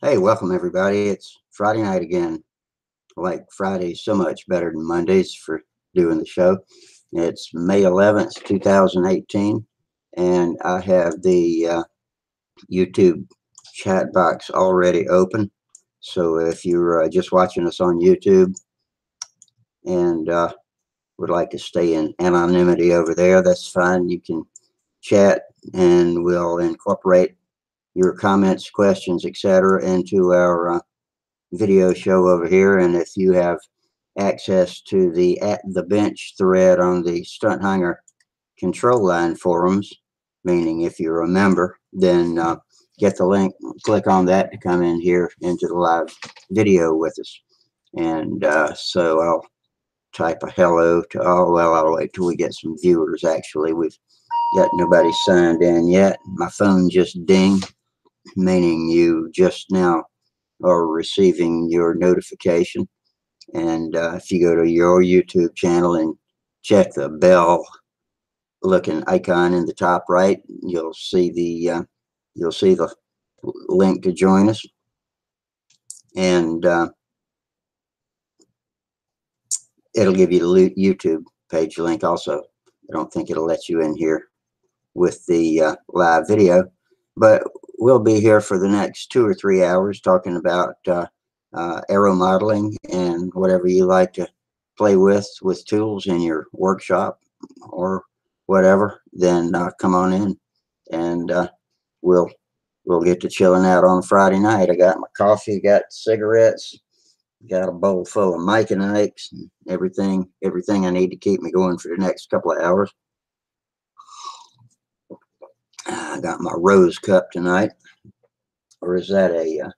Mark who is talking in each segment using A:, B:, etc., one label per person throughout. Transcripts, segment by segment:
A: Hey, welcome everybody. It's Friday night again. I like Fridays so much better than Mondays for doing the show. It's May 11th, 2018, and I have the YouTube chat box already open. So if you're just watching us on YouTube and would like to stay in anonymity over there, that's fine. You can chat and we'll incorporate your comments, questions, etc. into our video show over here. And if you have access to the at the bench thread on the Stunthangar control line forums, meaning if you're a member, then get the link, click on that to come in here into the live video with us. And so I'll type a hello to all. Well, I'll wait till we get some viewers. Actually, we've got nobody signed in yet. My phone just dinged, meaning you just now are receiving your notification. And if you go to your YouTube channel and check the bell looking icon in the top right, you'll see the link to join us. And it'll give you the YouTube page link also. I don't think it'll let you in here with the live video, but we'll be here for the next 2 or 3 hours talking about aeromodeling and whatever you like to play with tools in your workshop or whatever. Then come on in and we'll we'll get to chilling out on Friday night. I got my coffee, got cigarettes, got a bowl full of Mike and Ike's, and everything I need to keep me going for the next couple of hours. I got my rose cup tonight, or is that a?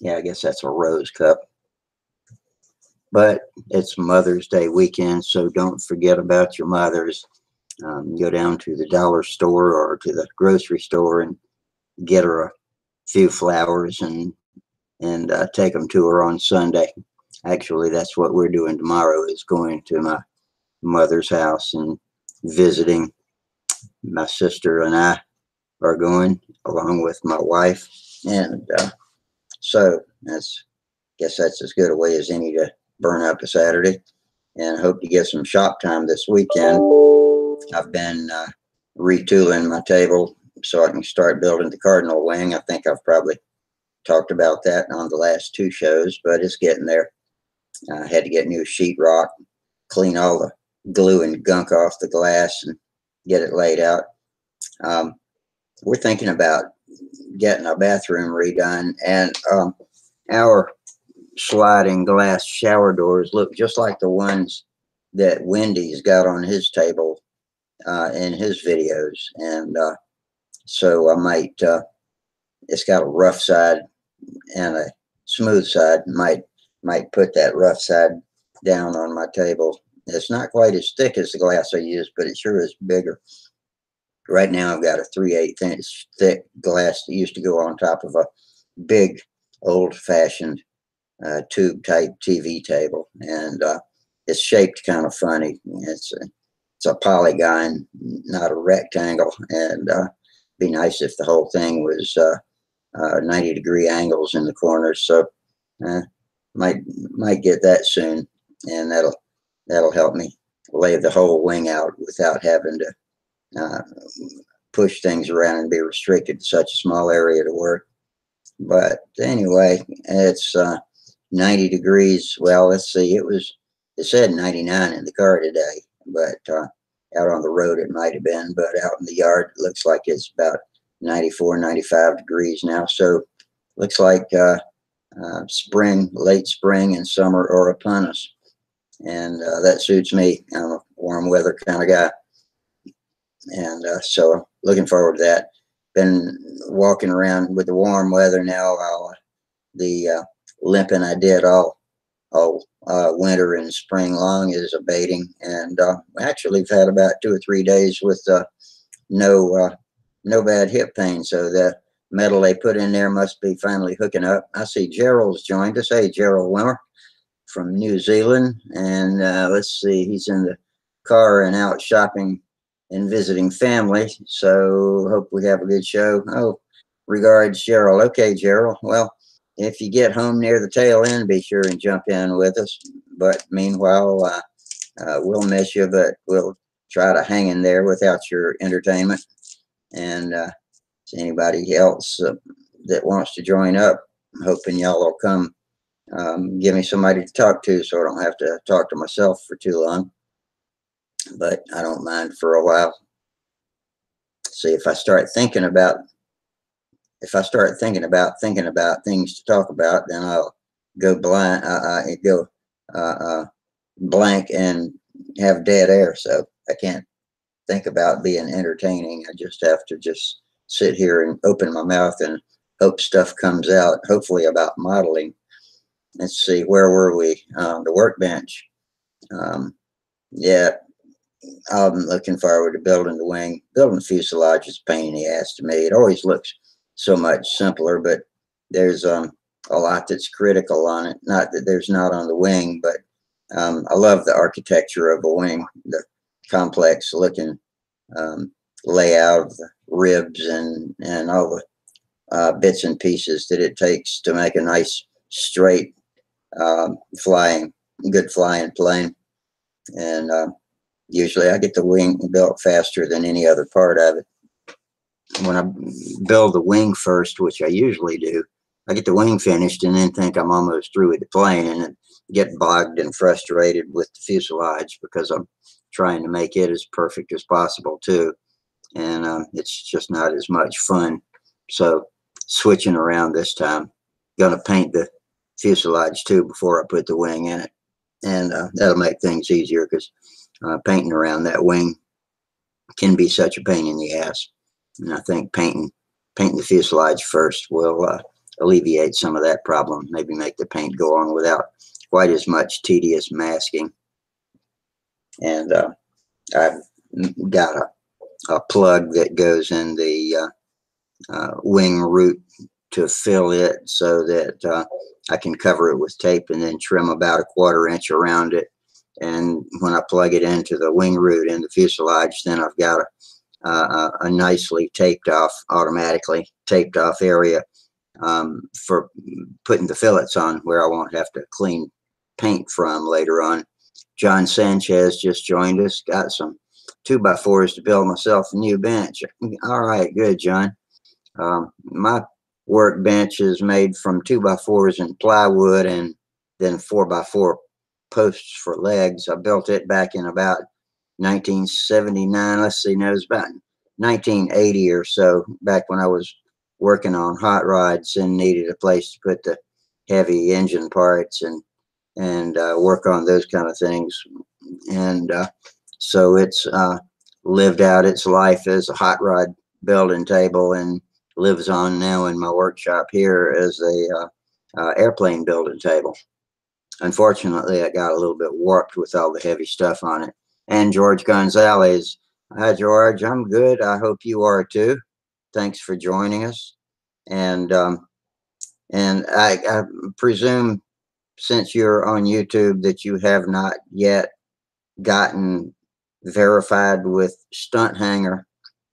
A: Yeah, I guess that's a rose cup. But it's Mother's Day weekend, so don't forget about your mothers. Go down to the dollar store or to the grocery store and get her a few flowers and take them to her on Sunday. Actually, that's what we're doing tomorrow, is going to my mother's house and visiting. My sister and I are going along with my wife, and so that's guess that's as good a way as any to burn up a Saturday. And hope to get some shop time this weekend. I've been retooling my table so I can start building the cardinal wing. I think I've probably talked about that on the last two shows, but it's getting there. I had to get new sheetrock, clean all the glue and gunk off the glass, and get it laid out. We're thinking about getting our bathroom redone, and our sliding glass shower doors look just like the ones that Wendy's got on his table in his videos. And so I might, it's got a rough side and a smooth side. Might put that rough side down on my table. It's not quite as thick as the glass I use, but it sure is bigger. Right now I've got a 3/8 inch thick glass that used to go on top of a big old fashioned tube type TV table, and it's shaped kind of funny. It's a polygon, not a rectangle, and be nice if the whole thing was 90-degree angles in the corners. So might get that soon, and that'll help me lay the whole wing out without having to push things around and be restricted to such a small area to work. But anyway, it's 90 degrees. Well, let's see. It said 99 in the car today, but out on the road it might have been. But out in the yard, it looks like it's about 94, 95 degrees now. So looks like spring, late spring, and summer are upon us, and that suits me. I'm a warm weather kind of guy, and so looking forward to that. Been walking around with the warm weather now. The limping I did all winter and spring long is abating, and actually have had about 2 or 3 days with no bad hip pain. So the metal they put in there must be finally hooking up. I see Gerald's joined us. Hey, Gerald Wimmer from New Zealand, and let's see, he's in the car and out shopping and visiting family. So hope we have a good show. Oh, regards, Gerald. Okay, Gerald. Well, if you get home near the tail end, be sure and jump in with us. But meanwhile, we'll miss you, but we'll try to hang in there without your entertainment. And anybody else that wants to join up, I'm hoping y'all will come. Give me somebody to talk to so I don't have to talk to myself for too long. But I don't mind for a while. See, if I start thinking about thinking about things to talk about, then I'll go blind. Go blank and have dead air. So I can't think about being entertaining. I just have to just sit here and open my mouth and hope stuff comes out. Hopefully about modeling. Let's see, where were we? The workbench. Yeah, I'm looking forward to building the wing. Building the fuselage is a pain in the ass to me. It always looks so much simpler, but there's a lot that's critical on it. Not that there's not on the wing, but I love the architecture of a wing, the complex looking layout of the ribs and all the bits and pieces that it takes to make a nice straight good flying plane. And usually I get the wing built faster than any other part of it. When I build the wing first, which I usually do, I get the wing finished and then think I'm almost through with the plane and get bogged and frustrated with the fuselage because I'm trying to make it as perfect as possible too. And it's just not as much fun. So switching around this time, gonna paint the fuselage too before I put the wing in it. And that'll make things easier because painting around that wing can be such a pain in the ass. And I think painting the fuselage first will alleviate some of that problem, maybe make the paint go on without quite as much tedious masking. And I've got a plug that goes in the wing root to fill it so that I can cover it with tape and then trim about a 1/4 inch around it. And when I plug it into the wing root in the fuselage, then I've got a nicely automatically taped off area for putting the fillets on where I won't have to clean paint from later on. John Sanchez just joined us. Got some 2x4s to build myself a new bench. All right, good, John. My workbench is made from 2x4s and plywood and then 4x4 posts for legs. I built it back in about 1979. Let's see, no, it was about 1980 or so, back when I was working on hot rods and needed a place to put the heavy engine parts and work on those kind of things. And so it's lived out its life as a hot rod building table and lives on now in my workshop here as a airplane building table. Unfortunately, it got a little bit warped with all the heavy stuff on it. And George Gonzalez. Hi, George. I'm good. I hope you are too. Thanks for joining us. And I presume, since you're on YouTube, that you have not yet gotten verified with Stunthangar.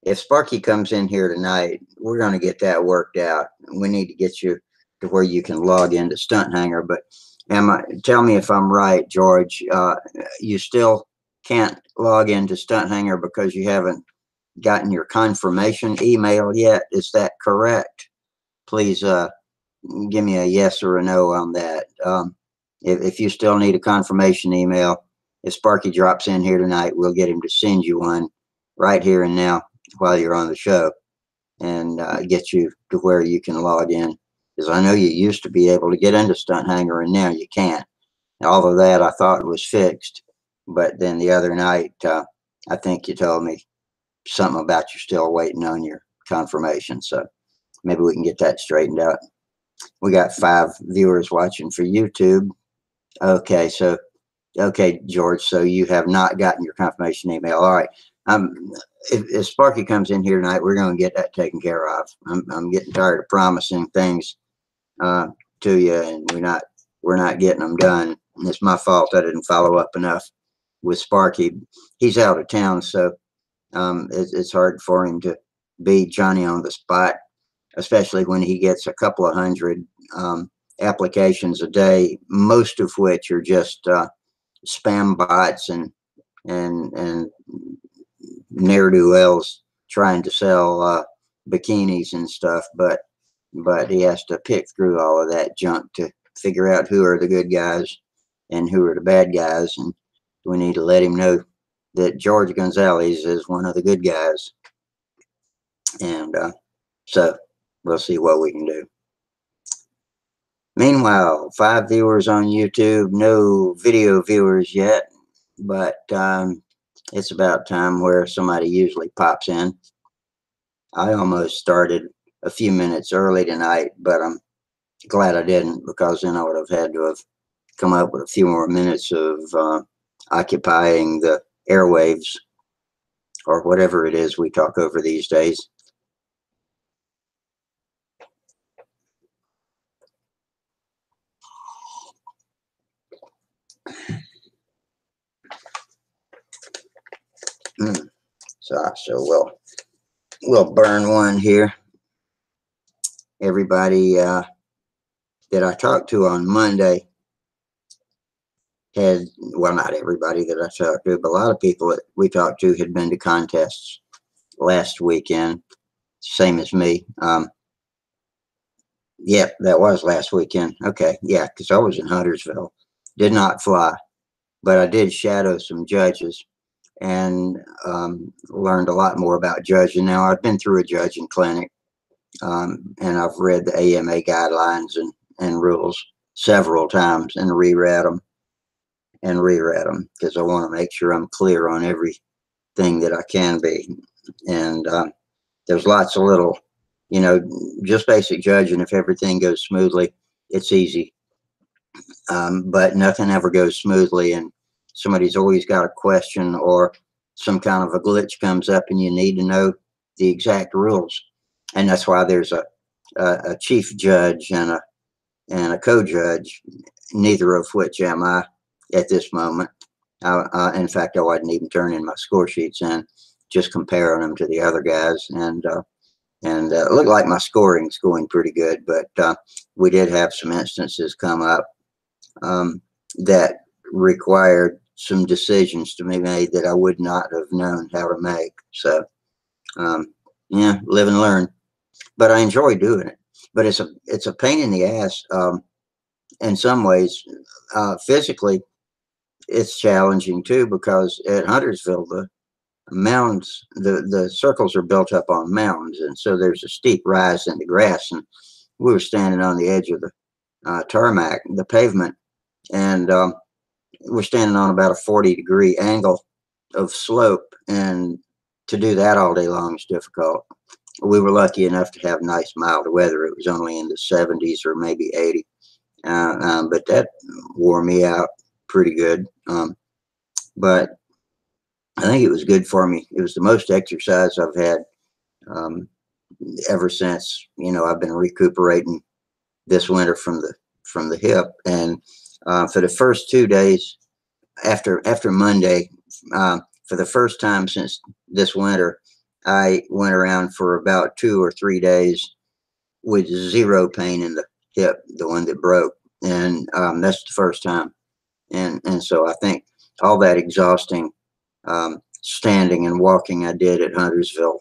A: If Sparky comes in here tonight, we're going to get that worked out. We need to get you to where you can log into Stunthangar. But tell me if I'm right, George. You still can't log into Stunthangar because you haven't gotten your confirmation email yet. Is that correct? Please give me a yes or a no on that. If you still need a confirmation email, if Sparky drops in here tonight, we'll get him to send you one right here and now while you're on the show and get you to where you can log in. Because I know you used to be able to get into Stunthangar and now you can't. All of that I thought was fixed. But then the other night, I think you told me something about you're still waiting on your confirmation. So maybe we can get that straightened out. We got 5 viewers watching for YouTube. Okay, so George, so you have not gotten your confirmation email. All right. If Sparky comes in here tonight, we're going to get that taken care of. I'm getting tired of promising things to you, and we're not getting them done. And it's my fault I didn't follow up enough with Sparky. He's out of town, so it's hard for him to be Johnny on the spot, especially when he gets a couple of hundred applications a day, most of which are just spam bots and ne'er do wells trying to sell bikinis and stuff. But he has to pick through all of that junk to figure out who are the good guys and who are the bad guys, and we need to let him know that George Gonzalez is one of the good guys. And so we'll see what we can do. Meanwhile, 5 viewers on YouTube, no video viewers yet, but it's about time where somebody usually pops in. I almost started a few minutes early tonight, but I'm glad I didn't, because then I would have had to have come up with a few more minutes of occupying the airwaves, or whatever it is we talk over these days. So we'll burn one here. Everybody that I talked to on Monday had, well, not everybody that I talked to, but a lot of people that we talked to had been to contests last weekend, same as me. Yeah, that was last weekend. Okay, yeah, because I was in Huntersville. Did not fly, but I did shadow some judges and learned a lot more about judging. Now, I've been through a judging clinic, and I've read the AMA guidelines and rules several times and reread them because I want to make sure I'm clear on everything that I can be. And there's lots of little, just basic judging. If everything goes smoothly, it's easy. But nothing ever goes smoothly, and somebody's always got a question, or some kind of a glitch comes up and you need to know the exact rules. And that's why there's a chief judge and a co-judge, neither of which am I at this moment. In fact, I wasn't even turning my score sheets in, just comparing them to the other guys. And it looked like my scoring's going pretty good, but we did have some instances come up that required some decisions to be made that I would not have known how to make. So, yeah, live and learn. But I enjoy doing it. But it's a pain in the ass in some ways. Physically, it's challenging too, because at Huntersville, the mounds, the circles are built up on mounds, and so there's a steep rise in the grass, and we were standing on the edge of the tarmac, the pavement, and we're standing on about a 40-degree angle of slope, and to do that all day long is difficult. We were lucky enough to have nice mild weather. It was only in the 70s or maybe 80, but that wore me out pretty good. But I think it was good for me. It was the most exercise I've had ever since, I've been recuperating this winter from the hip. And for the first 2 days after Monday, for the first time since this winter, I went around for about 2 or 3 days with zero pain in the hip, the one that broke. And that's the first time. And so I think all that exhausting standing and walking I did at Huntersville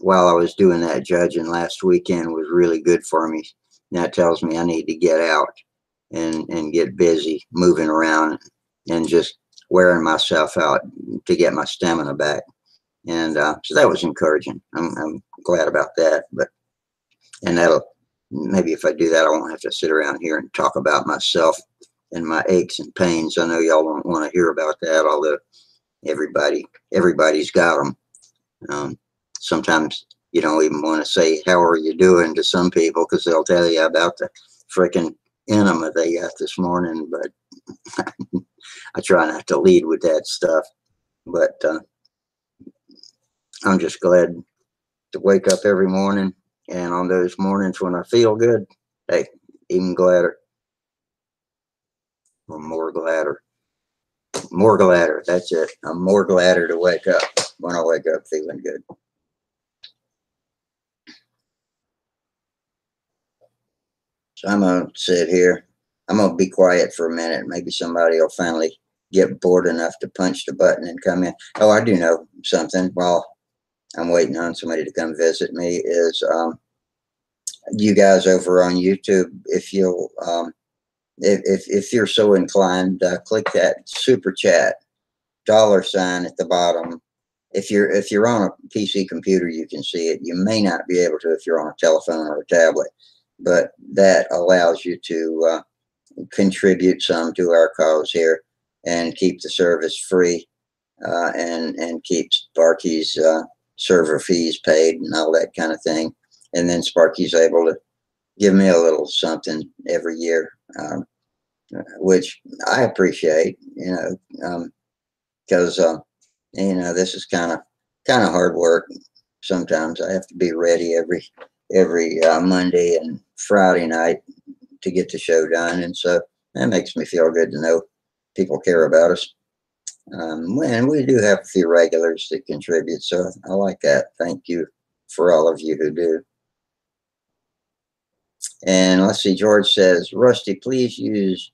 A: while I was doing that judging last weekend was really good for me. And that tells me I need to get out and get busy moving around and just wearing myself out to get my stamina back. And so that was encouraging. I'm glad about that. And that'll, maybe if I do that, I won't have to sit around here and talk about myself and my aches and pains. I know y'all won't want to hear about that, although everybody's got them. Sometimes you don't even want to say, how are you doing, to some people, because they'll tell you about the freaking enema they got this morning. But I try not to lead with that stuff. But I'm just glad to wake up every morning, and on those mornings when I feel good, hey, even gladder, or more gladder. More gladder, that's it. I'm more gladder to wake up when I wake up feeling good. So I'm going to sit here. I'm going to be quiet for a minute. Maybe somebody will finally get bored enough to punch the button and come in. Oh, I do know something while I'm waiting on somebody to come visit me is you guys over on YouTube, if you'll, if you're so inclined, click that super chat $sign at the bottom. If you're on a PC computer, you can see it. You may not be able to if you're on a telephone or a tablet, but that allows you to contribute some to our cause here and keep the service free and keep Sparky's server fees paid and all that kind of thing. And then Sparky's able to give me a little something every year, which I appreciate, because this is kind of hard work. Sometimes I have to be ready every Monday and Friday night to get the show done, and so that makes me feel good to know people care about us. And we do have a few regulars that contribute, so I like that. Thank you for all of you who do. And let's see, George says, Rusty, please use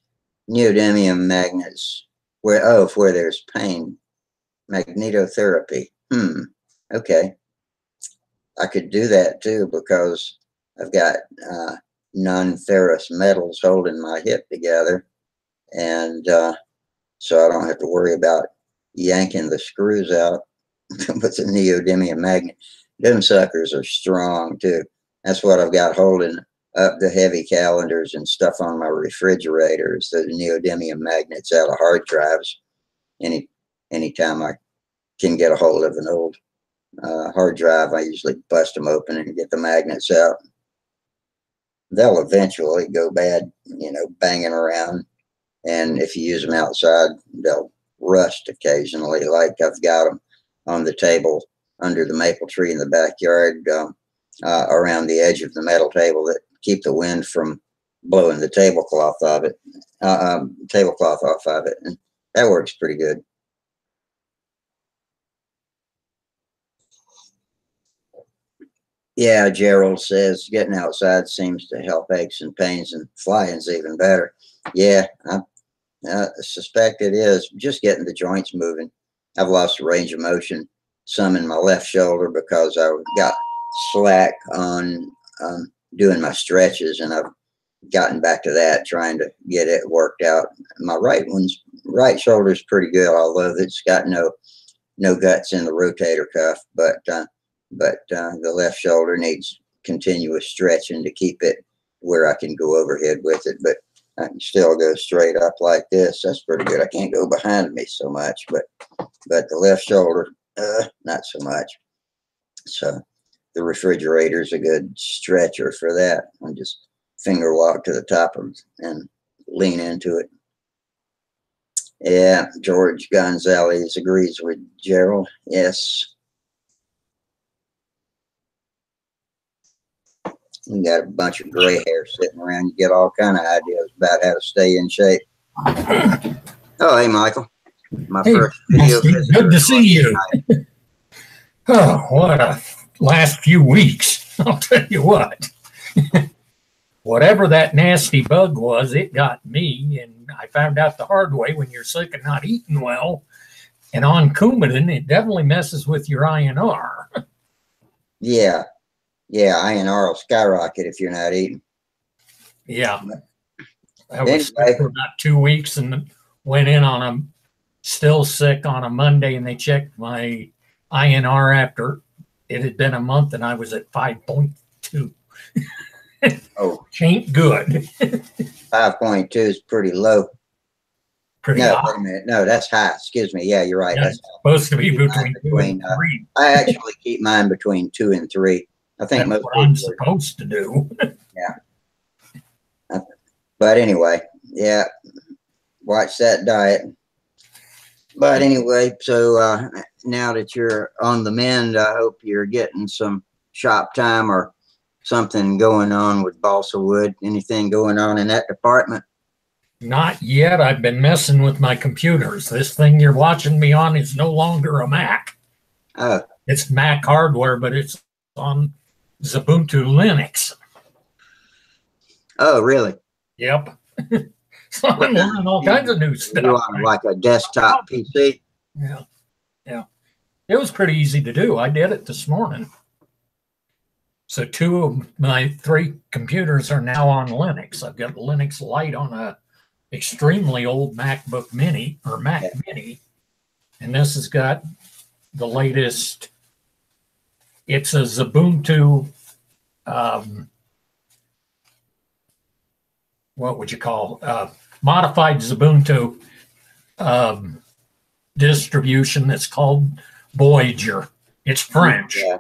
A: neodymium magnets where there's pain. Magnetotherapy. Okay. I could do that too because I've got non-ferrous metals holding my hip together. And so I don't have to worry about yanking the screws out with the neodymium magnet. Them suckers are strong too. That's what I've got holding up the heavy calendars and stuff on my refrigerators, the neodymium magnets out of hard drives. Anytime I can get a hold of an old hard drive, I usually bust them open and get the magnets out. They'll eventually go bad, banging around. And if you use them outside, they'll rust occasionally. Like I've got them on the table under the maple tree in the backyard, around the edge of the metal table that keep the wind from blowing the tablecloth off of it. And that works pretty good. Yeah, Gerald says getting outside seems to help aches and pains, and flying's even better. Yeah, I suspect it is. Just getting the joints moving. I've lost range of motion some in my left shoulder because I got slack on doing my stretches, and I've gotten back to that, trying to get it worked out. My right shoulder is pretty good, although it's got no guts in the rotator cuff, but the left shoulder needs continuous stretching to keep it where I can go overhead with it, but I can still go straight up like this. That's pretty good. I can't go behind me so much, but the left shoulder, not so much. So the refrigerator is a good stretcher for that. I just finger walk to the top of it and lean into it. Yeah, George Gonzalez agrees with Gerald. Yes. You got a bunch of gray hair sitting around. You get all kind of ideas about how to stay in shape. Oh, hey, Michael. My first video.
B: Good to see you. Oh, what a last few weeks. I'll tell you what. Whatever that nasty bug was, it got me. And I found out the hard way when you're sick and not eating well. And on Coumadin, it definitely messes with your INR.
A: Yeah. Yeah, INR will skyrocket if you're not eating.
B: Yeah. I was sick for about 2 weeks and went in still sick on a Monday, and they checked my INR after it had been a month, and I was at 5.2.
A: Oh.
B: Ain't good.
A: 5.2 is pretty low.
B: Pretty high.
A: Wait a minute. No, that's high. Excuse me. Yeah, you're right.
B: Yeah,
A: that's
B: supposed to be between 2 and 3.
A: I actually keep mine between 2 and 3. I think
B: that's what I'm supposed to do.
A: Yeah. But anyway, yeah, watch that diet. But anyway, so now that you're on the mend, I hope you're getting some shop time or something going on with balsa wood. Anything going on in that department?
B: Not yet. I've been messing with my computers. This thing you're watching me on is no longer a Mac.
A: Oh.
B: It's Mac hardware, but it's on Ubuntu Linux.
A: Oh, really?
B: Yep. So I'm learning all kinds of new
A: You
B: stuff.
A: on like a desktop PC?
B: Yeah. Yeah. It was pretty easy to do. I did it this morning. So two of my three computers are now on Linux. I've got Linux Lite on a extremely old MacBook Mini or Mac
A: Yeah.
B: Mini, and this has got the latest. It's a Ubuntu. What would you call modified Ubuntu distribution that's called Voyager. It's French.
A: Yeah.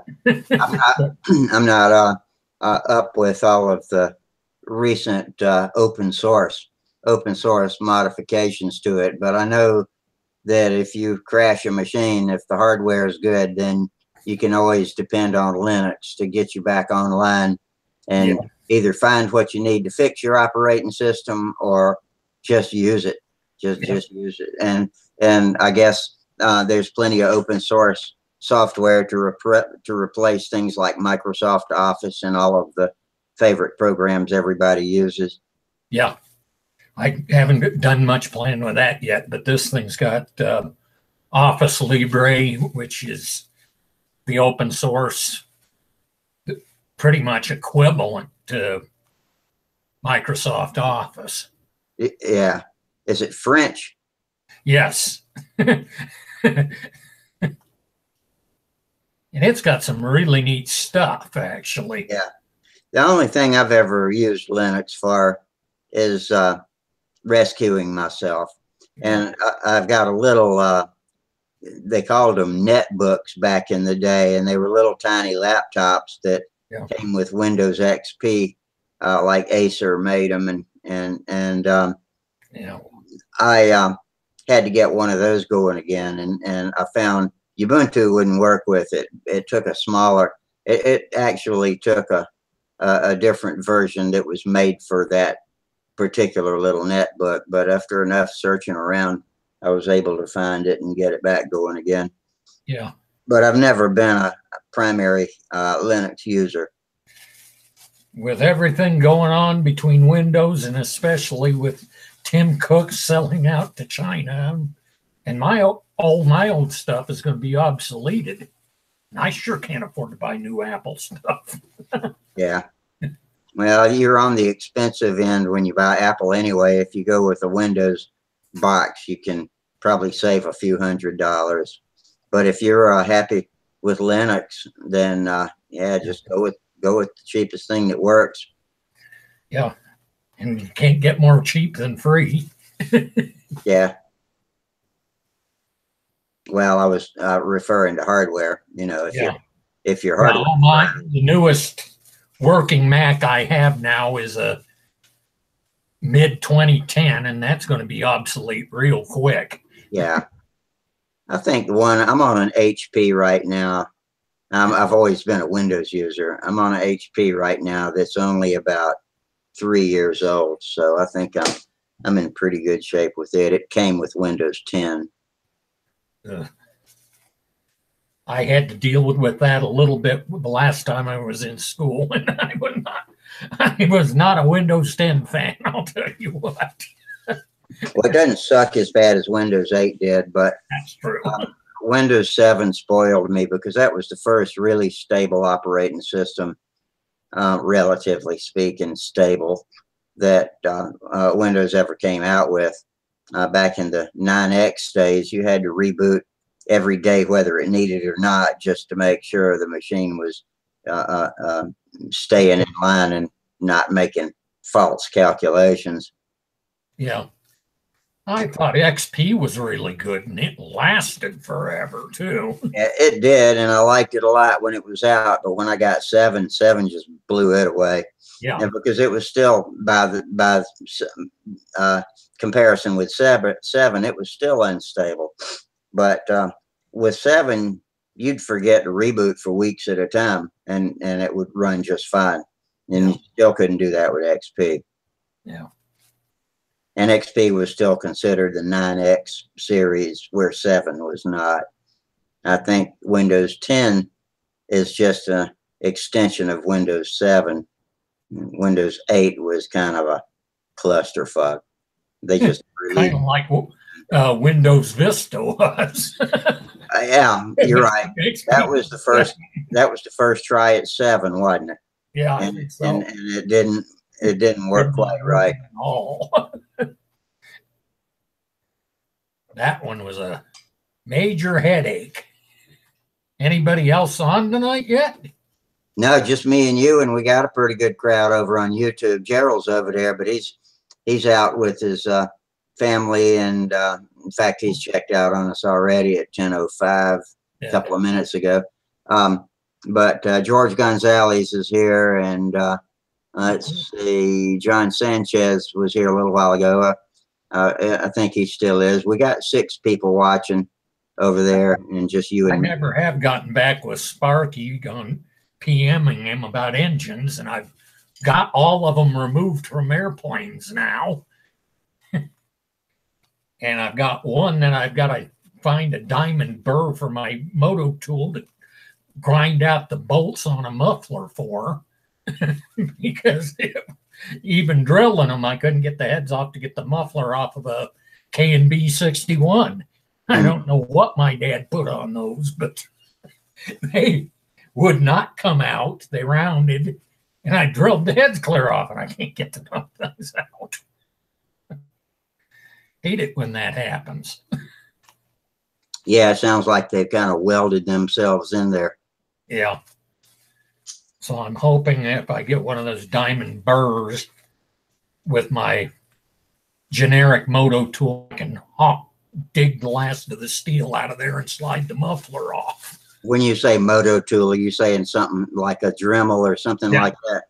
A: I'm not up with all of the recent open source modifications to it, but I know that if you crash a machine, if the hardware is good, then you can always depend on Linux to get you back online and
B: Yeah.
A: either find what you need to fix your operating system or just use it. Just use it. And I guess there's plenty of open source software to replace things like Microsoft Office and all of the favorite programs everybody uses.
B: Yeah. I haven't done much playing with that yet, but this thing's got Office Libre, which is the open source, pretty much equivalent to Microsoft Office.
A: Yeah. Is it French?
B: Yes. And it's got some really neat stuff, actually.
A: Yeah. The only thing I've ever used Linux for is rescuing myself. And I've got a little, they called them netbooks back in the day, and they were little tiny laptops that came with Windows XP, like Acer made them. I had to get one of those going again, and I found Ubuntu wouldn't work with it. It took a smaller, it actually took a different version that was made for that particular little netbook. But after enough searching around, I was able to find it and get it back going again.
B: Yeah.
A: But I've never been a primary Linux user.
B: With everything going on between Windows and especially with Tim Cook selling out to China, and my old stuff is going to be obsoleted. I sure can't afford to buy new Apple stuff.
A: Yeah. Well, you're on the expensive end when you buy Apple anyway. If you go with a Windows box, you can probably save a few $100s. But if you're happy with Linux, then yeah, just go with the cheapest thing that works.
B: Yeah, and you can't get more cheap than free.
A: Yeah. Well, I was referring to hardware. You know, if your hardware,
B: the newest working Mac I have now is a mid 2010, and that's going to be obsolete real quick.
A: Yeah. I think I'm on an HP right now. I've always been a Windows user. I'm on an HP right now that's only about 3 years old. So I think I'm in pretty good shape with it. It came with Windows 10.
B: I had to deal with that a little bit the last time I was in school, and I was not a Windows 10 fan, I'll tell you what.
A: Well, it doesn't suck as bad as Windows 8 did, but
B: that's true.
A: Windows 7 spoiled me because that was the first really stable operating system, relatively speaking, stable, that Windows ever came out with. Back in the 9X days, you had to reboot every day, whether it needed or not, just to make sure the machine was staying in line and not making false calculations.
B: Yeah. I thought XP was really good, and it lasted forever too.
A: Yeah, it did, and I liked it a lot when it was out. But when I got 7 just blew it away.
B: Yeah,
A: and because it was still by comparison with 7, it was still unstable. But with 7, you'd forget to reboot for weeks at a time, and it would run just fine. And you still couldn't do that with XP.
B: Yeah.
A: And XP was still considered the 9X series, where 7 was not. I think Windows 10 is just an extension of Windows 7, Windows 8 was kind of a clusterfuck. They just
B: Kind of like Windows Vista was.
A: yeah, you're right. That was the first. That was the first try at 7, wasn't it?
B: Yeah, I
A: and,
B: think so.
A: and it didn't. It didn't work quite right.
B: At all. That one was a major headache. Anybody else on tonight yet?
A: No, just me and you, and we got a pretty good crowd over on YouTube. Gerald's over there, but he's out with his family, and in fact, he's checked out on us already at 10:05 a couple of minutes ago. But George Gonzalez is here, and let's see, John Sanchez was here a little while ago. I think he still is. We got 6 people watching over there, and just you and
B: I never have gotten back with Sparky on PMing him about engines, and I've got all of them removed from airplanes now. And I've got one that I've got to find a diamond burr for my moto tool to grind out the bolts on a muffler for. Because even drilling them, I couldn't get the heads off to get the muffler off of a K&B 61. I don't know what my dad put on those, but they would not come out. They rounded, and I drilled the heads clear off, and I can't get the dumb things out. Hate it when that happens.
A: Yeah, it sounds like they've kind of welded themselves in there.
B: Yeah. So I'm hoping if I get one of those diamond burrs with my generic moto tool, I can dig the last of the steel out of there and slide the muffler off.
A: When you say moto tool, are you saying something like a Dremel or something like that?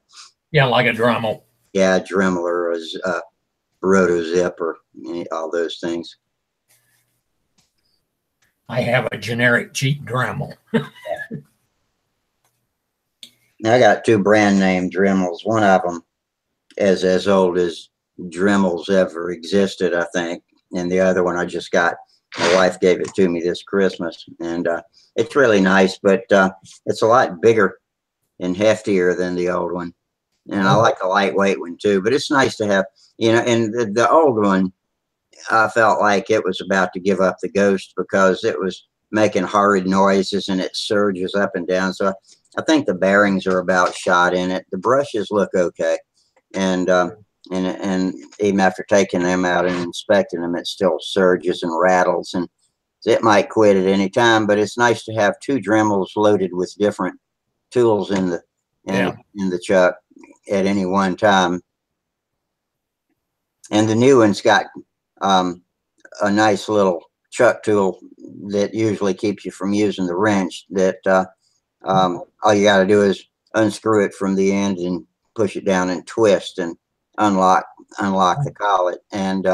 B: Yeah, like a Dremel.
A: Yeah, Dremel or a Rotozip or all those things.
B: I have a generic cheap Dremel.
A: Now, I got 2 brand name Dremels. One of them is as old as Dremels ever existed, I think. And the other one I just got. My wife gave it to me this Christmas. And it's really nice, but it's a lot bigger and heftier than the old one. And I like the lightweight one too. But it's nice to have, and the old one, I felt like it was about to give up the ghost because it was making horrid noises and it surges up and down. So I think the bearings are about shot in it. The brushes look okay. And even after taking them out and inspecting them, it still surges and rattles, and it might quit at any time. But it's nice to have 2 Dremels loaded with different tools in the chuck at any one time. And the new one's got a nice little chuck tool that usually keeps you from using the wrench. That all you got to do is unscrew it from the end and push it down and twist and unlock the collet. And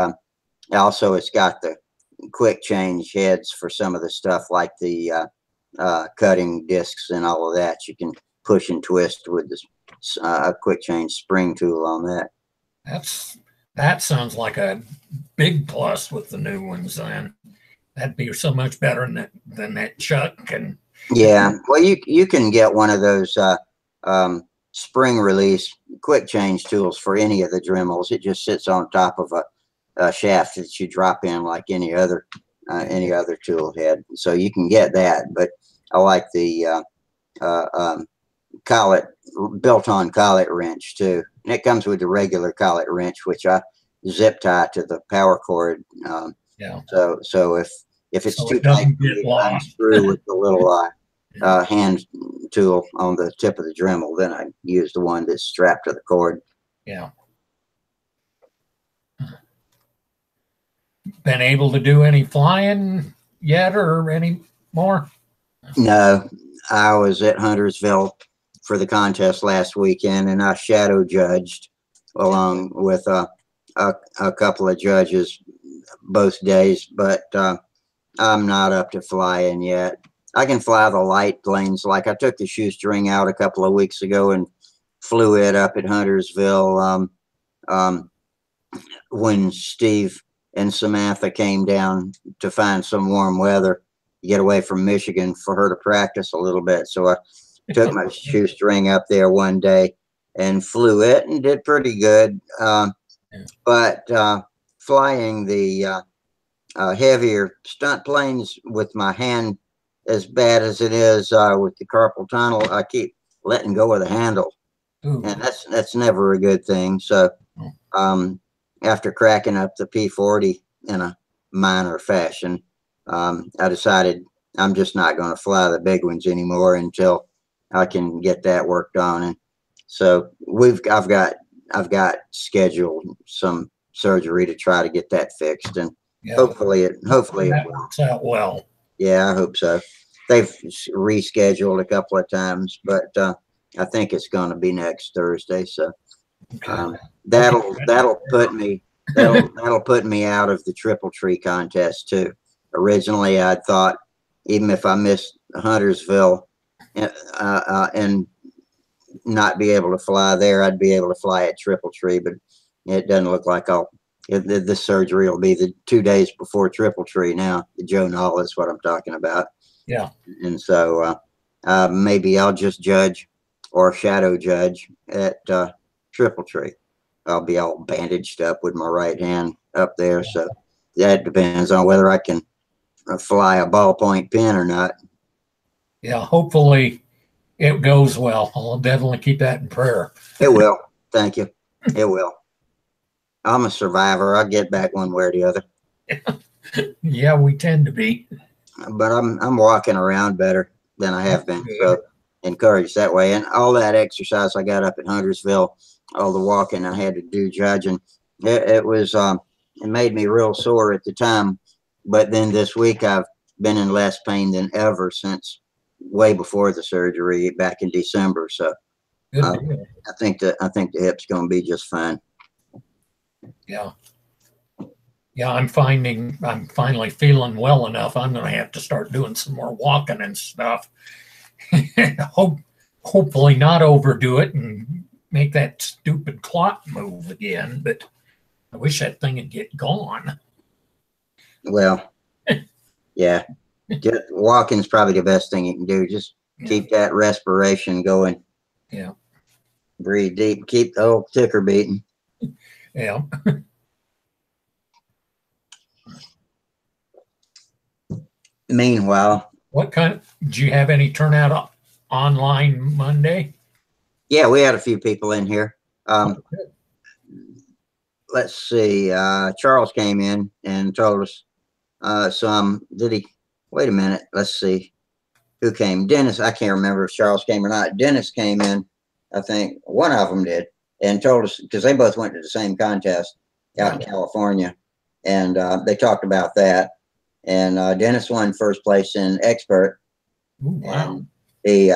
A: also it's got the quick change heads for some of the stuff like the cutting discs and all of that. You can push and twist with this quick change spring tool on that.
B: That sounds like a big plus with the new ones. Then that'd be so much better than that chuck. And
A: yeah, well, you can get one of those spring release quick change tools for any of the Dremels. It just sits on top of a shaft that you drop in like any other tool head. So you can get that, but I like the collet, built-on collet wrench too. And it comes with the regular collet wrench, which I zip tie to the power cord. So if it's too tight, I unscrew with the little hand tool on the tip of the Dremel. Then I use the one that's strapped to the cord.
B: Yeah. Been able to do any flying yet or any more?
A: No, I was at Huntersville for the contest last weekend, and I shadow judged along with a couple of judges both days, but I'm not up to flying yet. I can fly the light planes. Like I took the shoestring out a couple of weeks ago and flew it up at Huntersville when Steve and Samantha came down to find some warm weather to get away from Michigan for her to practice a little bit. So I took my shoestring up there one day and flew it and did pretty good. But flying the heavier stunt planes with my hand as bad as it is with the carpal tunnel, I keep letting go of the handle.
B: Ooh.
A: And that's never a good thing. So after cracking up the P40 in a minor fashion, I decided I'm just not going to fly the big ones anymore until I can get that worked on. And so I've got scheduled some surgery to try to get that fixed, and hopefully it
B: works out well.
A: Yeah, I hope so. They've rescheduled a couple of times, but I think it's going to be next Thursday. So that'll put me out of the triple tree contest too. Originally, I thought even if I missed Huntersville and not be able to fly there, I'd be able to fly at triple tree, but it doesn't look like this surgery will be the 2 days before triple tree now. Joe Knoll is what I'm talking about.
B: Yeah.
A: And so maybe I'll just judge or shadow judge at triple tree. I'll be all bandaged up with my right hand up there. So that depends on whether I can fly a ballpoint pen or not.
B: Yeah, hopefully it goes well. I'll definitely keep that in prayer.
A: It will. Thank you. It will. I'm a survivor. I'll get back one way or the other.
B: Yeah, we tend to be.
A: But I'm walking around better than I have been. So encouraged that way. And all that exercise I got up at Huntersville, all the walking I had to do judging, it made me real sore at the time. But then this week I've been in less pain than ever since way before the surgery back in December. So I think the hip's going to be just fine.
B: Yeah. Yeah, I'm finally feeling well enough. I'm going to have to start doing some more walking and stuff. Hopefully not overdo it and make that stupid clot move again, but I wish that thing would get gone.
A: Well, yeah. Walking is probably the best thing you can do. Just keep that respiration going.
B: Yeah.
A: Breathe deep. Keep the old ticker beating.
B: Yeah.
A: Meanwhile,
B: did you have any turnout online Monday?
A: Yeah, we had a few people in here. Let's see. Charles came in and told us did he? Wait a minute. Let's see. Who came? Dennis. I can't remember if Charles came or not. Dennis came in. I think one of them did, and told us, because they both went to the same contest out in California, and they talked about that. And Dennis won first place in expert.
B: Ooh, wow.
A: And he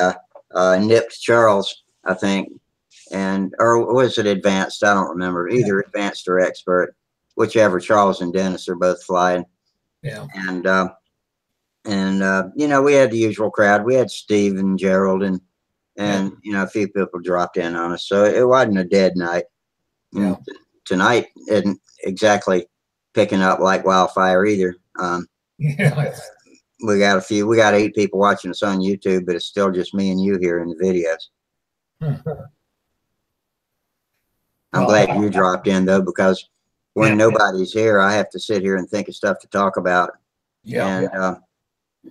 A: nipped Charles, I think, or was it advanced? I don't remember. Either advanced or expert, whichever. Charles and Dennis are both flying.
B: Yeah.
A: And we had the usual crowd. We had Steve and Gerald and a few people dropped in on us. So it wasn't a dead night.
B: Yeah.
A: Tonight isn't exactly picking up like wildfire either.
B: Yeah.
A: We got 8 people watching us on YouTube, but it's still just me and you here in the videos. I'm glad you dropped in though, because when nobody's here, I have to sit here and think of stuff to talk about.
B: Yeah.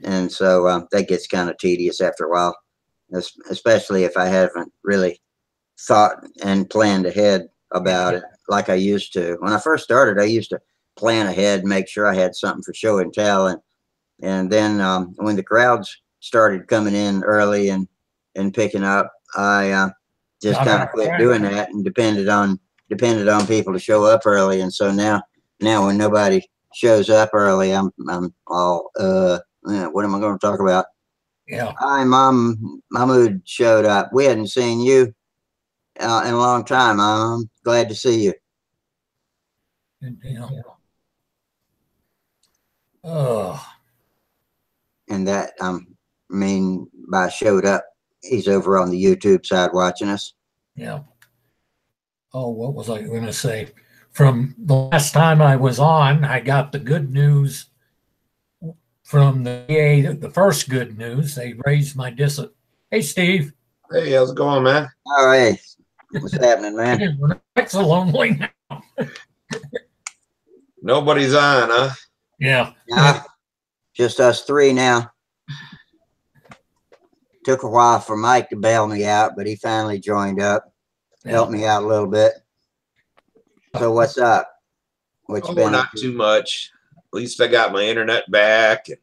A: And so that gets kind of tedious after a while, especially if I haven't really thought and planned ahead about it like I used to. When I first started, I used to plan ahead, make sure I had something for show and tell. And then when the crowds started coming in early and picking up, I just kind of quit doing that and depended on people to show up early. And so now when nobody shows up early, I'm all what am I going to talk about?
B: Yeah.
A: Hi, Mom. Mahmood showed up. We hadn't seen you in a long time. I'm glad to see you.
B: Good deal. Oh.
A: And that by showed up, he's over on the YouTube side watching us.
B: Yeah. Oh, what was I going to say? From the last time I was on, I got the good news from the VA. The first good news, they raised my Hey, Steve.
C: Hey, how's it going, man?
A: All right. What's happening, man?
B: That's so lonely now.
C: Nobody's on, huh?
B: Yeah.
A: Nah, just us three now. Took a while for Mike to bail me out, but he finally joined up, helped me out a little bit. So what's up? What's been
C: not too much. At least I got my internet back and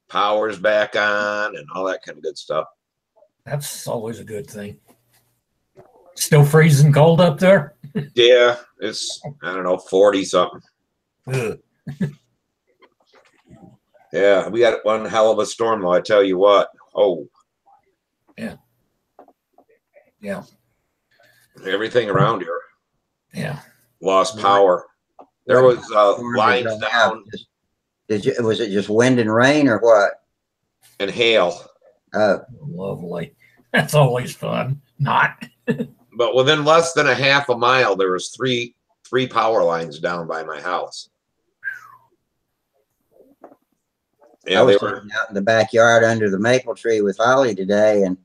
C: power's back on and all that kind of good stuff.
B: That's always a good thing. Still freezing cold up there?
C: Yeah, it's, I don't know, 40 something.
B: Ugh.
C: Yeah, we got one hell of a storm though, I tell you what. Oh.
B: Yeah. Yeah.
C: Everything around here.
B: Yeah.
C: Lost power. There was lines down.
A: Was it just wind and rain or what?
C: And hail.
A: Oh,
B: Lovely. That's always fun. Not.
C: But within less than a half a mile, there was three power lines down by my house. Yeah,
A: I was
C: they were
A: out in the backyard under the maple tree with Holly today and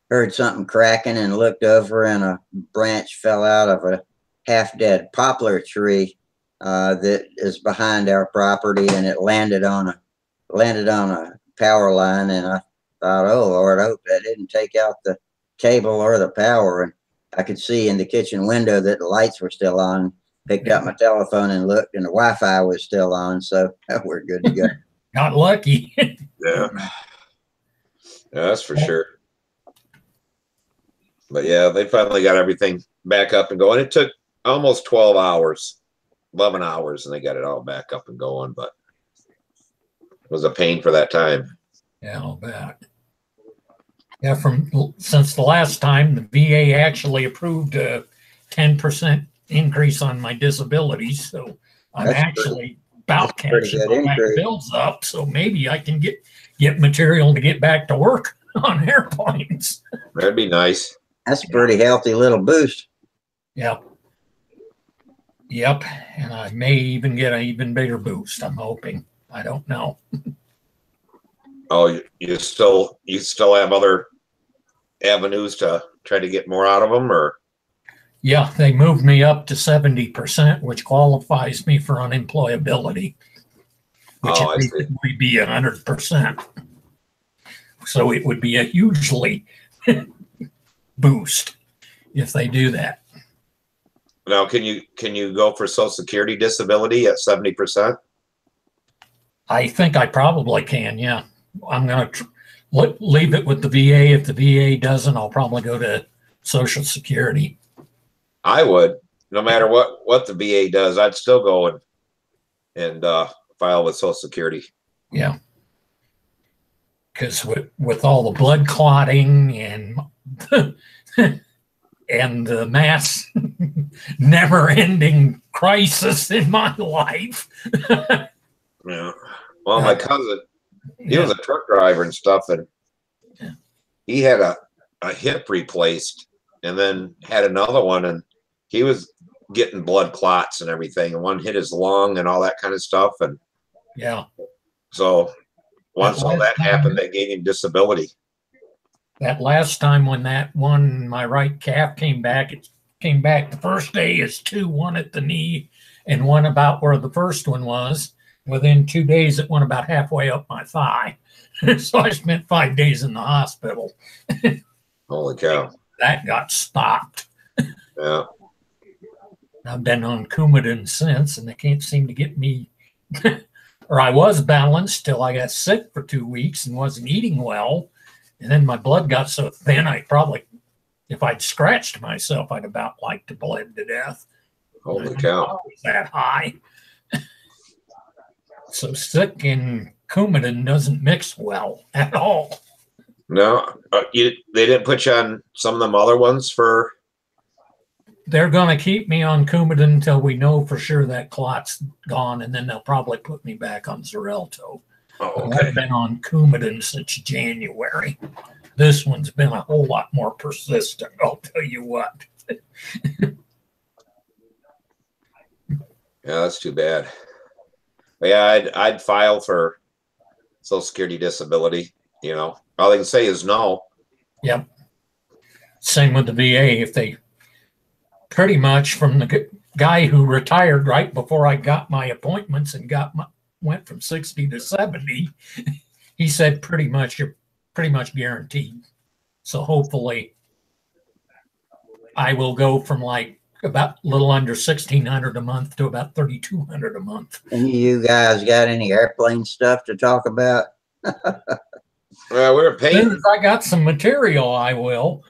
A: heard something cracking and looked over, and a branch fell out of a half-dead poplar tree that is behind our property, and it landed on a power line. And I thought, oh Lord, I hope that didn't take out the cable or the power. And I could see in the kitchen window that the lights were still on. Picked up my telephone and looked, and the Wi-Fi was still on, so we're good to go.
B: Got lucky.
C: yeah, that's for sure. But yeah, they finally got everything back up and going. It took almost 12 hours, 11 hours, and they got it all back up and going. But it was a pain for that time.
B: Yeah, I'll bet. Yeah, since the last time, the VA actually approved a 10% increase on my disability, so I'm actually about catching my bills up. So maybe I can get material to get back to work on airplanes.
C: That'd be nice.
A: That's a pretty healthy little boost.
B: Yep. Yep. And I may even get an even bigger boost. I'm hoping. I don't know.
C: Oh, you still have other avenues to try to get more out of them, or?
B: Yeah, they moved me up to 70%, which qualifies me for unemployability, which would be 100%. So it would be a hugely boost if they do that.
C: Now, can you go for Social Security disability at 70%?
B: I think I probably can. Yeah, I'm going to leave it with the VA. If the VA doesn't, I'll probably go to Social Security.
C: I would, no matter what the VA does, I'd still go and file with Social Security.
B: Yeah, because with all the blood clotting and and the mass never-ending crisis in my life.
C: Yeah. Well, my cousin, he was a truck driver and stuff, and he had a hip replaced, and then had another one, and he was getting blood clots and everything, and one hit his lung and all that kind of stuff. And
B: yeah,
C: so once all that happened, they gave him disability.
B: That last time when that one, my right calf came back, it came back the first day as two, one at the knee and one about where the first one was. Within 2 days, it went about halfway up my thigh. So I spent 5 days in the hospital.
C: Holy cow.
B: That got stopped.
C: Yeah.
B: I've been on Coumadin since, and they can't seem to get me, or I was balanced till I got sick for 2 weeks and wasn't eating well. And then my blood got so thin, I probably, if I'd scratched myself, I'd about like to bled to death.
C: Holy cow.
B: I was that high. So sick and Coumadin doesn't mix well at all.
C: No, they didn't put you on some of them other ones for?
B: They're going to keep me on Coumadin until we know for sure that clot's gone, and then they'll probably put me back on Xarelto.
C: Oh, okay.
B: I've been on Coumadin since January. This one's been a whole lot more persistent, I'll tell you what.
C: Yeah, that's too bad. But yeah, I'd file for Social Security disability. You know, all they can say is no.
B: Yep. Same with the VA. If they pretty much from the guy who retired right before I got my appointments and went from 60 to 70. He said pretty much you're pretty much guaranteed. So hopefully I will go from like about a little under 1,600 a month to about 3,200 a month.
A: And you guys got any airplane stuff to talk about?
C: Well, we're
B: As
C: painting.
B: soon as I got some material, I will.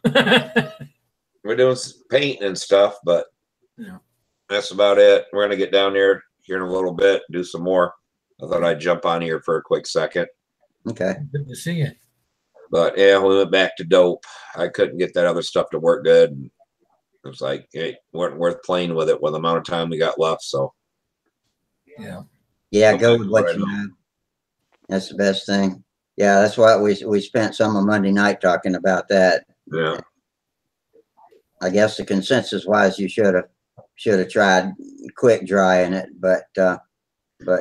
C: We're doing some painting and stuff, but
B: Yeah.
C: that's about it. We're gonna get down there here in a little bit, do some more. I thought I'd jump on here for a quick second.
A: Okay.
B: Good to see you.
C: But yeah, we went back to dope. I couldn't get that other stuff to work good. And it was like, it weren't worth playing with it with the amount of time we got left. So
B: Yeah.
A: Yeah,
C: Go
A: go
C: back
A: with
C: to
A: what
C: what I
A: you know. That's the best thing. Yeah, that's why we spent some of Monday night talking about that.
C: yeah,
A: I guess the consensus was you should have tried quick drying it, but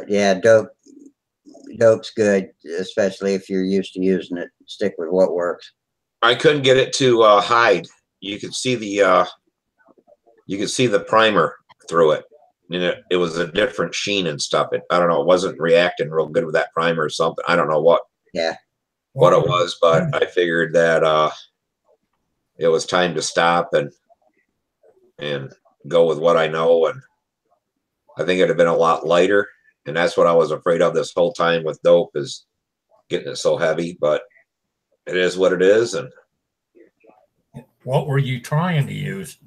A: yeah, dope's good, especially if you're used to using it. Stick with what works.
C: I couldn't get it to hide. You could see the primer through it. And it was a different sheen and stuff. I don't know. It wasn't reacting real good with that primer or something. I don't know what
A: Yeah.
C: it was, but I figured that it was time to stop and go with what I know. And I think it'd have been a lot lighter. And that's what I was afraid of this whole time with dope, is getting it so heavy. But it is what it is. And
B: What were you trying to use?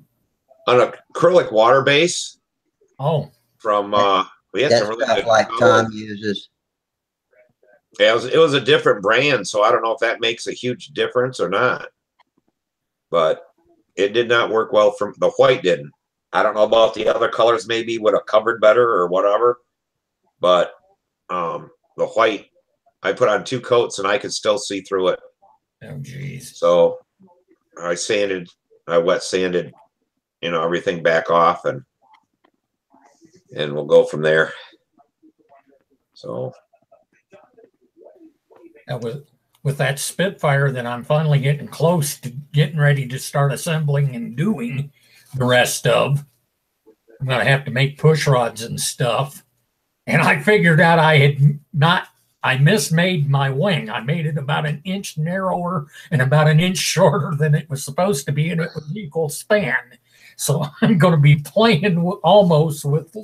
C: on an acrylic water base
B: Oh,
C: from we had
A: That
C: some really
A: stuff
C: good
A: like
C: colors.
A: Tom uses.
C: Yeah, it was a different brand, so I don't know if that makes a huge difference or not. But it did not work well. From the white didn't. I don't know about the other colors. Maybe would have covered better or whatever. But the white, I put on 2 coats and I could still see through it.
B: oh, geez.
C: So I wet sanded, everything back off, and we'll go from there. So.
B: With that Spitfire that I'm finally getting close to getting ready to start assembling and doing the rest of, I'm going to have to make push rods and stuff. And I figured out I mismade my wing. I made it about an inch narrower and about an inch shorter than it was supposed to be, and it was equal span. So I'm going to be playing almost with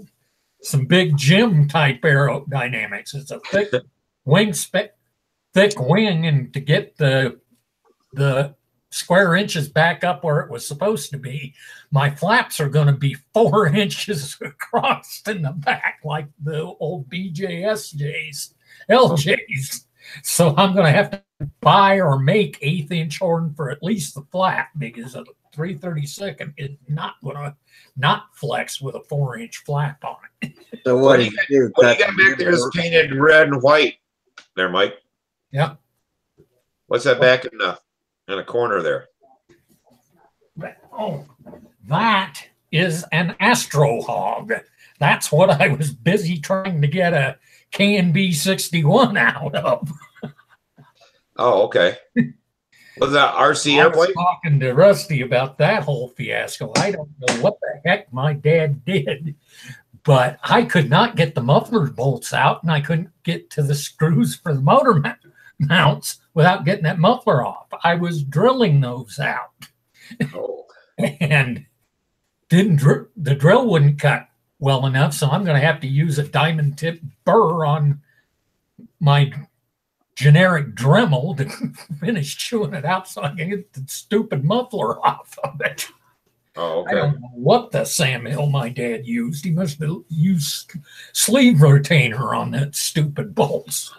B: some big gym type aerodynamics. It's a thick thick wing, and to get the square inches back up where it was supposed to be, my flaps are going to be 4 inches across in the back like the old BJSJs, LJs. So I'm going to have to buy or make 1/8 inch horn for at least the flap, because a 332nd is not going to not flex with a 4 inch flap on it.
A: So what do you do?
C: What do you got back there is painted red and white there, Mike?
B: Yeah.
C: What's that back in the corner there?
B: Oh, that is an Astro Hog. That's what I was busy trying to get a K&B 61 out of.
C: Oh, okay. Was that RC
B: I was
C: airplane?
B: talking to Rusty about that whole fiasco. I don't know what the heck my dad did, but I could not get the muffler bolts out, and I couldn't get to the screws for the motor mounts without getting that muffler off. I was drilling those out.
C: Oh.
B: And the drill wouldn't cut well enough, so I'm going to have to use a diamond tip burr on my generic Dremel to finish chewing it out so I can get the stupid muffler off of it.
C: Oh, okay.
B: I don't know what the Sam Hill my dad used. He must have used sleeve retainer on that stupid bolts.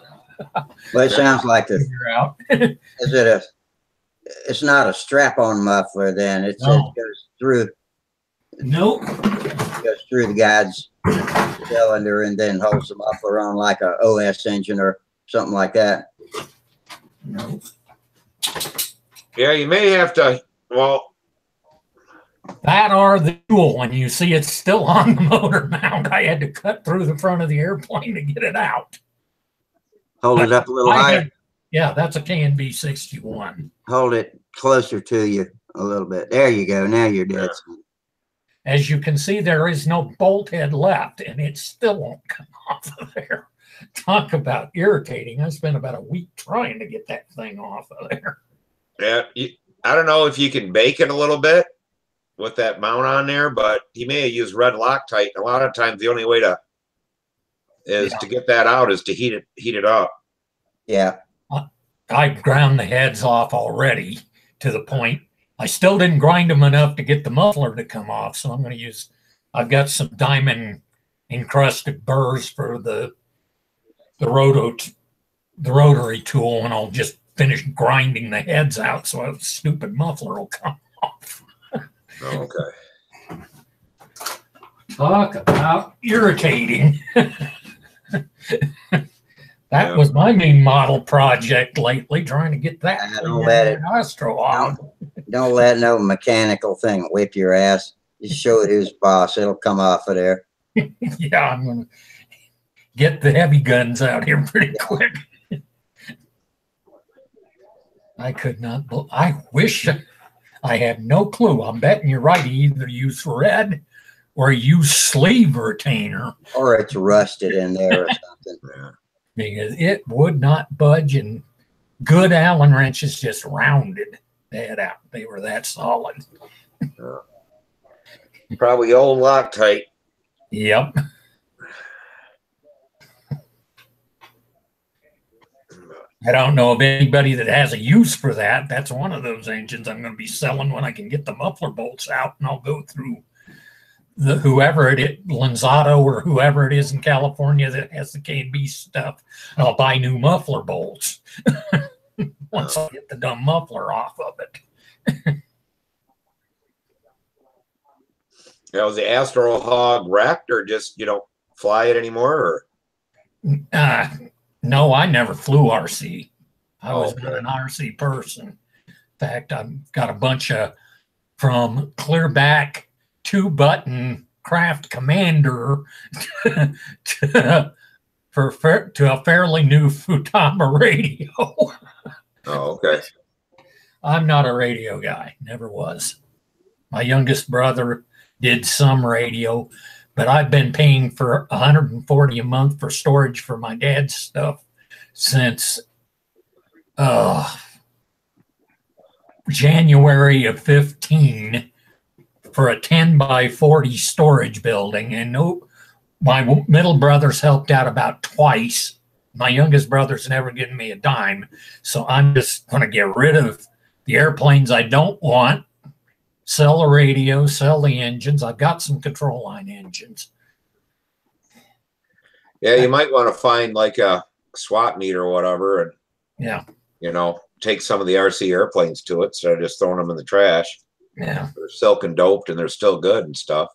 A: Well, it sounds like
B: Figure out.
A: it's not a strap-on muffler then. It
B: No.
A: goes through
B: Nope.
A: the guide's cylinder and then holds the muffler on like a OS engine or something like that.
B: No.
C: Yeah, you may have to. Well,
B: That are the dual one. You see it's still on the motor mount. I had to cut through the front of the airplane to get it out.
A: Hold it up a little higher.
B: Yeah, that's a K&B 61.
A: Hold it closer to you a little bit. There you go. Now you're dead.
B: as you can see, there is no bolt head left, and it still won't come off of there. Talk about irritating. I spent about a week trying to get that thing off of there.
C: Yeah, I don't know if you can bake it a little bit with that mount on there, but he may have used red Loctite. A lot of times, the only way to get that out is to heat it up.
A: Yeah.
B: I ground the heads off already to the point. I still didn't grind them enough to get the muffler to come off, so I'm going to use. I've got some diamond encrusted burrs for the rotary tool, and I'll just finish grinding the heads out so a stupid muffler will come off.
C: Okay.
B: Talk about irritating. That was my main model project lately, trying to get that Astro on.
A: Don't let no mechanical thing whip your ass. Just show it who's boss. It'll come off of there.
B: Yeah, I'm going to get the heavy guns out here pretty quick. I could not. I wish I had no clue. I'm betting you're right. He either used red or use sleeve retainer.
A: Or it's rusted in there or something.
C: Yeah.
B: Because it would not budge, and good Allen wrenches just rounded that out. They were that solid.
C: Probably old Loctite.
B: Yep. I don't know of anybody that has a use for that. That's one of those engines I'm going to be selling when I can get the muffler bolts out, and I'll go through whoever it is, Lanzato or whoever it is in California that has the K&B stuff. I'll buy new muffler bolts once I get the dumb muffler off of it.
C: Yeah, was the Astro Hog wrecked, or just you don't fly it anymore? Or?
B: No, I never flew RC. I was not an RC person. In fact, I've got a bunch of from clearback 2-button Craft Commander to a fairly new Futaba radio.
C: Oh, okay.
B: I'm not a radio guy. Never was. My youngest brother did some radio, but I've been paying for $140 a month for storage for my dad's stuff since January of 15 for a 10 by 40 storage building. And my middle brothers helped out about twice. My youngest brother's never given me a dime. So I'm just going to get rid of the airplanes I don't want, sell the radio, sell the engines. I've got some control line engines.
C: Yeah, you might want to find like a swap meet or whatever, and take some of the RC airplanes to it instead of just throwing them in the trash.
B: Yeah,
C: they're silk and doped, and they're still good and stuff.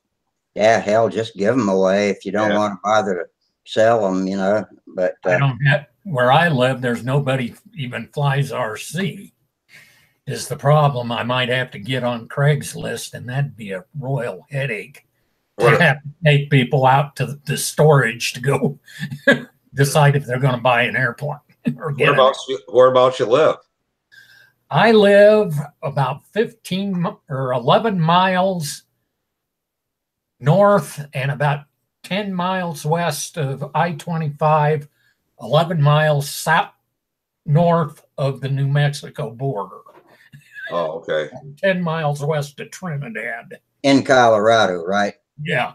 A: Yeah, hell, just give them away if you don't want to bother to sell them, But
B: I don't have, where I live, there's nobody even flies RC. Is the problem. I might have to get on Craigslist, and that'd be a royal headache. I have to take people out to the storage to go decide if they're going to buy an airplane.
C: Whereabouts you live?
B: I live about 15 or 11 miles north and about 10 miles west of I-25, 11 miles south north of the New Mexico border.
C: Oh, okay.
B: 10 miles west of Trinidad.
A: In Colorado, right?
B: Yeah.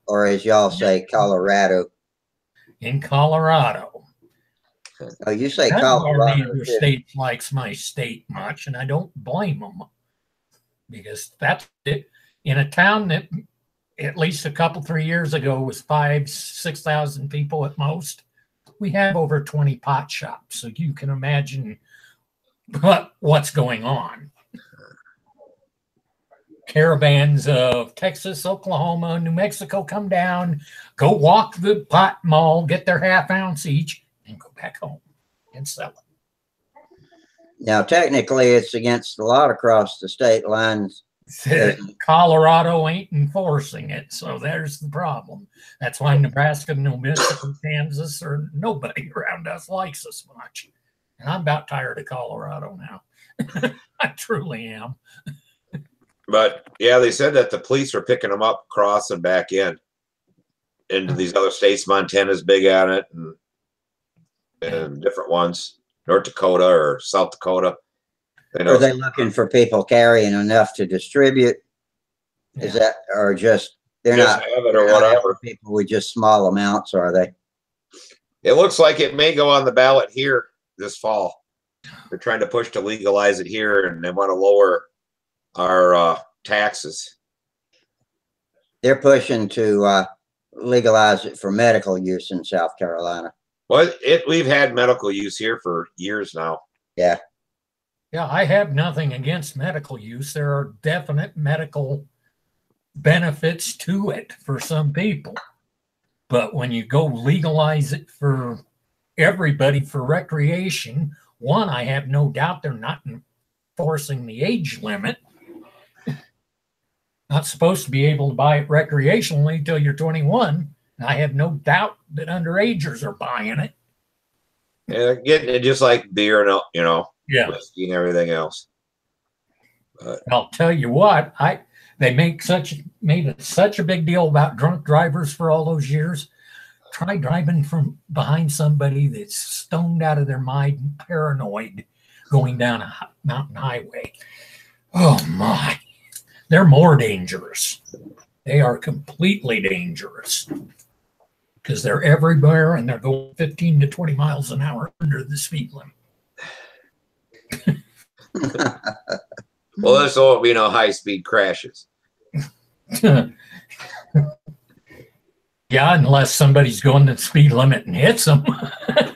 A: Or as y'all say, Colorado.
B: In Colorado.
A: Oh, you say Colorado.
B: Neither state likes my state much, and I don't blame them, because that's it. In a town that at least 3 years ago was 5,000-6,000 people at most, we have over 20 pot shops, so you can imagine what's going on. Caravans of Texas, Oklahoma, New Mexico come down, go walk the pot mall, get their half ounce each, and go back home and sell it.
A: Now, technically, it's against the law across the state lines.
B: Colorado ain't enforcing it, so there's the problem. That's why Nebraska, New Mexico, Kansas, or nobody around us likes us much. And I'm about tired of Colorado now. I truly am.
C: But yeah, they said that the police were picking them up, across and back into these other states. Montana's big on it, and different ones, North Dakota or South Dakota.
A: Are they looking for people carrying enough to distribute? Is that, or just they're
C: just
A: not
C: have it or whatever?
A: People with just small amounts, are they?
C: It looks like it may go on the ballot here this fall. They're trying to push to legalize it here, and they want to lower our taxes.
A: They're pushing to legalize it for medical use in South Carolina.
C: Well, we've had medical use here for years now.
A: Yeah.
B: Yeah, I have nothing against medical use. There are definite medical benefits to it for some people. But when you go legalize it for everybody for recreation, one, I have no doubt they're not enforcing the age limit. Not supposed to be able to buy it recreationally until you're 21. I have no doubt that underagers are buying it.
C: And they're getting it just like beer and,
B: Yeah,
C: whiskey and everything else. But
B: I'll tell you what, they made such a big deal about drunk drivers for all those years. Try driving from behind somebody that's stoned out of their mind and paranoid going down a mountain highway. Oh my, they're more dangerous. They are completely dangerous because they're everywhere and they're going 15 to 20 miles an hour under the speed limit.
C: well, there's all high-speed crashes.
B: Yeah, unless somebody's going the speed limit and hits them.
C: I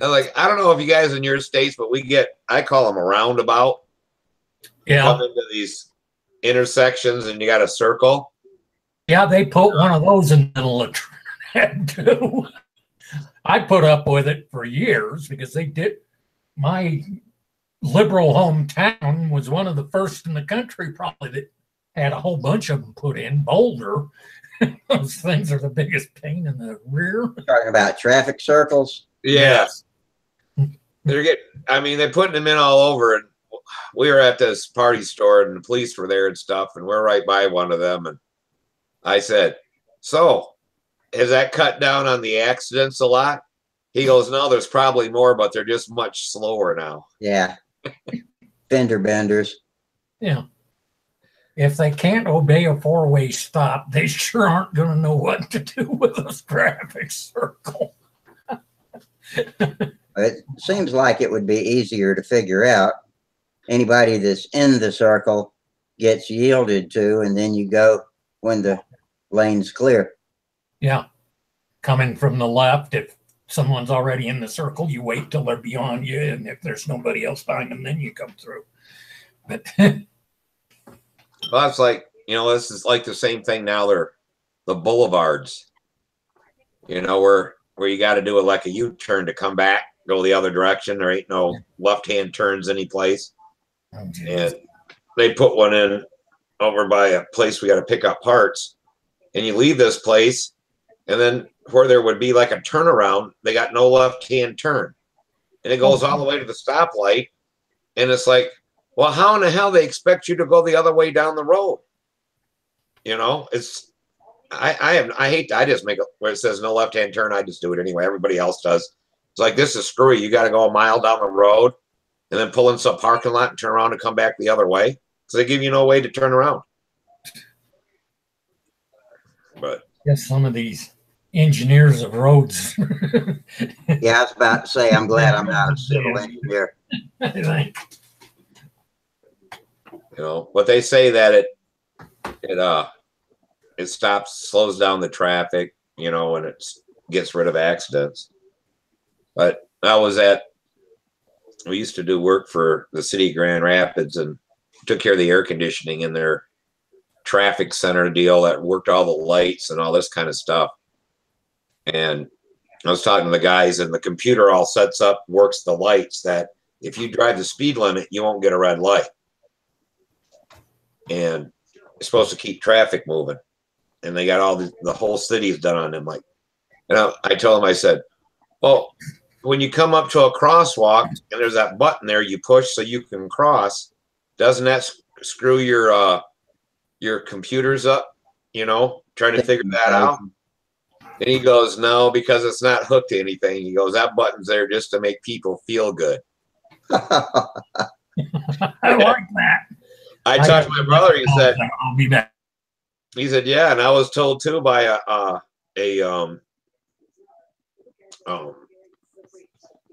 C: don't know if you guys in your states, but I call them a roundabout.
B: Yeah.
C: Come into these intersections and you got a circle.
B: Yeah, they put one of those in the middle of Trinidad too. I put up with it for years because they did. My liberal hometown was one of the first in the country probably that had a whole bunch of them put in. Boulder. Those things are the biggest pain in the rear.
A: Talking about traffic circles.
C: Yes. They're putting them in all over. And we were at this party store and the police were there and stuff. And we're right by one of them. And I said, so has that cut down on the accidents a lot? He goes, no, there's probably more, but they're just much slower now.
A: Yeah. Fender benders.
B: Yeah. If they can't obey a four-way stop, they sure aren't going to know what to do with a traffic circle.
A: It seems like it would be easier to figure out. Anybody that's in the circle gets yielded to, and then you go when the lane's clear.
B: Yeah. Coming from the left, if someone's already in the circle, you wait till they're beyond you, and if there's nobody else behind them, then you come through. But
C: well, it's like, this is like the same thing now. They're the boulevards, where you got to do it like a U-turn to come back, go the other direction. There ain't no left-hand turns any place.
B: oh,
C: And they put one in over by a place we got to pick up parts. And you leave this place, and then where there would be like a turnaround, they got no left-hand turn. And it goes all the way to the stoplight. And it's like, well, how in the hell they expect you to go the other way down the road? It's I just make it where it says no left-hand turn. I just do it anyway. Everybody else does. It's like, this is screwy. You got to go a mile down the road and then pull in some parking lot and turn around and come back the other way. So they give you no way to turn around. But
B: yes, some of these engineers of roads.
A: Yeah, I was about to say, I'm glad I'm not a civil engineer.
B: I think.
C: But they say that it slows down the traffic, and it gets rid of accidents. But we used to do work for the city of Grand Rapids and took care of the air conditioning in their traffic center deal that worked all the lights and all this kind of stuff. And I was talking to the guys, and the computer all sets up, works the lights that if you drive the speed limit, you won't get a red light. And it's supposed to keep traffic moving. And they got all the whole city is done on them. I told them, I said, well, when you come up to a crosswalk and there's that button there you push so you can cross, doesn't that screw your your computer's up, you know, trying to figure that out. And he goes, no, because it's not hooked to anything. He goes, that button's there just to make people feel good.
B: I like that.
C: I talked to my brother. He said,
B: I'll be back.
C: He said, yeah, and I was told too by a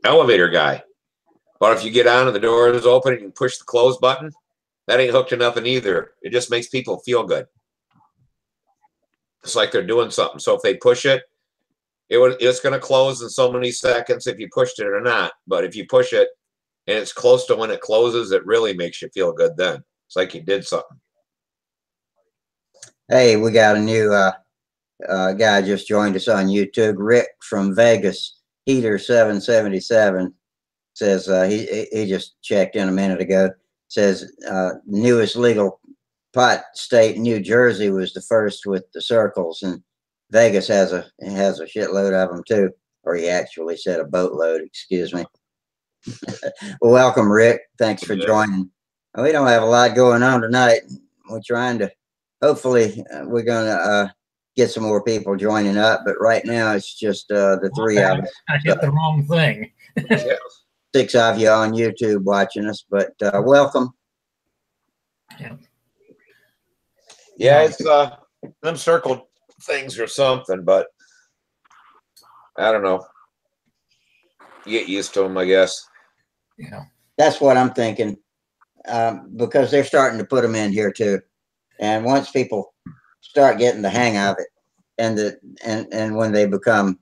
C: elevator guy. But if you get on and the door is open and you push the close button, that ain't hooked to nothing either. It just makes people feel good. It's like they're doing something. So if they push it, it's going to close in so many seconds if you pushed it or not. But if you push it and it's close to when it closes, it really makes you feel good then. It's like you did something.
A: Hey, we got a new guy just joined us on YouTube. Rick from Vegas, Heater 777 says he just checked in a minute ago. Says newest legal pot state, New Jersey, was the first with the circles, and Vegas has a shitload of them too. Or he actually said a boatload. Excuse me. Well, welcome, Rick. Thanks for joining. We don't have a lot going on tonight. We're trying to. Hopefully, we're gonna get some more people joining up. But right now, it's just the three of us.
B: I hit the wrong thing.
A: 6 of you on YouTube watching us, but welcome.
C: Yeah, it's them circled things or something, but I don't know. You get used to them, I guess.
B: Yeah,
A: that's what I'm thinking, because they're starting to put them in here too. And once people start getting the hang of it, and when they become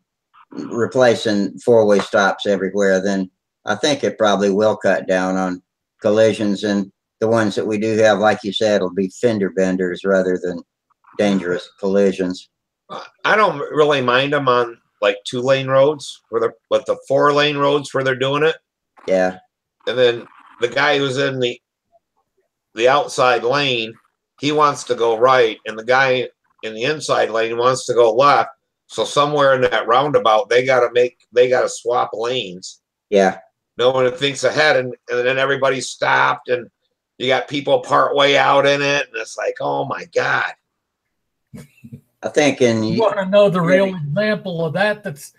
A: replacing four-way stops everywhere, then I think it probably will cut down on collisions, and the ones that we do have, like you said, will be fender benders rather than dangerous collisions.
C: I don't really mind them on like 2-lane roads, but the 4-lane roads where they're doing it.
A: Yeah.
C: And then the guy who's in the outside lane, he wants to go right, and the guy in the inside lane wants to go left. So somewhere in that roundabout, they gotta swap lanes.
A: Yeah.
C: No one thinks ahead, and then everybody stopped, and you got people part way out in it, and it's like, oh my God.
A: I think
B: you want to know the real example of that that's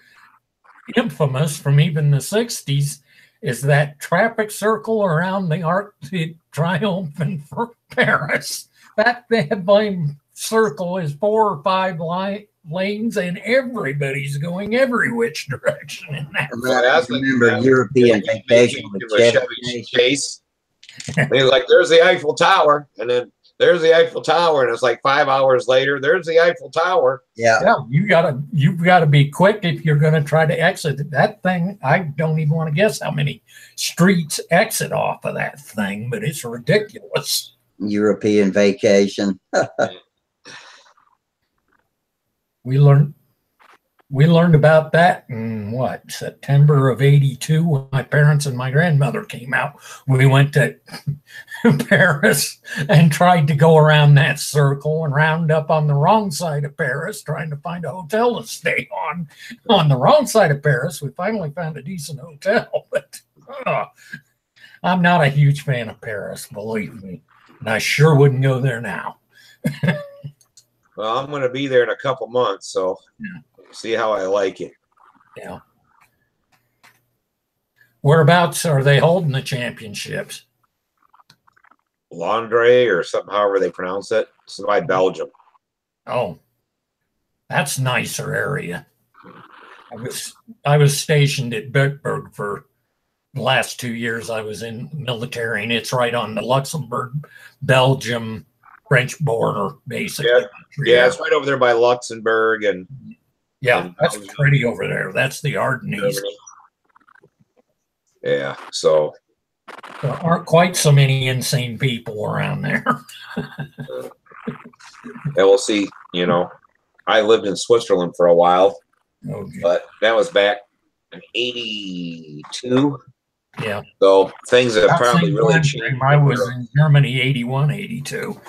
B: infamous from even the 60s is that traffic circle around the Arc de Triomphe in Paris. That damn circle is 4 or 5 lanes, and everybody's going every which direction in that.
A: Remember European vacation with Chevy
C: Chase. And he's like, there's the Eiffel Tower, and then there's the Eiffel Tower, and it's like 5 hours later, there's the Eiffel Tower.
A: Yeah.
B: You've gotta be quick if you're gonna try to exit that thing. I don't even want to guess how many streets exit off of that thing, but it's ridiculous.
A: European vacation.
B: We learned about that in September of '82 when my parents and my grandmother came out. We went to Paris and tried to go around that circle and round up on the wrong side of Paris, trying to find a hotel to stay on. On the wrong side of Paris, we finally found a decent hotel, but I'm not a huge fan of Paris, believe me. And I sure wouldn't go there now.
C: Well, I'm going to be there in a couple months, so see how I like it.
B: Yeah. Whereabouts are they holding the championships?
C: Londres or something, however they pronounce it. It's by Belgium.
B: Oh, that's a nicer area. I was stationed at Bitburg for the last 2 years. I was in military, and it's right on the Luxembourg, Belgium, French border, basically.
C: Yeah, it's right over there by Luxembourg and
B: that's pretty over there. That's the Ardennes.
C: Yeah, so
B: there aren't quite so many insane people around there.
C: Yeah, we'll see. You know, I lived in Switzerland for a while, but that was back in '82.
B: Yeah.
C: So things have probably really changed.
B: I was in Germany '81, '82.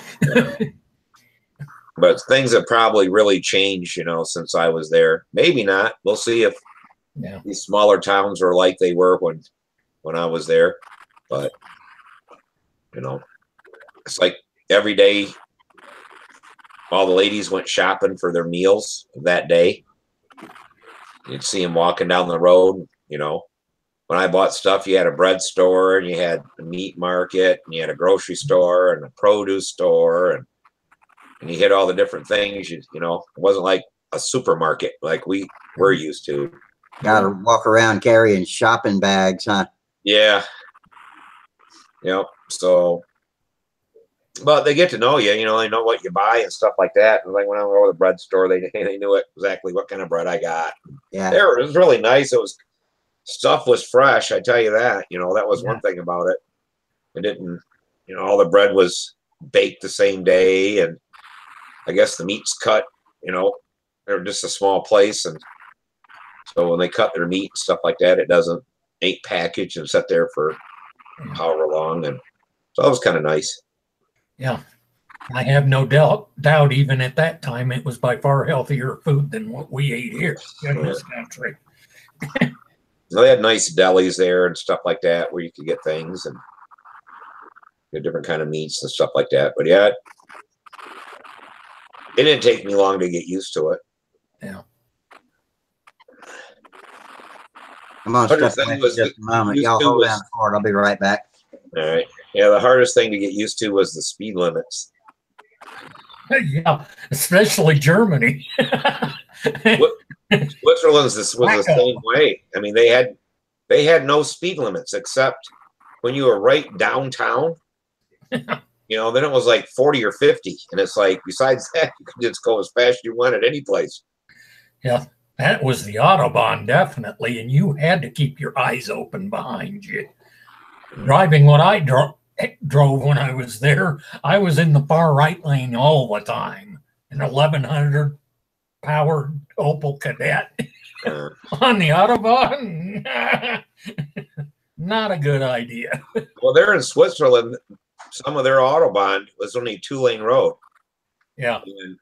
C: But things have probably really changed, you know, since I was there. Maybe not. We'll see if these smaller towns are like they were when I was there. But, you know, it's like every day all the ladies went shopping for their meals that day. You'd see them walking down the road. You know, when I bought stuff, you had a bread store and you had a meat market and you had a grocery store and a produce store and you hit all the different things. You know, it wasn't like a supermarket like we were used to.
A: Got to walk around carrying shopping bags, huh?
C: Yeah. Yep. So, but they get to know you. You know, they know what you buy and stuff like that. And like when I went to the bread store, they knew exactly what kind of bread I got.
A: Yeah.
C: It was really nice. It was stuff was fresh. I tell you that. You know, that was one thing about it. It didn't. You know, all the bread was baked the same day, and I guess the meat's cut. You know, they're just a small place, and so when they cut their meat and stuff like that, it ain't packaged and set there for however long, and so that was kind of nice.
B: Yeah, I have no doubt. Even at that time, it was by far healthier food than what we ate here in this country.
C: They had nice delis there and stuff like that where you could get things and get different kind of meats and stuff like that. But yeah, it didn't take me long to get used to it.
B: Yeah.
A: I'm going to step away for just a moment. Y'all hold down for it. I'll be right back.
C: All right. Yeah, the hardest thing to get used to was the speed limits.
B: Yeah, especially Germany.
C: Switzerland's was the same way. I mean, they had no speed limits except when you were right downtown. You know, then it was like 40 or 50, and it's like besides that, you could just go as fast as you want at any place.
B: Yeah, that was the Autobahn, definitely, and you had to keep your eyes open behind you. Driving what I drove when I was there, I was in the far right lane all the time. An 1100 powered Opel Kadett on the Autobahn. Not a good idea.
C: Well, they're in Switzerland. Some of their Autobahn was only a 2-lane road.
B: Yeah.
C: And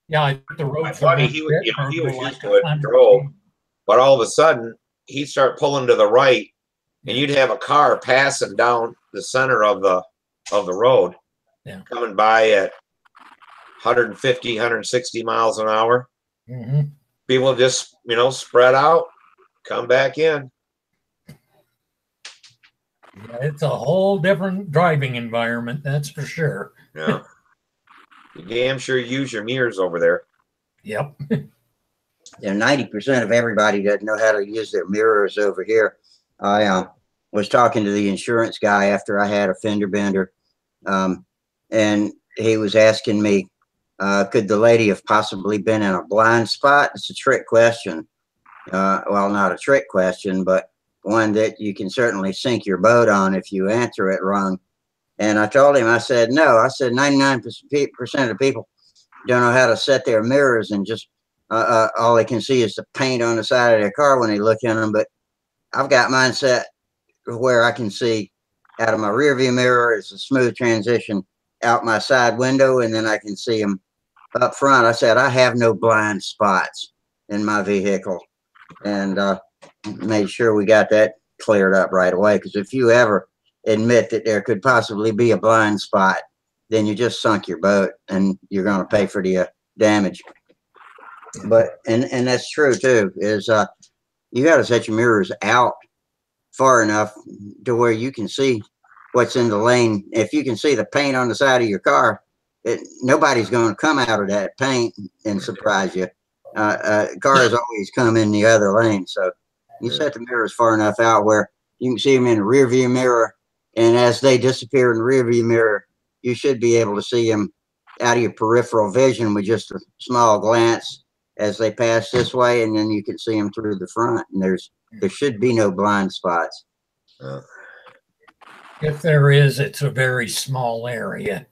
B: yeah, the road.
C: My buddy, he was used to it and drove, but all of a sudden he'd start pulling to the right, and you'd have a car passing down the center of the road, coming by at 150, 160 miles an hour.
B: Mm-hmm.
C: People just, spread out, come back in.
B: Yeah, it's a whole different driving environment, that's for sure.
C: Yeah. You damn sure use your mirrors over there.
B: Yep.
A: Yeah, 90% of everybody doesn't know how to use their mirrors over here. I was talking to the insurance guy after I had a fender bender, and he was asking me, could the lady have possibly been in a blind spot? It's a trick question. Well, not a trick question, but one that you can certainly sink your boat on if you answer it wrong. And I told him, I said, no. I said 99% of people don't know how to set their mirrors, and just all they can see is the paint on the side of their car when they look in them. But I've got mine set where I can see out of my rear view mirror. It's a smooth transition out my side window, and then I can see them up front. I said, I have no blind spots in my vehicle, and made sure we got that cleared up right away. Because if you ever admit that there could possibly be a blind spot, then you just sunk your boat, and you're going to pay for the damage. But and that's true too. Is you got to set your mirrors out far enough to where you can see what's in the lane. If you can see the paint on the side of your car, nobody's going to come out of that paint and surprise you. Cars always come in the other lane, so you set the mirrors far enough out where you can see them in the rear view mirror, and as they disappear in the rear view mirror, you should be able to see them out of your peripheral vision with just a small glance as they pass this way, and then you can see them through the front, and there should be no blind spots.
B: If there is, it's a very small area.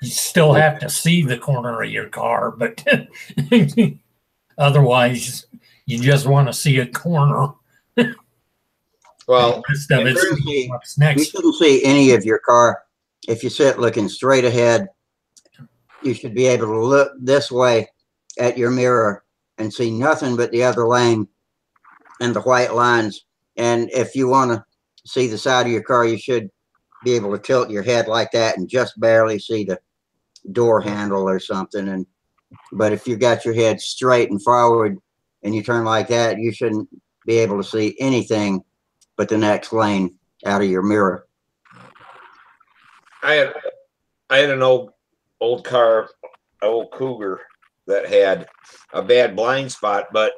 B: You still have to see the corner of your car, but otherwise you just want to see a corner.
C: Well,
B: you
A: shouldn't see any of your car. If you sit looking straight ahead, you should be able to look this way at your mirror and see nothing but the other lane and the white lines. And if you want to see the side of your car, you should be able to tilt your head like that and just barely see door handle or something. And but if you got your head straight and forward and you turn like that, you shouldn't be able to see anything but the next lane out of your mirror.
C: I had an old car, an old Cougar that had a bad blind spot, but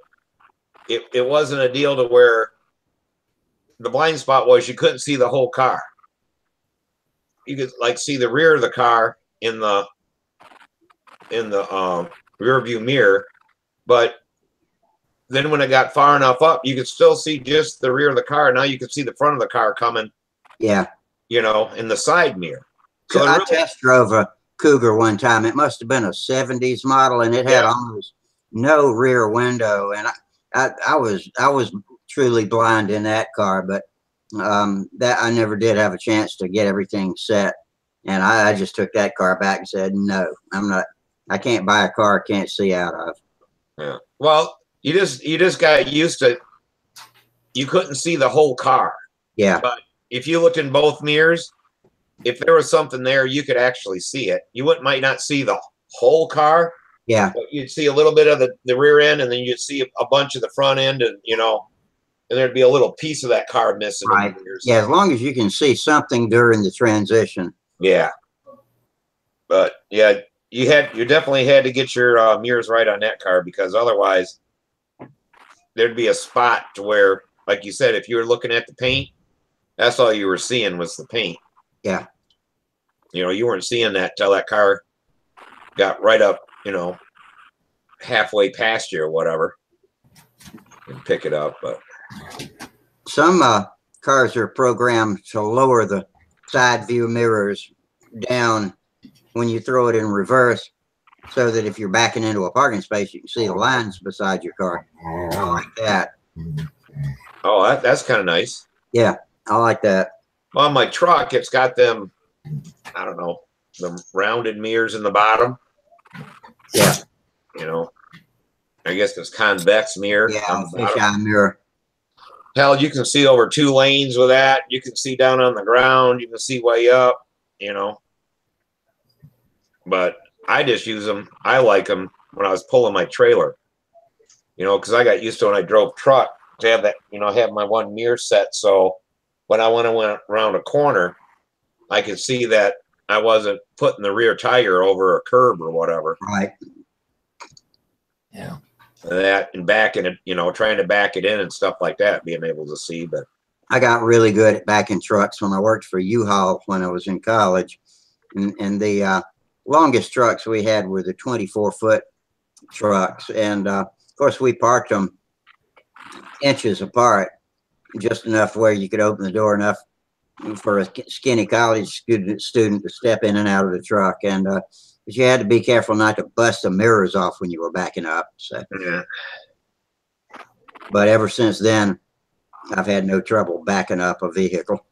C: it wasn't a deal to where the blind spot was you couldn't see the whole car. You could like see the rear of the car in the rear view mirror, but then when it got far enough up, you could still see just the rear of the car. Now you could see the front of the car coming.
A: Yeah.
C: You know, in the side mirror.
A: So I test drove a Cougar one time. It must have been a 70s model, and it had almost no rear window. And I was truly blind in that car, but that I never did have a chance to get everything set. And I just took that car back and said, no, I can't buy a car I can't see out of.
C: Yeah. Well, you just got used to, you couldn't see the whole car.
A: Yeah.
C: But if you looked in both mirrors, if there was something there, you could actually see it. You might not see the whole car.
A: Yeah.
C: But you'd see a little bit of the rear end, and then you'd see a bunch of the front end, and and there'd be a little piece of that car missing.
A: Right. Yeah, as long as you can see something during the transition.
C: Yeah. But yeah, you definitely had to get your mirrors right on that car, because otherwise there'd be a spot to where, like you said, if you were looking at the paint, that's all you were seeing was the paint.
A: Yeah.
C: You weren't seeing that till that car got right up, halfway past you or whatever, and pick it up. But
A: some cars are programmed to lower the side view mirrors down when you throw it in reverse, so that if you're backing into a parking space, you can see the lines beside your car. I like that.
C: Oh, that's kind of nice.
A: Yeah, I like that.
C: Well, on my truck, it's got them, I don't know, the rounded mirrors in the bottom.
A: Yeah.
C: I guess it's convex mirror.
A: Yeah, fisheye mirror.
C: Hell, you can see over 2 lanes with that. You can see down on the ground. You can see way up, But I just use them. I like them when I was pulling my trailer, because I got used to when I drove truck to have that, have my one mirror set. So when I went around a corner, I could see that I wasn't putting the rear tire over a curb or whatever.
A: Right.
B: Yeah.
C: That and backing it, trying to back it in and stuff like that, being able to see. But
A: I got really good at backing trucks when I worked for U-Haul when I was in college. And the longest trucks we had were the 24-foot trucks. And of course, we parked them inches apart, just enough where you could open the door enough for a skinny college student to step in and out of the truck. And but you had to be careful not to bust the mirrors off when you were backing up. So,
C: yeah.
A: But ever since then, I've had no trouble backing up a vehicle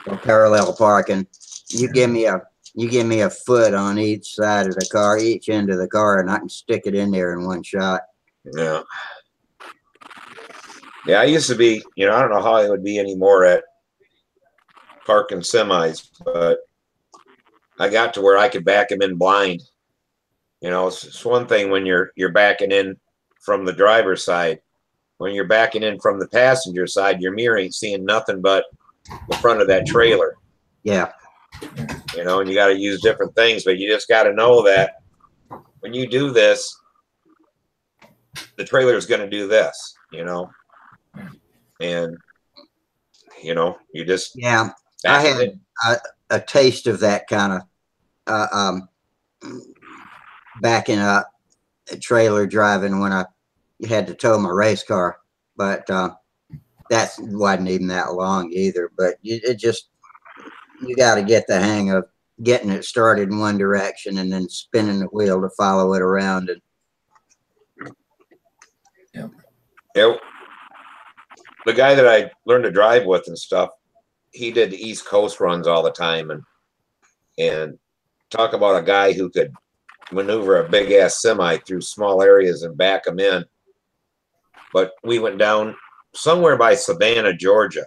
A: or parallel parking. You give me a foot on each side of the car, each end of the car, and I can stick it in there in one shot.
C: Yeah. Yeah, I used to be, I don't know how it would be anymore at parking semis, but I got to where I could back them in blind. It's one thing when you're backing in from the driver's side. When you're backing in from the passenger side, your mirror ain't seeing nothing but the front of that trailer.
A: Yeah.
C: And you got to use different things, but you just got to know that when you do this, the trailer is going to do this, and you just,
A: yeah. I had a taste of that kind of backing up trailer driving when I had to tow my race car, but that wasn't even that long either. But you got to get the hang of getting it started in one direction and then spinning the wheel to follow it around. And
C: yeah, the guy that I learned to drive with and stuff, he did the East Coast runs all the time, and talk about a guy who could maneuver a big ass semi through small areas and back them in. But we went down somewhere by Savannah, Georgia,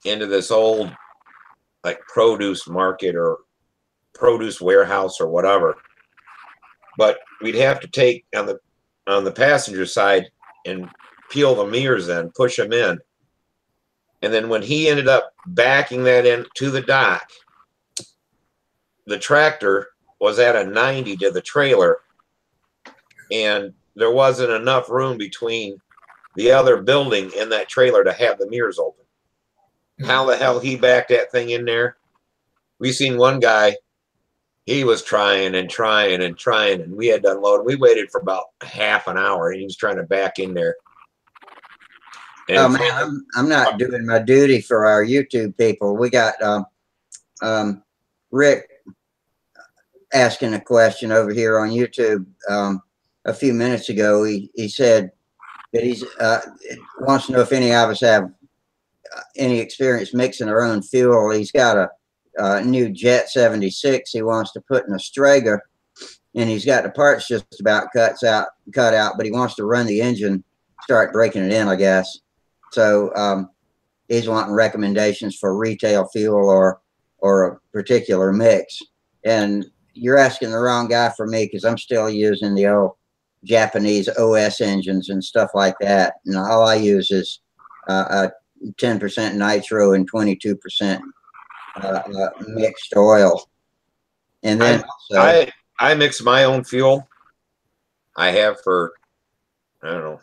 C: into this old like produce market or produce warehouse or whatever. But we'd have to take on the passenger side and peel the mirrors in, push them in. And then when he ended up backing that in to the dock, the tractor was at a 90 to the trailer, and there wasn't enough room between the other building and that trailer to have the mirrors open. How the hell he backed that thing in there? We seen one guy, he was trying and trying and trying, and we had to unload. We waited for about half an hour, and he was trying to back in there. And
A: oh man, I'm not doing my duty for our YouTube people. We got Rick asking a question over here on YouTube a few minutes ago. He said that he's wants to know if any of us have any experience mixing our own fuel. He's got a new Jet 76 he wants to put in a Strega, and he's got the parts just about cut out, but he wants to run the engine, start breaking it in, I guess. So he's wanting recommendations for retail fuel or a particular mix. And you're asking the wrong guy for me, because I'm still using the old Japanese OS engines and stuff like that. And all I use is 10% nitro and 22% mixed oil. And then
C: I mix my own fuel. I have for, I don't know,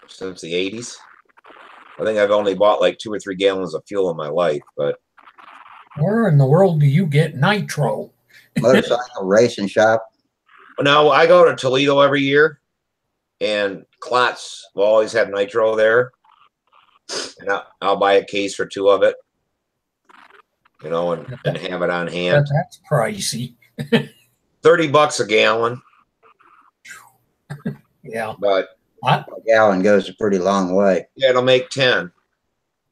C: since the 80s. I think I've only bought like 2 or 3 gallons of fuel in my life, but
B: where in the world do you get nitro?
A: Motorcycle racing shop.
C: Now I go to Toledo every year, and Klotz will always have nitro there, and I'll buy a case for 2 of it, you know, and have it on hand.
B: That's pricey.
C: $30 a gallon.
B: Yeah,
C: but
A: a gallon goes a pretty long way.
C: Yeah, it'll make 10.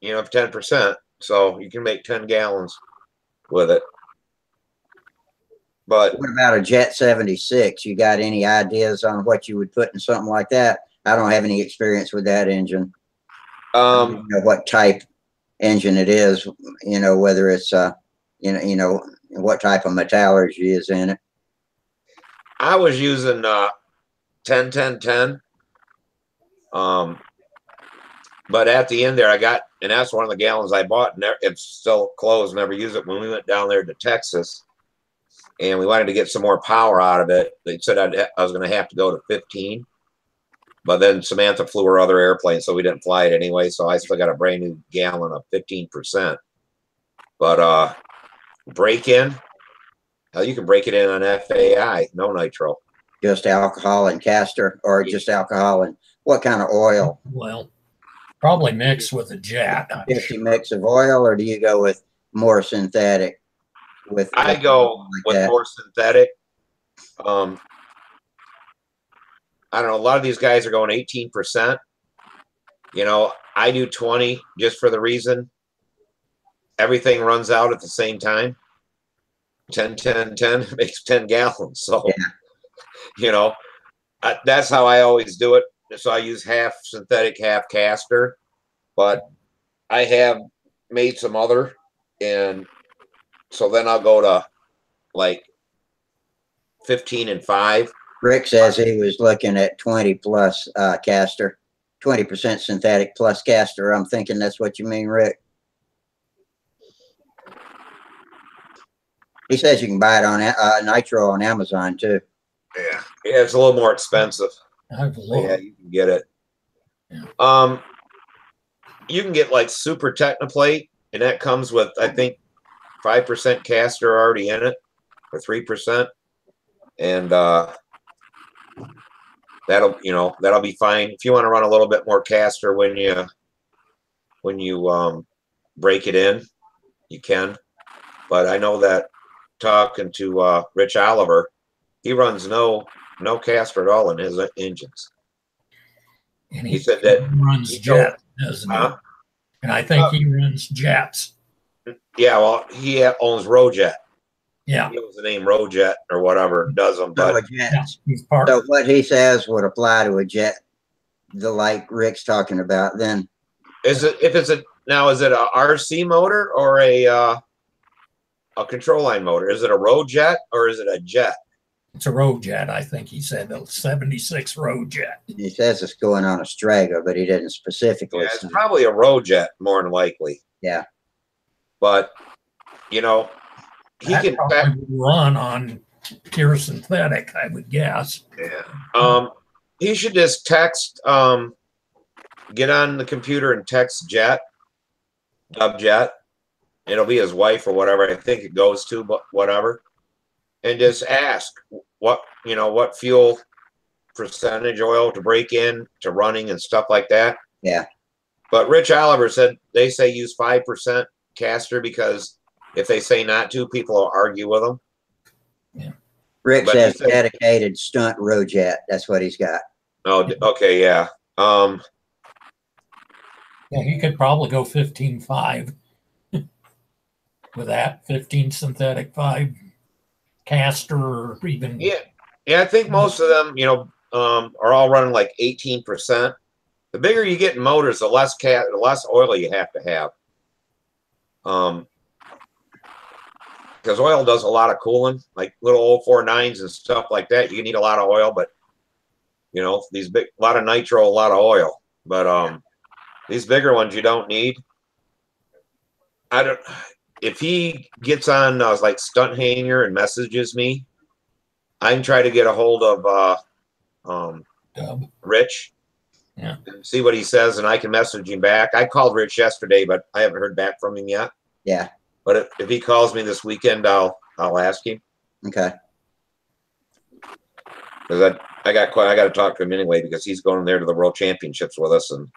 C: You know, 10%. So you can make 10 gallons with it. But
A: what about a Jet 76? You got any ideas on what you would put in something like that? I don't have any experience with that engine. I don't know what type engine it is, you know, whether it's you know what type of metallurgy is in it.
C: I was using 10 10 10. But at the end there, I got, and that's one of the gallons I bought, and it's still closed, never used it. When we went down there to Texas and we wanted to get some more power out of it, they said I was going to have to go to 15. But then Samantha flew her other airplane, so we didn't fly it anyway. So I still got a brand new gallon of 15%. But break in, hell, you can break it in on FAI, no nitro.
A: Just alcohol and castor, or just alcohol and what kind of oil?
B: Well, probably mixed with a jet.
A: 50 mix of oil, or do you go with more synthetic?
C: I go with more synthetic. I don't know. A lot of these guys are going 18%. You know, I do 20 just for the reason everything runs out at the same time. 10, 10, 10 makes 10 gallons. So, yeah. You know, that's how I always do it. So I use half synthetic, half castor. But I have made some other, and so then I'll go to like 15 and 5.
A: Rick says he was looking at 20 plus castor, 20% synthetic plus castor. I'm thinking that's what you mean, Rick. He says you can buy it on nitro on Amazon too.
C: Yeah, it's a little more expensive. Yeah, you can get it. Yeah. You can get like Super Technoplate, and that comes with, I think, 5% castor already in it, or 3%, and that'll be fine. If you want to run a little bit more castor when you break it in, you can. But I know that talking to Rich Oliver, he runs no castor at all in his engines.
B: And he said that he runs jets, doesn't he? And I think he runs jets.
C: Yeah, well, he owns Rojet.
B: Yeah,
C: he owns the name Rojet or whatever, does them. But
A: so what he says would apply to a jet, like Rick's talking about. Then
C: is it, if it's a, now is it a RC motor or a a control line motor. Is it a road jet or is it a jet?
B: It's a road jet, I think he said. A 76 road jet.
A: He says it's going on a Strago, but he didn't specifically
C: Yeah, it's
A: say.
C: probably a road jet more than likely.
A: Yeah.
C: But, you know, he
B: That
C: can
B: probably would run on pure synthetic, I would guess.
C: Yeah. He should just text, get on the computer and text Jet, Dub Jet. It'll be his wife or whatever I think it goes to, but whatever. And just ask what fuel percentage oil to break in to running and stuff like that.
A: Yeah.
C: But Rich Oliver said they say use 5% caster because if they say not to, people will argue with them.
B: Yeah.
A: Rick
C: But
A: says
C: he said-
A: dedicated stunt road jet. That's what he's got.
C: Oh, okay, yeah.
B: Yeah, he could probably go 15.5 with that 15 synthetic 5 caster or even.
C: Yeah, I think most of them, are all running like 18%. The bigger you get in motors, the less oil you have to have. Because oil does a lot of cooling, like little 049s and stuff like that. You need a lot of oil, but these a lot of nitro, a lot of oil. But these bigger ones you don't need. If he gets on like Stunthangar and messages me, I can try to get a hold of Rich.
B: Yeah.
C: And see what he says, and I can message him back. I called Rich yesterday, but I haven't heard back from him yet.
A: Yeah.
C: But if he calls me this weekend, I'll ask him.
A: Okay.
C: Because I got to talk to him anyway because he's going there to the World Championships with us, and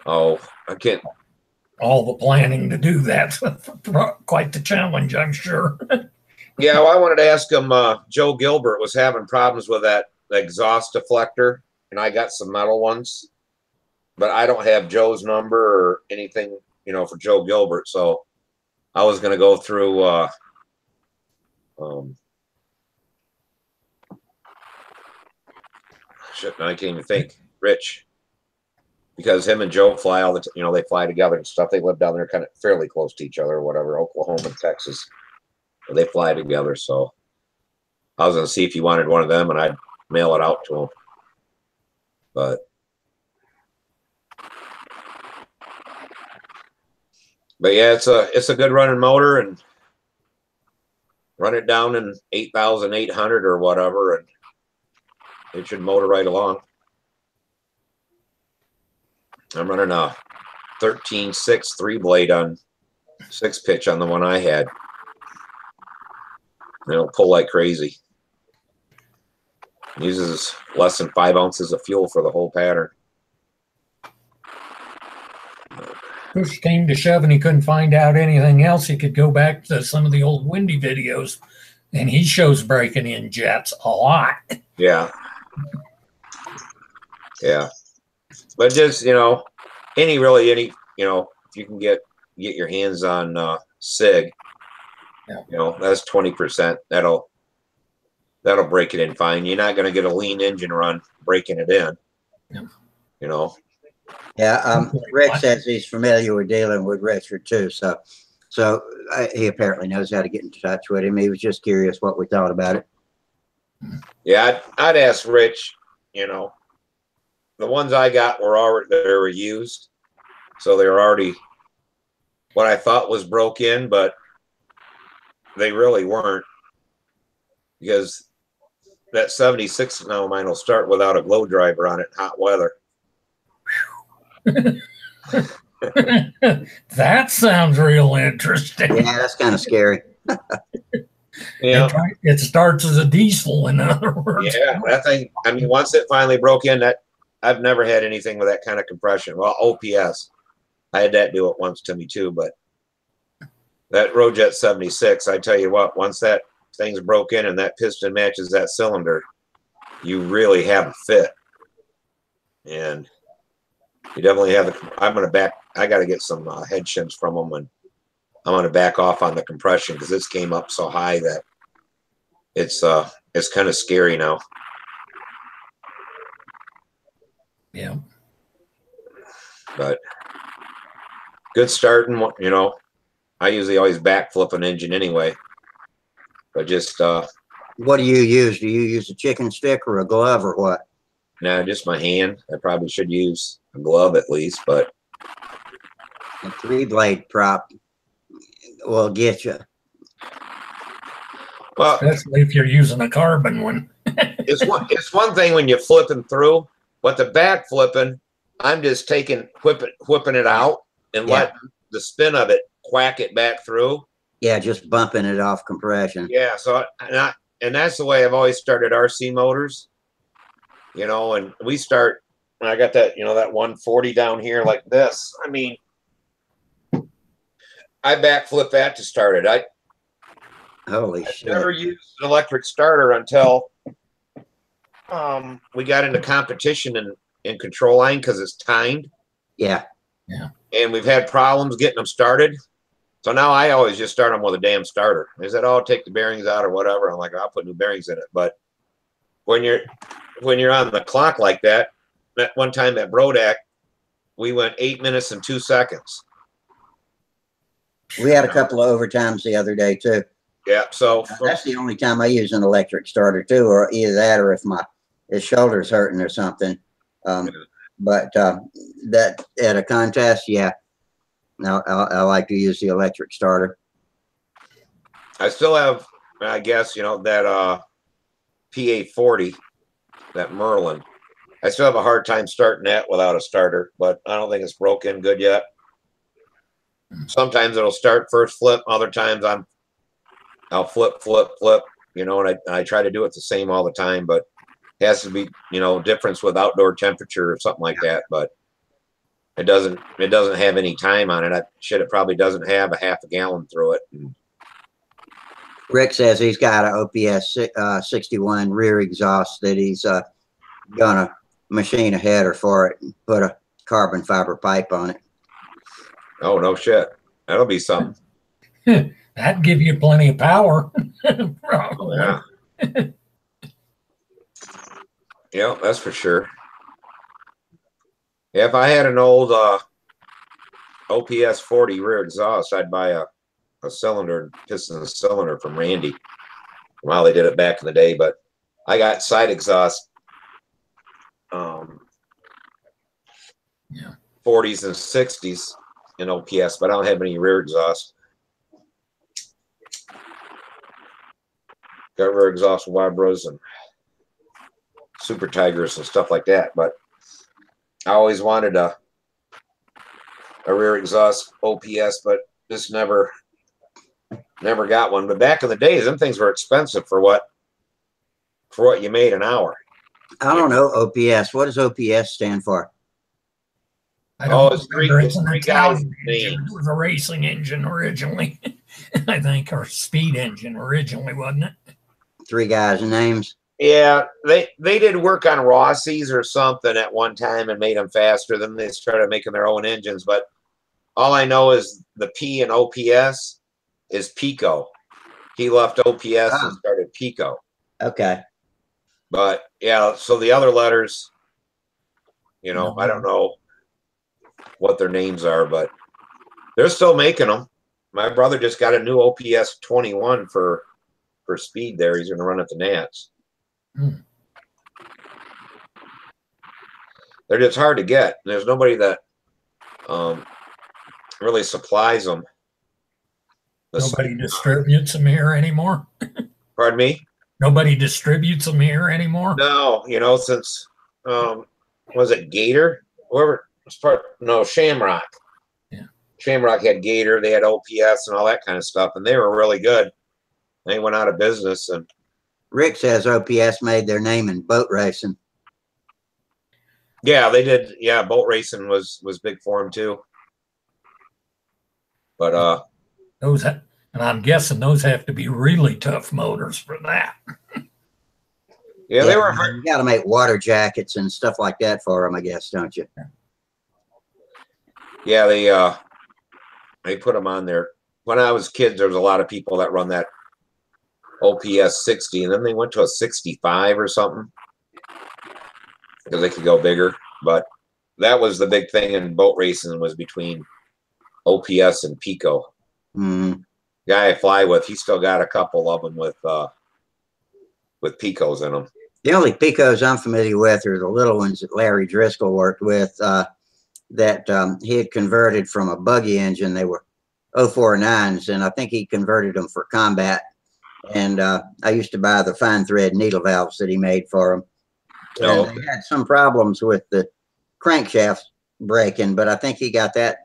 C: I can't.
B: All the planning to do that. Quite the challenge, I'm sure.
C: Yeah, well, I wanted to ask him. Joe Gilbert was having problems with that exhaust deflector, and I got some metal ones, but I don't have Joe's number or anything, for Joe Gilbert. So I was going to go through. Shit, I can't even think. Rich, because him and Joe fly all the they fly together and stuff. They live down there, kind of fairly close to each other, or whatever, Oklahoma and Texas. They fly together, so I was going to see if he wanted one of them, and I'd mail it out to him. But yeah, it's a good running motor, and run it down in 8,800 or whatever, and it should motor right along. I'm running a 13.6 3-blade on 6-pitch on the one I had. It'll pull like crazy. Uses less than 5 ounces of fuel for the whole pattern.
B: Push came to shove and he couldn't find out anything else. He could go back to some of the old Windy videos, and he shows breaking in jets a lot.
C: Yeah. Yeah. But just, any, if you can get your hands on SIG, that's 20%. That'll break it in fine. You're not going to get a lean engine run breaking it in.
B: Yeah.
A: Yeah. Rick says he's familiar with dealing with Richard too. So he apparently knows how to get in touch with him. He was just curious what we thought about it.
C: Yeah, I'd ask Rich. The ones I got were used, so they were already what I thought was broke in, but they really weren't, because that 76 now mine will start without a glow driver on it in hot weather.
B: That sounds real interesting.
A: Yeah, that's kind of scary.
C: Yeah.
B: It starts as a diesel, in other words.
C: Yeah, that thing. I mean, once it finally broke in, that I've never had anything with that kind of compression. Well, OPS, I had that do it once to me too, but that Rojet 76, I tell you what, once that thing's broke in and that piston matches that cylinder, you really have a fit. And you definitely have I got to get some head shims from them, and I'm going to back off on the compression because this came up so high that it's kind of scary now.
B: Yeah.
C: But good starting. You know, I usually always backflip an engine anyway. But just
A: What do you use? Do you use a chicken stick or a glove or what?
C: nah, just my hand. I probably should use a glove at least, but
A: A 3-blade prop will get you.
C: well,
B: Especially if you're using a carbon one.
C: it's one thing when you're flipping through, but the back flipping, I'm just whipping it out and
A: Yeah.
C: let the spin of it whack it back through.
A: Yeah, just bumping it off compression.
C: Yeah, so and that's the way I've always started RC motors. You know, and we start when I got that, you know, that 140 down here like this. I mean, I backflip that to start it.
A: Holy shit.
C: Never used an electric starter until we got into competition in control line because it's timed.
A: Yeah.
C: And we've had problems getting them started. So now I always just start them with a damn starter. They said, "Oh, take the bearings out or whatever." I'm like, "I'll put new bearings in it." But when you're on the clock like that one time at Brodak, we went 8 minutes and 2 seconds.
A: We had a couple of overtimes the other day too.
C: Yeah, so
A: That's the only time I use an electric starter too, or either that or if his shoulder's hurting or something. But that at a contest, yeah. Now I like to use the electric starter.
C: I still have, I guess, you know, that PA40, that Merlin. I still have a hard time starting that without a starter, but I don't think it's broken good yet. Sometimes it'll start first flip. Other times I'll flip, you know, and I try to do it the same all the time, but it has to be, you know, difference with outdoor temperature or something like that. But it doesn't have any time on it. It probably doesn't have a half a gallon through it.
A: Rick says he's got an OPS 61 rear exhaust that he's gonna machine a header for it and put a carbon fiber pipe on it.
C: Oh, no shit. That'll be something.
B: That'd give you plenty of power. Probably.
C: Yeah. Yeah, that's for sure. Yeah, if I had an old OPS 40 rear exhaust, I'd buy a cylinder, piston cylinder from Randy. Well, they did it back in the day, but I got side exhaust 40s and 60s in OPS, but I don't have any rear exhaust. Got rear exhaust Wabras and Super Tigers and stuff like that, but I always wanted a rear exhaust OPS, but just never got one. But back in the days, them things were expensive for what you made an hour.
A: I don't know OPS. What does OPS stand for?
C: It's three guys'
B: It was a racing engine originally, I think, or speed engine originally, wasn't it?
A: 3 guys' names.
C: Yeah, they did work on Rossies or something at one time and made them faster. Then they started making their own engines. But all I know is the P in OPS is Pico. He left OPS and started Pico.
A: Okay.
C: But yeah, so the other letters, you know, I don't know what their names are, but they're still making them. My brother just got a new OPS 21 for speed there. He's going to run at the Nats. They're just hard to get. There's nobody that really supplies them.
B: Nobody distributes them here anymore.
C: Pardon me?
B: Nobody distributes them here anymore.
C: No, you know, since was it Gator? Whoever was Shamrock.
B: Yeah.
C: Shamrock had Gator, they had OPS and all that kind of stuff, and they were really good. They went out of business. And
A: Rick says OPS made their name in boat racing.
C: yeah, they did. Yeah, boat racing was big for them too. But
B: and I'm guessing those have to be really tough motors for that.
C: Yeah, they were hard.
A: You got to make water jackets and stuff like that for them, I guess, don't you?
C: Yeah, they put them on there. When I was kids, there was a lot of people that run that OPS 60, and then they went to a 65 or something because they could go bigger. But that was the big thing in boat racing, was between OPS and Pico.
A: Mm.
C: Guy I fly with, he still got a couple of them with Picos in them.
A: The only Picos I'm familiar with are the little ones that Larry Driscoll worked with that he had converted from a buggy engine. They were 049s, and I think he converted them for combat. And I used to buy the fine thread needle valves that he made for them. And they had some problems with the crankshaft breaking, but I think he got that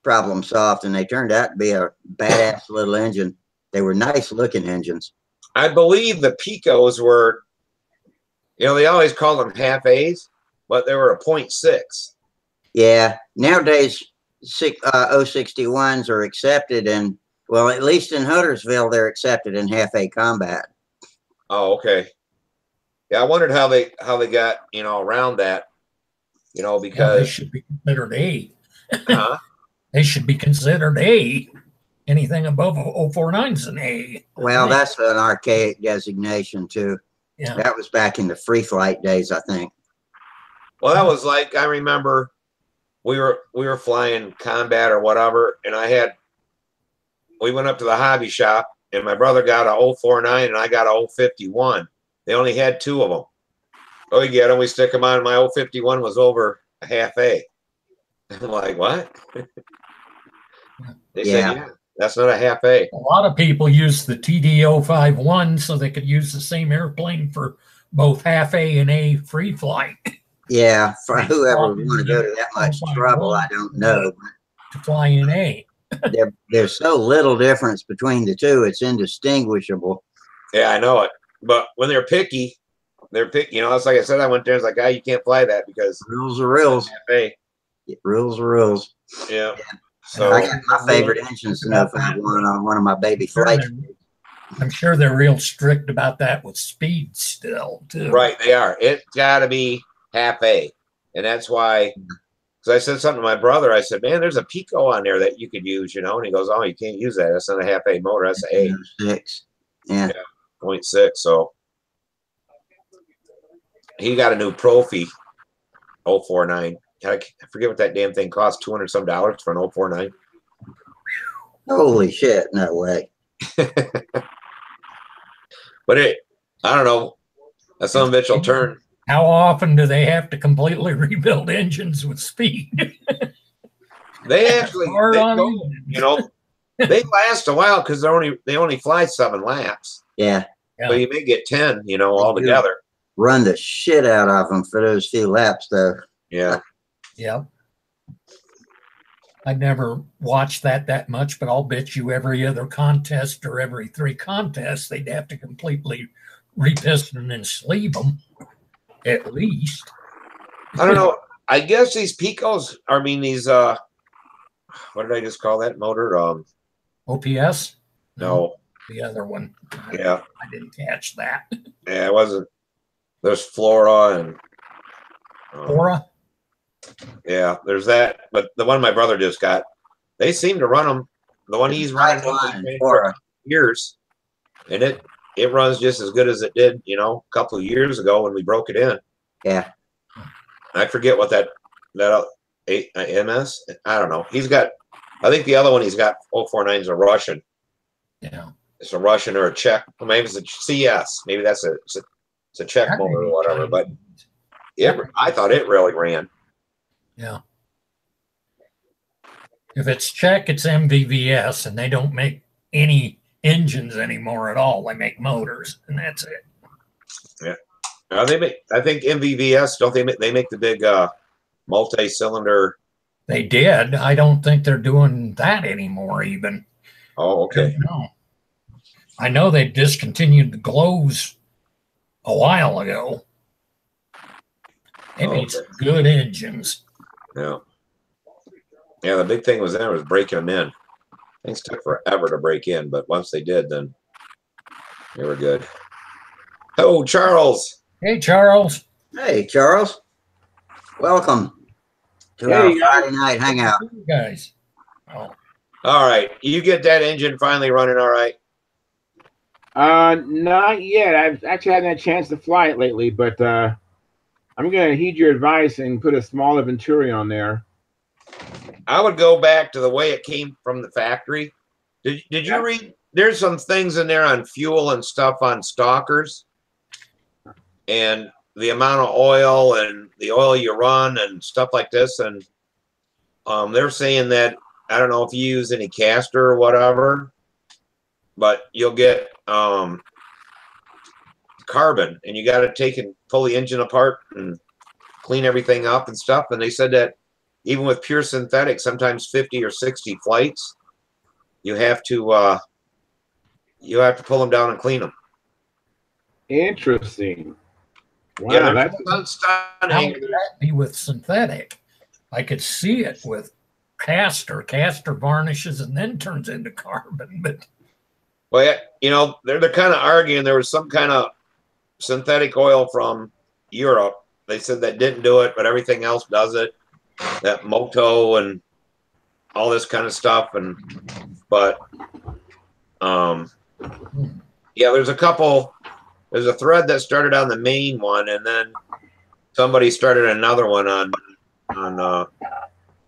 A: problem solved, and they turned out to be a badass little engine. They were nice looking engines.
C: I believe the Picos were, you know, they always call them half A's, but they were a 0.6.
A: Yeah, nowadays 061s are accepted, and well, at least in Huntersville, they're accepted in half A combat.
C: Oh, okay. Yeah, I wondered how they got, you know, around that, you know, because
B: they should be considered A.
C: Huh?
B: They should be considered A. Anything above 049 is an A.
A: Well, that's an archaic designation too.
B: Yeah,
A: that was back in the free flight days, I think.
C: Well, that was like, I remember we were flying combat or whatever, and we went up to the hobby shop, and my brother got a 049 and I got a 051. They only had two of them. Oh, we get them, we stick them on. My 051 was over a half A. I'm like, what? They said, yeah, that's not a half A.
B: A lot of people use the TD-051 so they could use the same airplane for both half A and A free flight.
A: Yeah, for whoever would want to go to that much trouble, I don't know.
B: To fly in A.
A: There's so little difference between the two, it's indistinguishable.
C: Yeah, I know it. But when they're picky, you know, it's like I said, I went there, it's like, you can't fly that because
A: rules are rules.
C: FA.
A: Rules are rules.
C: Yeah. So
A: I got my favorite engines in 051 on one of my baby flights.
B: I'm sure they're real strict about that with speed still, too.
C: Right, they are. It's got to be half A. And that's why, because I said something to my brother, I said, man, there's a Pico on there that you could use, you know, and he goes, oh, you can't use that. That's not a half A motor. That's an A.
A: 6. Yeah.
C: 0.6. So he got a new Profi 049. I forget what that damn thing cost, $200 some for an 049.
A: Holy shit, no way.
C: But I don't know. That son of a bitch will turn.
B: How often do they have to completely rebuild engines with speed?
C: They actually, you know, they last a while because they only fly 7 laps.
A: Yeah.
C: So you may get 10, you know, all together.
A: Run the shit out of them for those few laps, though.
C: Yeah.
B: Yeah. I never watched that much, but I'll bet you every other contest or every 3 contests, they'd have to completely repiston and sleeve them, at least.
C: I don't know. I guess these Picos, I mean, these, what did I just call that motor?
B: OPS?
C: No.
B: The other one.
C: Yeah.
B: I didn't catch that.
C: Yeah, it wasn't. There's Flora and.
B: Flora?
C: Yeah, there's that. But the one my brother just got, they seem to run them. The one he's running for years, and it runs just as good as it did, you know, a couple of years ago when we broke it in.
A: Yeah.
C: I forget what that MS. I don't know. He's got. I think the other one he's got 049 is a Russian.
B: Yeah.
C: It's a Russian or a Czech. Or maybe it's a CS. Maybe that's it's a Czech motor or whatever. But I thought it really ran.
B: Yeah. If it's Czech, it's MVVS, and they don't make any engines anymore at all. They make motors, and that's it.
C: Yeah. They make. I think MVVS. Don't they make? They make the big multi-cylinder.
B: They did. I don't think they're doing that anymore. Even.
C: Oh, okay.
B: No. I know they discontinued the glows a while ago. It makes good engines.
C: Yeah. Yeah, the big thing was breaking them in. Things took forever to break in, but once they did, then they were good. Oh, Charles.
B: Hey, Charles.
A: Hey, Charles. Welcome to our Friday night hangout.
B: You guys. Oh.
C: All right. You get that engine finally running all right?
D: Not yet. I've actually hadn't had a chance to fly it lately, but I'm going to heed your advice and put a smaller Venturi on there.
C: I would go back to the way it came from the factory. Did you read? There's some things in there on fuel and stuff on stalkers, and the amount of oil and the oil you run and stuff like this. And they're saying that, I don't know if you use any caster or whatever, but you'll get carbon, and you got to take and pull the engine apart and clean everything up and stuff. And they said that even with pure synthetic, sometimes 50 or 60 flights, you have to pull them down and clean them.
D: Interesting. Wow,
C: Yeah,
D: that's
B: How would that be with synthetic? I could see it with caster. Caster varnishes and then turns into carbon. But
C: well, yeah, you know, they're kind of arguing there was some kind of synthetic oil from Europe. They said that didn't do it, but everything else does it. That Moto and all this kind of stuff. And but yeah, there's a thread that started on the main one, and then somebody started another one on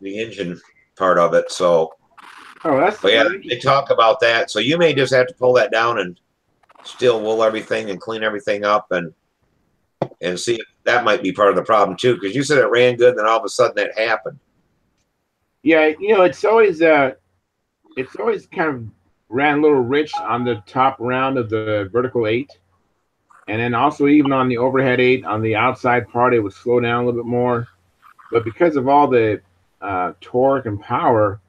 C: the engine part of it. So but yeah, they talk about that. So you may just have to pull that down and steel wool everything and clean everything up and see if that might be part of the problem too, because you said it ran good, then all of a sudden that happened.
D: Yeah, you know, it's always kind of ran a little rich on the top round of the vertical 8. And then also even on the overhead 8, on the outside part, it would slow down a little bit more. But because of all the torque and power,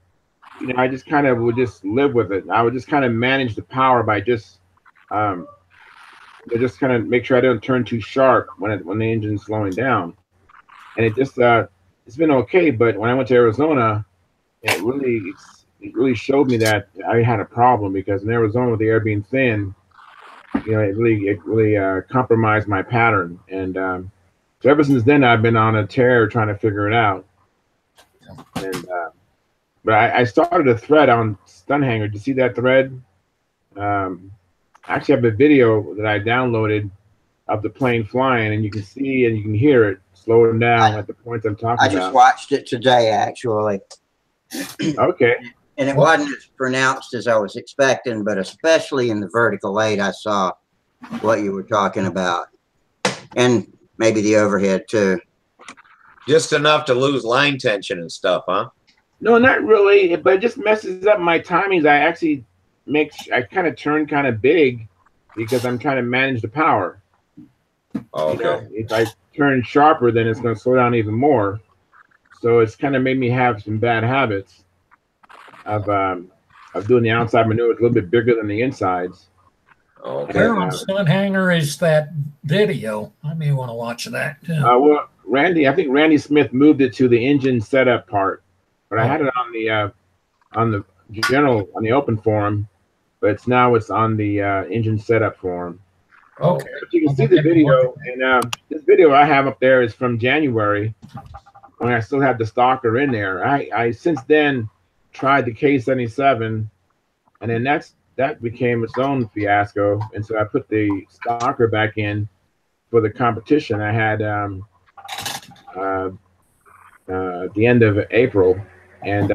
D: you know, I just kind of would just live with it. I would just kind of manage the power by just kind of make sure I don't turn too sharp when the engine's slowing down. And it just it's been okay. But when I went to Arizona, it really showed me that I had a problem, because in Arizona with the air being thin, you know, it really compromised my pattern. And so ever since then, I've been on a tear trying to figure it out. And but I started a thread on Stunthangar. Did you see that thread? I actually have a video that I downloaded of the plane flying, and you can see and you can hear it slowing down at the points I'm talking about.
A: I just watched it today, actually.
D: Okay.
A: And it wasn't as pronounced as I was expecting, but especially in the vertical 8, I saw what you were talking about. And maybe the overhead too.
C: Just enough to lose line tension and stuff, huh?
D: No, not really, but it just messes up my timings. I kind of turn kind of big because I'm trying to manage the power.
C: Okay.
D: You know, if I turn sharper, then it's going to slow down even more. So it's kind of made me have some bad habits of doing the outside maneuvers a little bit bigger than the insides.
C: Okay.
B: where on Stunthangar is that video? I may want to watch that too.
D: Well, I think Randy Smith moved it to the engine setup part, but I had it on the general, on the open forum, but it's on the engine setup forum.
B: Okay.
D: But you can see the video, and this video I have up there is from January, when I still had the stalker in there. I since then tried the K77, and then that became its own fiasco, and so I put the stalker back in for the competition. I had at the end of April, and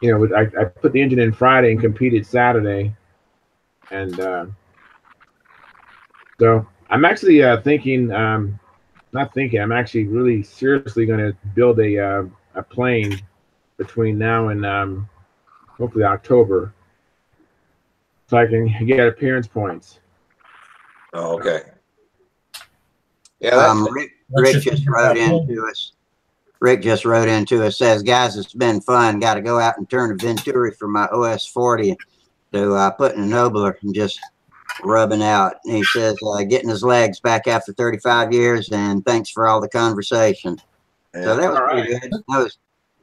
D: you know, I put the engine in Friday and competed Saturday, and so I'm actually thinking, not thinking, I'm actually really seriously going to build a plane between now and hopefully October, so I can get appearance points.
C: Oh, okay. Yeah.
A: Rick just wrote into us. Rick just wrote into us, says, guys, it's been fun. Got to go out and turn a Venturi for my OS 40 to put in a Nobler and just rubbing out. And he says, getting his legs back after 35 years, and thanks for all the conversation. Yeah. So that was pretty good.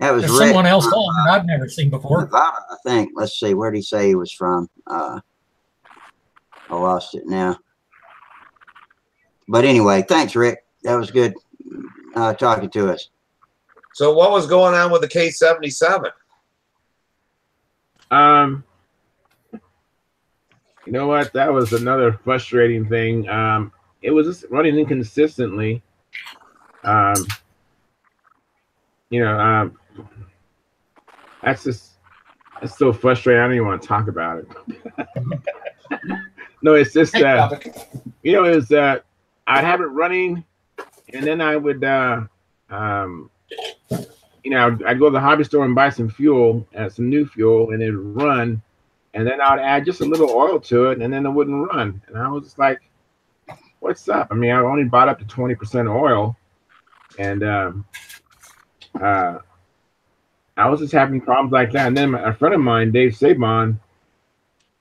A: That was
B: There's
A: Rick
B: someone else on that I've never seen before.
A: Nevada, I think. Let's see, where did he say he was from? I lost it now. But anyway, thanks, Rick. That was good talking to us.
C: So what was going on with the K77?
D: You know what? That was another frustrating thing. It was just running inconsistently. You know, that's so frustrating. I don't even want to talk about it. No, it's just you know, is that I'd have it running, and then I would um, you know, I'd go to the hobby store and buy some fuel, some new fuel, and it'd run, and then I'd add just a little oil to it, and then it wouldn't run. And I was just like, "What's up?" I mean, I only bought up to 20% oil, and uh, I was just having problems like that. And then a friend of mine, Dave Sabon,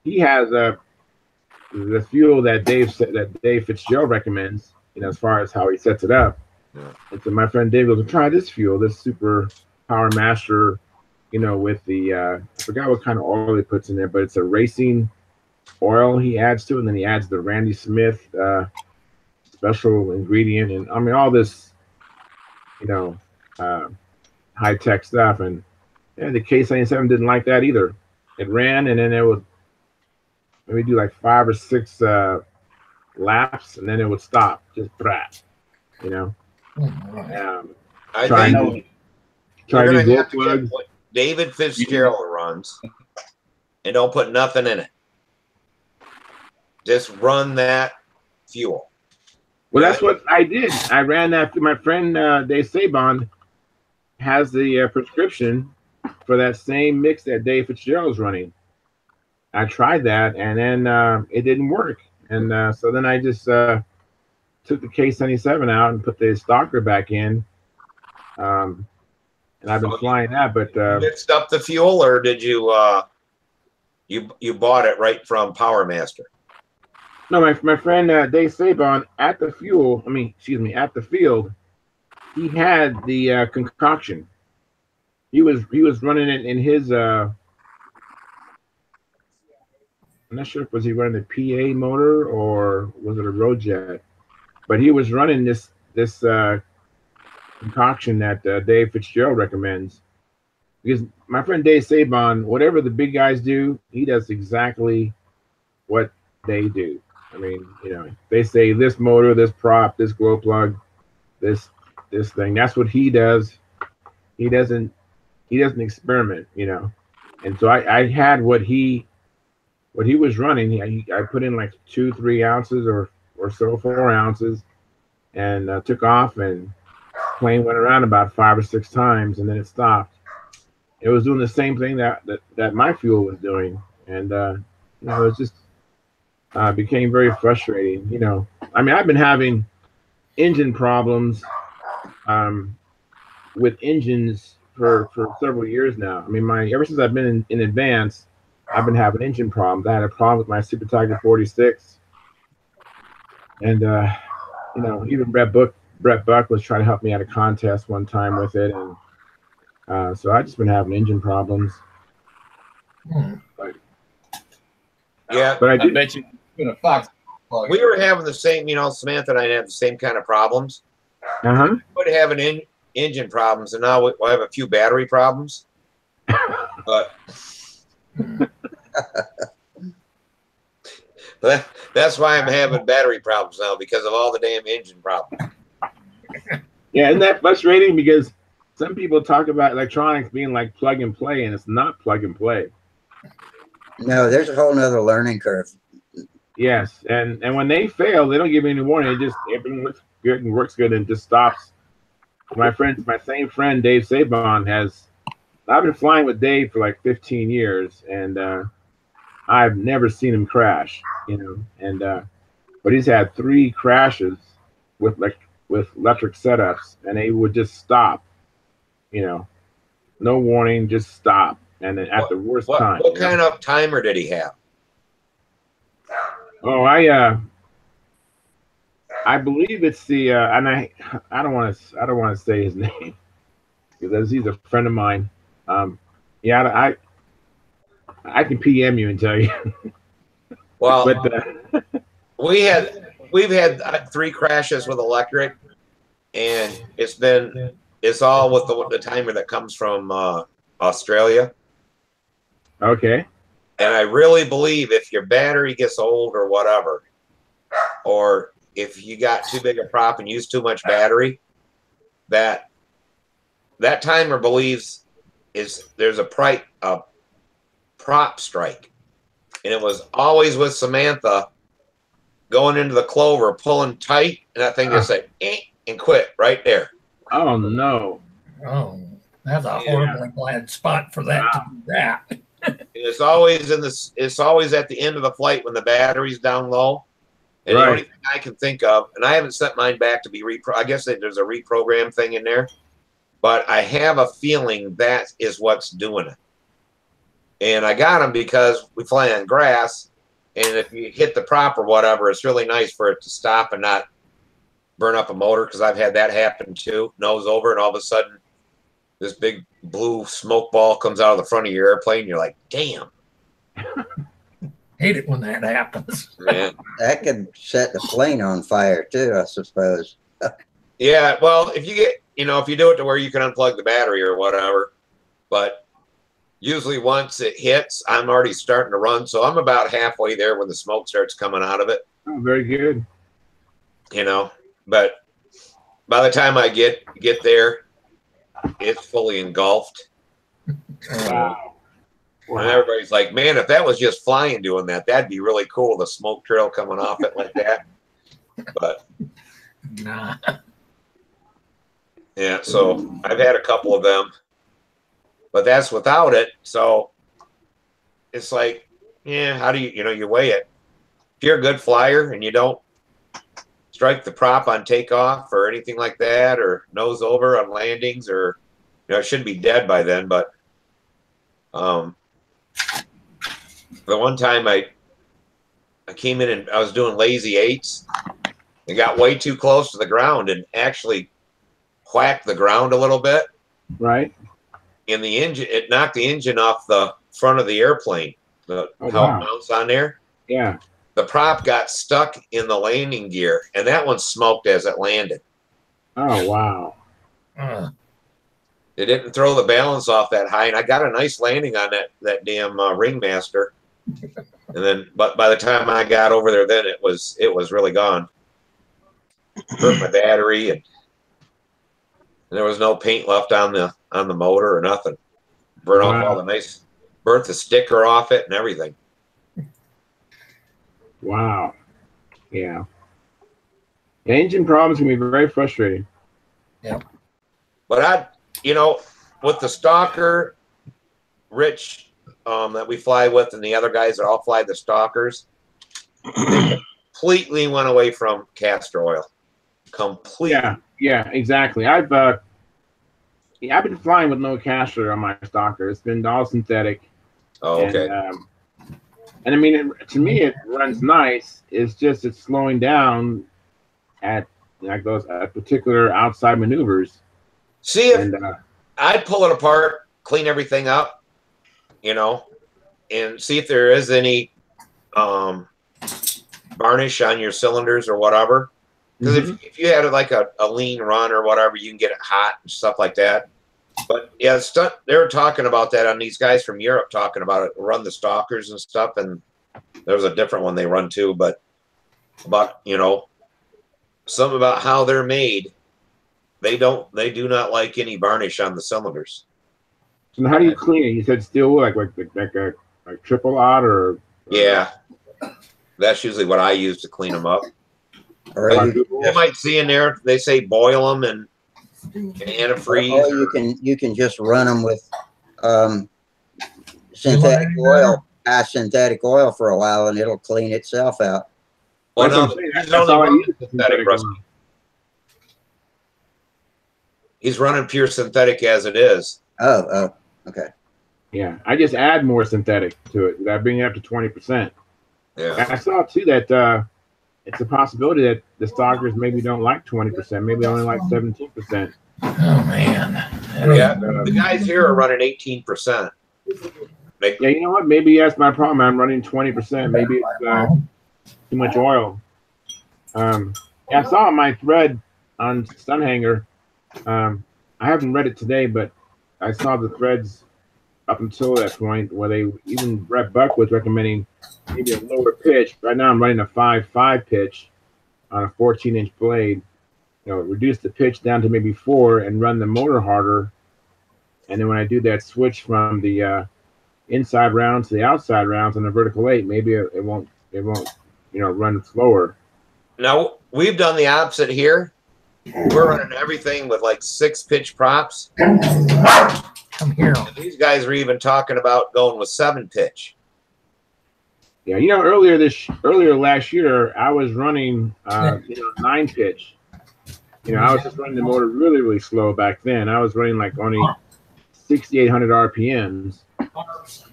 D: he has the fuel that Dave Fitzgerald recommends, you know, as far as how he sets it up.
C: Yeah.
D: And so my friend Dave goes, try this fuel, this Super Power Master, you know, with the I forgot what kind of oil he puts in there, but it's a racing oil he adds to it, and then he adds the Randy Smith special ingredient, and I mean all this, you know, high tech stuff. And yeah, the K77 didn't like that either. It ran, and then it would maybe do like 5 or 6 laps, and then it would stop, just brat, you know.
C: I
D: Trying
C: think
D: to
C: you're
D: do
C: gonna
D: glow
C: have to get
D: plugs.
C: what David Fitzgerald runs, and don't put nothing in it. Just run that fuel.
D: Well, that's what I did. I ran that. My friend Dave Sabon has the prescription for that same mix that Dave Fitzgerald's running. I tried that, and then it didn't work. And so then I just took the K77 out and put the stalker back in. And I've been flying that, but
C: You mixed up the fuel, or did you you bought it right from Power Master?
D: no, my friend Dave Sabon at the at the field, he had the concoction. He was running it in his I'm not sure if was he running a PA motor or was it a road jet, but he was running this concoction that Dave Fitzgerald recommends. Because my friend Dave Sabon, whatever the big guys do, he does exactly what they do. I mean, you know, they say this motor, this prop, this glow plug, this thing. That's what he does. He doesn't experiment, you know. And so I had what he was running. I put in like 2-3 ounces or so, 4 ounces, and took off, and plane went around about 5 or 6 times, and then it stopped. It was doing the same thing that my fuel was doing, and you know, it just became very frustrating. You know, I mean, I've been having engine problems with engines for several years now. I mean, ever since I've been in advance, I've been having engine problems. I had a problem with my Super Tiger 46, and you know, even Brett Buck was trying to help me at a contest one time with it, and so I've just been having engine problems. But,
C: Yeah,
D: but I
E: bet you been a fox.
C: we were having the same. You know, Samantha and I had the same kind of problems.
D: Uh-huh.
C: We would have engine problems, and now we'll have a few battery problems. But that's why I'm having battery problems now, because of all the damn engine problems.
D: Yeah, isn't that frustrating? Because some people talk about electronics being like plug and play, and it's not plug and play.
A: No, there's a whole nother learning curve.
D: Yes, and when they fail, they don't give any warning. It just everything looks good and works good and just stops. My same friend Dave Sabon I've been flying with Dave for like 15 years, and I've never seen him crash, you know. And but he's had 3 crashes with electric setups, and they would just stop, you know, no warning, just stop, and then at the worst time.
C: What kind of timer did he have?
D: Oh, I believe it's the and I don't want to say his name because he's a friend of mine. Yeah, I can PM you and tell you.
C: Well,
D: but
C: we've had 3 crashes with electric, and it's all with the timer that comes from Australia.
D: Okay.
C: And I really believe if your battery gets old or whatever, or if you got too big a prop and use too much battery, that timer believes is there's a prop strike, and it was always with Samantha going into the clover, pulling tight, and that thing just said and quit right there.
D: Oh no!
B: Oh, that's a horribly bad spot for that to do that.
C: It's always it's always at the end of the flight when the battery's down low. And the only thing I can think of, and I haven't sent mine back to be I guess there's a reprogram thing in there, but I have a feeling that is what's doing it. And I got them because we fly on grass, and if you hit the prop or whatever, it's really nice for it to stop and not burn up a motor, because I've had that happen too. Nose over, and all of a sudden, this big blue smoke ball comes out of the front of your airplane. You're like, damn.
B: Hate it when that happens.
C: Man.
A: That could set the plane on fire too, I suppose.
C: Yeah, well, if you get, if you do it to where you can unplug the battery or whatever, but usually once it hits, I'm already starting to run, so I'm about halfway there when the smoke starts coming out of it.
D: Oh, very good.
C: But by the time I get there, it's fully engulfed.
D: Wow.
C: And everybody's like, man, if that was just flying doing that, that'd be really cool, the smoke trail coming off it like that. But
B: nah.
C: Yeah, so I've had a couple of them, but that's without it. So it's like, yeah, how do you weigh it? If you're a good flyer and you don't strike the prop on takeoff or anything like that, or nose over on landings, or it should be dead by then. But the one time I came in and I was doing lazy eights and got way too close to the ground and actually whacked the ground a little bit.
D: Right.
C: And the engine, it knocked the engine off the front of the airplane. How it mounts on there.
D: Yeah.
C: The prop got stuck in the landing gear, and that one smoked as it landed.
D: Oh wow.
C: It didn't throw the balance off that high, and I got a nice landing on that damn ringmaster. And then, but by the time I got over there, then it was really gone. Hurt my battery, and there was no paint left on the motor or nothing. Burnt off all the burnt the sticker off it and everything.
D: Wow. Yeah. The engine problems can be very frustrating.
B: Yeah.
C: But with the Stalker, Rich, that we fly with, and the other guys that all fly the Stalkers, they completely went away from castor oil. Completely.
D: Yeah, exactly. I've been flying with no castor on my Stalker. It's been all synthetic.
C: Oh, okay.
D: And I mean, to me, it runs nice. It's just it's slowing down at those particular outside maneuvers.
C: See, if I'd pull it apart, clean everything up, and see if there is any varnish on your cylinders or whatever. Because if you had like a lean run or whatever, you can get it hot and stuff like that. But yeah, they were talking about that on these guys from Europe talking about it, run the Stalkers and stuff. And there was a different one they run too, but about, something about how they're made. They do not like any varnish on the cylinders.
D: So how do you clean it? You said steel wool, like a triple aught or?
C: Yeah, that's usually what I use to clean them up. You might see in there they say boil them and antifreeze.
A: Or you can just run them with synthetic oil, synthetic oil for a while, and it'll clean itself out.
C: Well, no, that's all I use synthetic. He's running pure synthetic as it is.
A: Oh, okay.
D: Yeah, I just add more synthetic to it. I bring it up to 20%.
C: Yeah.
D: And I saw too that it's a possibility that the Stalkers maybe don't like 20%. Maybe only like 17%.
B: Oh man.
C: Yeah, the guys here are running 18%.
D: Yeah, you know what? Maybe that's my problem. I'm running 20%. Maybe it's too much oil. Yeah, I saw my thread on Stunthangar. I haven't read it today, but I saw the threads up until that point where Brett Buck was recommending maybe a lower pitch. Right now I'm running a 5.5 pitch on a 14-inch blade. Reduce the pitch down to maybe 4 and run the motor harder And then when I do that switch from the inside rounds to the outside rounds on the vertical 8, maybe it won't run slower.
C: Now we've done the opposite here. We're running everything with like 6-pitch props.
B: Come here.
C: And these guys are even talking about going with 7-pitch.
D: Yeah, earlier last year, I was running 9-pitch. I was just running the motor really, really slow back then. I was running like only 6,800 RPMs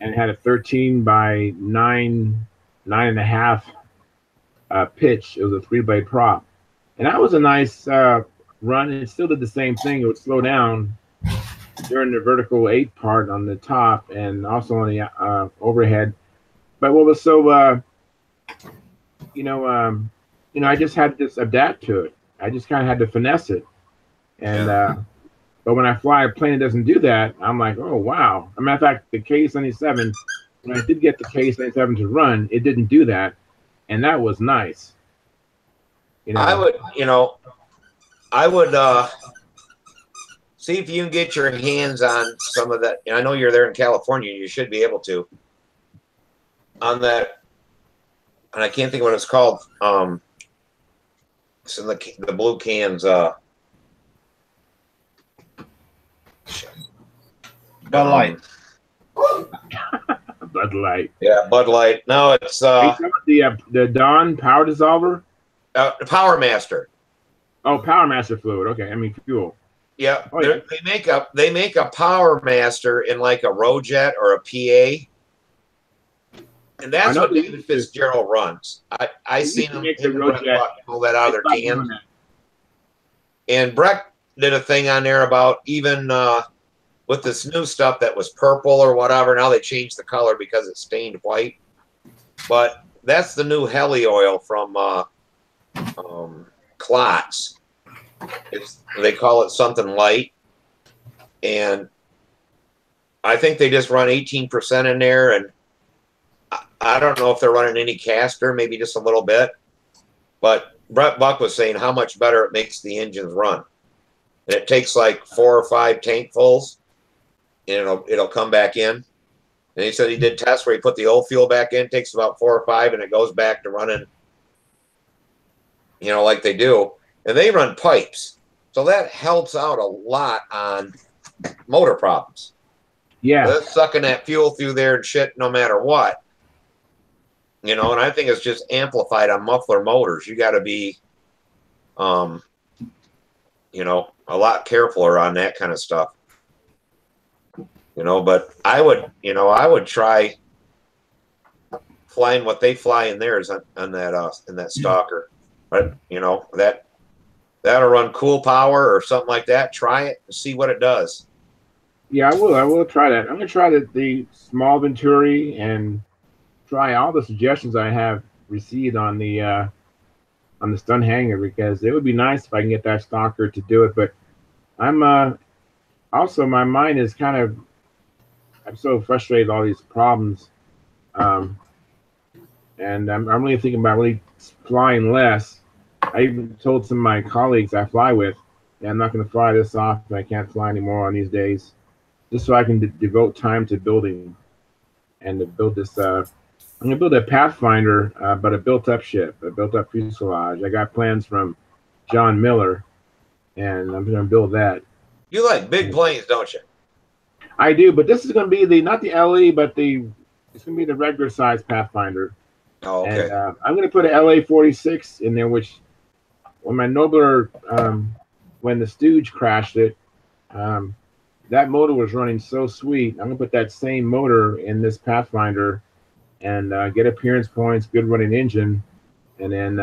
D: and had a 13 by 9.5 pitch. It was a 3-blade prop. And that was a nice run. It still did the same thing. It would slow down during the vertical 8 part on the top and also on the overhead. But what was so, I just had to adapt to it. I just kind of had to finesse it. And, but when I fly a plane that doesn't do that, I'm like, oh, wow. As a matter of fact, the K-77, when I did get the K-77 to run, it didn't do that. And that was nice.
C: I would see if you can get your hands on some of that. I know you're there in California. You should be able to. On that, and I can't think of what it's called. It's in the blue cans.
E: Bud Light.
D: Bud Light.
C: Yeah, Bud Light. No, it's
D: the Dawn Power Dissolver.
C: Power Master.
D: Oh, Power Master fluid. Okay, I mean fuel.
C: Yeah,
D: oh, yeah.
C: They make a Power Master in like a Rojet or a PA. And that's what David Fitzgerald runs. I seen him pull that out of their can. And Breck did a thing on there about even with this new stuff that was purple or whatever. Now they changed the color because it's stained white. But that's the new heli oil from Klotz. They call it something light. And I think they just run 18% in there, and I don't know if they're running any caster, maybe just a little bit. But Brett Buck was saying how much better it makes the engines run. And it takes like 4 or 5 tankfuls, and it'll come back in. And he said he did tests where he put the old fuel back in, takes about 4 or 5, and it goes back to running, like they do. And they run pipes. So that helps out a lot on motor problems.
D: Yeah.
C: They're sucking that fuel through there and shit no matter what. And I think it's just amplified on muffler motors. You got to be, a lot carefuler on that kind of stuff. But I would try flying what they fly in theirs on that in that Stalker. But that'll run cool power or something like that. Try it and see what it does.
D: Yeah, I will. I will try that. I'm gonna try the small Venturi and try all the suggestions I have received on the Stunthangar, because it would be nice if I can get that Stalker to do it. But I'm also, my mind is I'm so frustrated with all these problems, and I'm really thinking about really flying less. I even told some of my colleagues I fly with, I'm not going to fly this often. I can't fly anymore on these days, just so I can devote time to building and to build this. I'm going to build a Pathfinder, but a built-up ship, a built-up fuselage. I got plans from John Miller, and I'm going to build that.
C: You like big planes, don't you?
D: I do, but this is going to be not the LE, but it's going to be the regular size Pathfinder.
C: Oh, okay.
D: And I'm going to put an LA-46 in there, which when my Nobler, when the Stooge crashed it, that motor was running so sweet. I'm going to put that same motor in this Pathfinder and get appearance points, good running engine, and then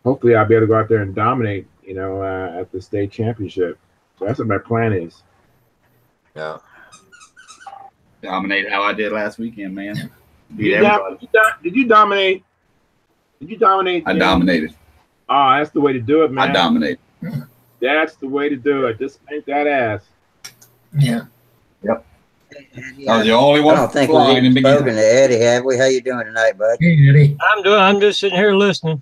D: hopefully I'll be able to go out there and dominate, at the state championship. So that's what my plan is.
C: Yeah.
E: Dominate how I did last weekend, man.
D: Did you dominate? Did you dominate?
E: I dominated.
D: Oh, that's the way to do it, man.
E: I dominated.
D: That's the way to do it. Just spank that ass.
B: Yeah.
E: Yep. I was the only one.
A: I don't think we've spoken to Eddie, have we? How you doing tonight, bud?
B: Hey, Eddie.
F: I'm just sitting here listening.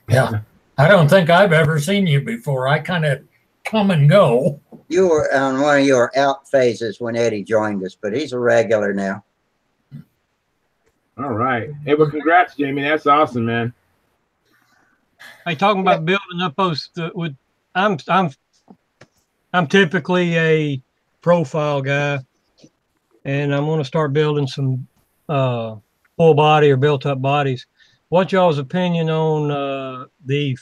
B: Yeah. I don't think I've ever seen you before. I kind of come and go.
A: You were on one of your out phases when Eddie joined us, but he's a regular now.
D: All right. Hey, well, congrats, Jamie. That's awesome, man.
F: Hey, talking about building up those with, I'm typically a profile guy, and I'm going to start building some full body or built up bodies. What's y'all's opinion on the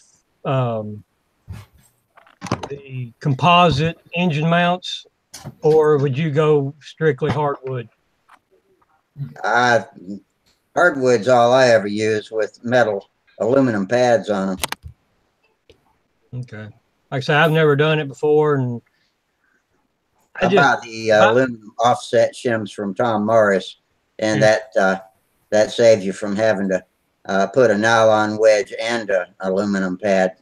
F: composite engine mounts, or would you go strictly hardwood?
A: Hardwood's all I ever use with metal aluminum pads on them.
F: Okay. Like I said, I've never done it before, and
A: I bought the aluminum offset shims from Tom Morris, and that saves you from having to put a nylon wedge and a aluminum pad.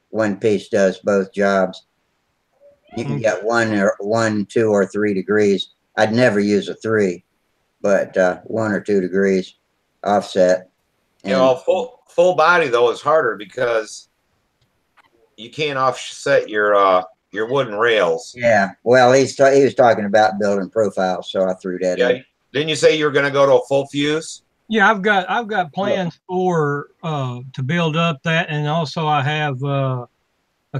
A: One piece does both jobs. You can get 1, 2, or 3 degrees. I'd never use a 3, but 1 or 2 degrees offset.
C: And, you know, full body though is harder because you can't offset your wooden rails.
A: Yeah, well, he was talking about building profiles, so I threw that in.
C: Didn't you say you were going to go to a full fuse?
F: Yeah, I've got plans for to build up that, and also I have a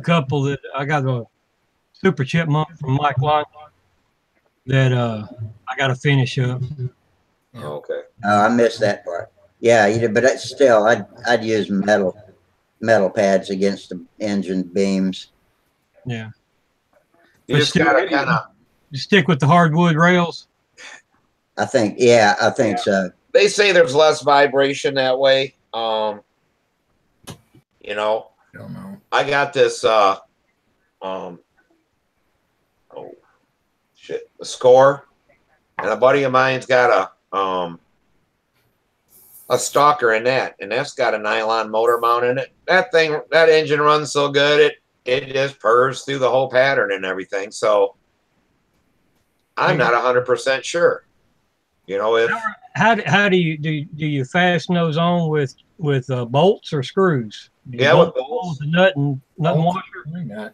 F: couple that I got a super chipmunk from Mike Lund that I got to finish up.
C: Okay.
A: Oh, I missed that part. Yeah, but still, I'd use metal pads against the engine beams.
F: Yeah.
C: You just gotta kind of
F: stick with the hardwood rails.
A: I think so.
C: They say there's less vibration that way. You know,
B: Don't know.
C: I got this a Score, and a buddy of mine's got a stalker in that, and that's got a nylon motor mount in it. That engine runs so good it just purrs through the whole pattern and everything. So I'm not 100% sure. You know, if
F: how do you fasten those on with bolts or screws?
C: Yeah, with bolts.
F: The nut and washer.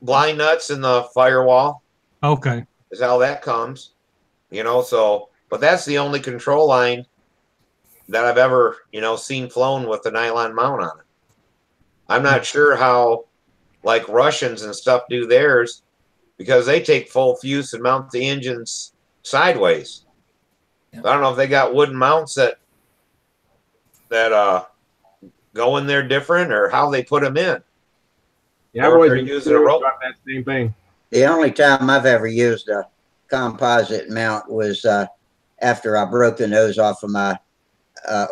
C: Blind nuts in the firewall.
F: Okay,
C: is how that comes. You know, so but that's the only control line that I've ever seen flown with the nylon mount on it. I'm not sure how like Russians and stuff do theirs, because they take full fuse and mount the engines sideways. I don't know if they got wooden mounts that go in there different, or how they put them in.
D: Yeah, I've always been using a rope. About that same thing.
A: The only time I've ever used a composite mount was after I broke the nose off of my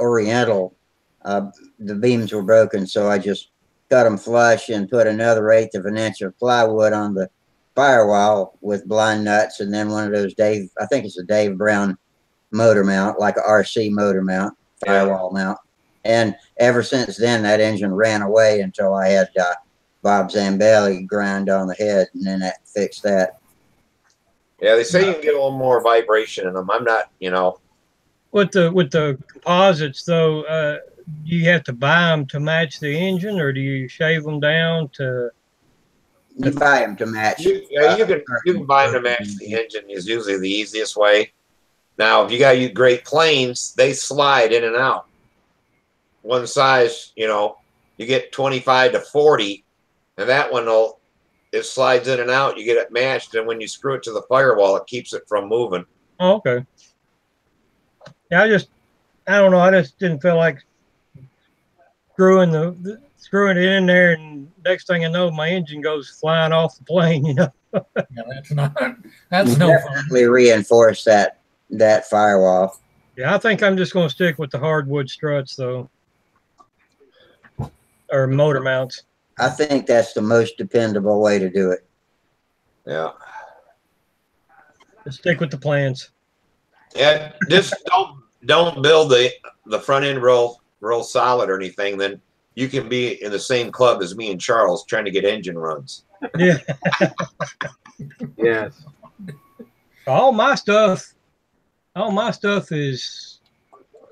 A: Oriental. The beams were broken, so I just cut them flush and put another 1/8 of an inch of plywood on the firewall with blind nuts, and then one of those I think it's a Dave Brown motor mount, like a RC motor mount, firewall mount. And ever since then, that engine ran away until I had Bob Zambelli grind on the head, and then that fixed that.
C: Yeah, they say you can get a little more vibration in them. I'm not,
F: With the composites though, do you have to buy them to match the engine, or do you shave them down to?
A: You buy them to match.
C: You can buy them to match the engine. Is usually the easiest way. Now, if you got Great Plains, they slide in and out. One size, you get 25 to 40, and that one it slides in and out. You get it matched, and when you screw it to the firewall, it keeps it from moving.
F: Oh, okay. Yeah, I don't know. I just didn't feel like screwing it in there, and next thing I know, my engine goes flying off the plane.
B: Yeah, that's no
A: definitely fun. Reinforce that firewall.
F: Yeah, I think I'm just going to stick with the hardwood struts though, or motor mounts.
A: I think that's the most dependable way to do it.
C: Yeah.
F: Just stick with the plans.
C: Yeah, just don't build the front end real solid or anything. Then you can be in the same club as me and Charles trying to get engine runs.
F: Yeah.
D: Yes.
F: All my stuff is,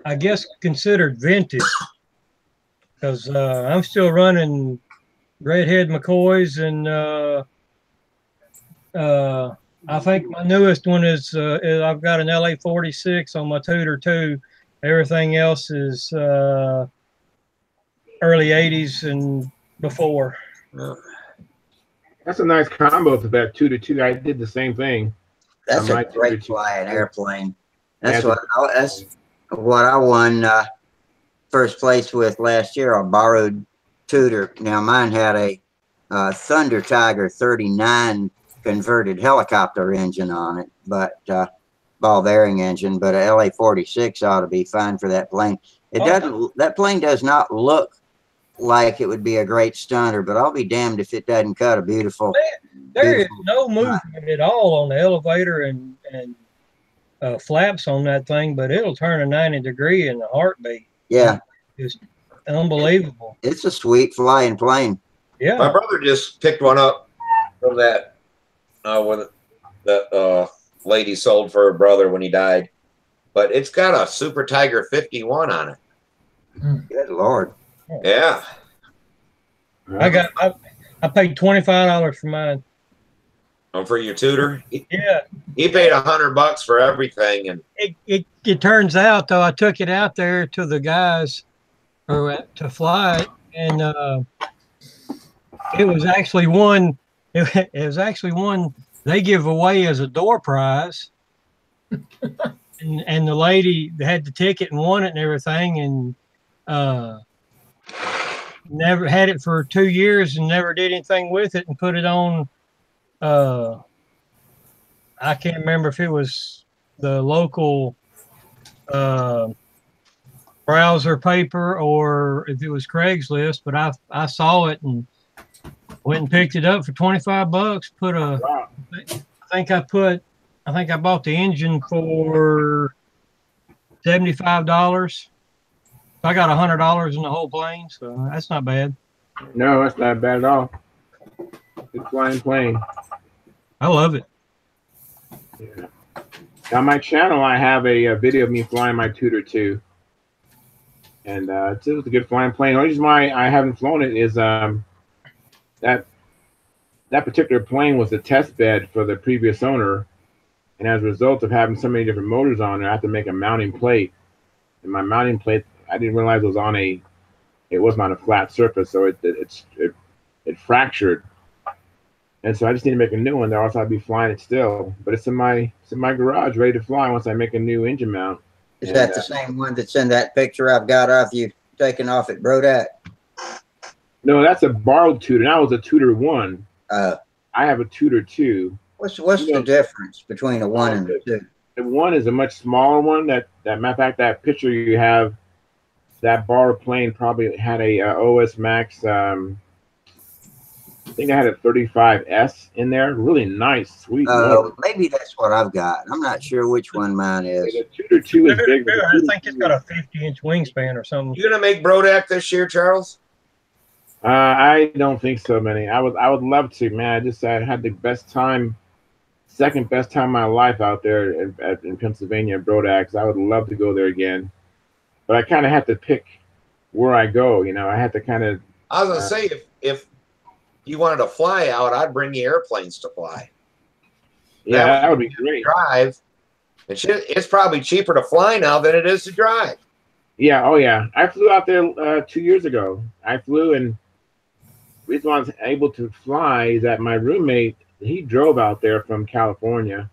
F: I guess, considered vintage, because I'm still running Redhead McCoys and I think my newest one is I've got an LA 46 on my Tudor too. Everything else is early 80s and before.
C: Yeah.
D: That's a nice combo for that 2-2. I did the same thing.
A: That's
D: My
A: a great
D: 2-2.
A: flying airplane.
D: Yeah,
A: That's what I won first place with last year. I borrowed Tudor. Now mine had a Thunder Tiger 39 converted helicopter engine on it, but ball bearing engine. But a LA 46 ought to be fine for that plane. It doesn't. That plane does not look like it would be a great stunter, but I'll be damned if it doesn't cut a beautiful.
F: There is no movement at all on the elevator and flaps on that thing, but it'll turn a 90-degree in a heartbeat.
A: Yeah,
F: Just unbelievable.
A: it's a sweet flying plane.
F: Yeah.
C: My brother just picked one up from that when that lady sold for her brother when he died. But it's got a Super Tiger 51 on it.
A: Good Lord.
C: Yeah.
F: I paid $25 for mine.
C: For your tutor?
F: Yeah.
C: He paid $100 for everything. And
F: it turns out, though, I took it out there to the guys to fly it, and it was actually one. It was actually one they give away as a door prize, and the lady had the ticket and won it and everything, and never had it for 2 years and never did anything with it, and put it on. I can't remember if it was the local browser paper or if it was Craigslist, but I saw it and went and picked it up for $25. I think I bought the engine for $75. I got $100 in the whole plane, so that's not bad.
D: No, that's not bad at all. Good flying plane.
F: I love it.
D: Yeah. On my channel, I have a video of me flying my Tudor too, and it was a good flying plane. The only reason why I haven't flown it is that particular plane was a test bed for the previous owner, and as a result of having so many different motors on there, I have to make a mounting plate. And my mounting plate, I didn't realize it was on a flat surface, so it fractured. And so I just need to make a new one, or else I'd be flying it still. But it's in my garage, ready to fly once I make a new engine mount.
A: Is that the same one that's in that picture I've got of you taking off at Brodak?
D: No, that's a borrowed Tudor. That was a Tudor 1.
A: I
D: have a Tudor 2.
A: What's the difference between a 1 and a 2?
D: The 1 is a much smaller one. That matter of fact, that picture you have, that borrowed plane probably had a OS Max. I think I had a 35S in there. Really nice, sweet.
A: Maybe that's what I've got. I'm not sure which one mine is.
D: The Tudor 2 is big.
F: I think it's got a 50-inch wingspan or something.
C: You gonna make Brodak this year, Charles?
D: I don't think so, Manny. I would love to, man. I had the best time, second best time of my life out there in Pennsylvania at Brodak. I would love to go there again, but I kind of have to pick where I go. I had to kind of.
C: I was gonna say if you wanted to fly out, I'd bring you airplanes to fly.
D: Yeah, that would be great.
C: Drive. It's probably cheaper to fly now than it is to drive.
D: Yeah. Oh, yeah. I flew out there 2 years ago. I flew, and the reason why I was able to fly is that my roommate, he drove out there from California,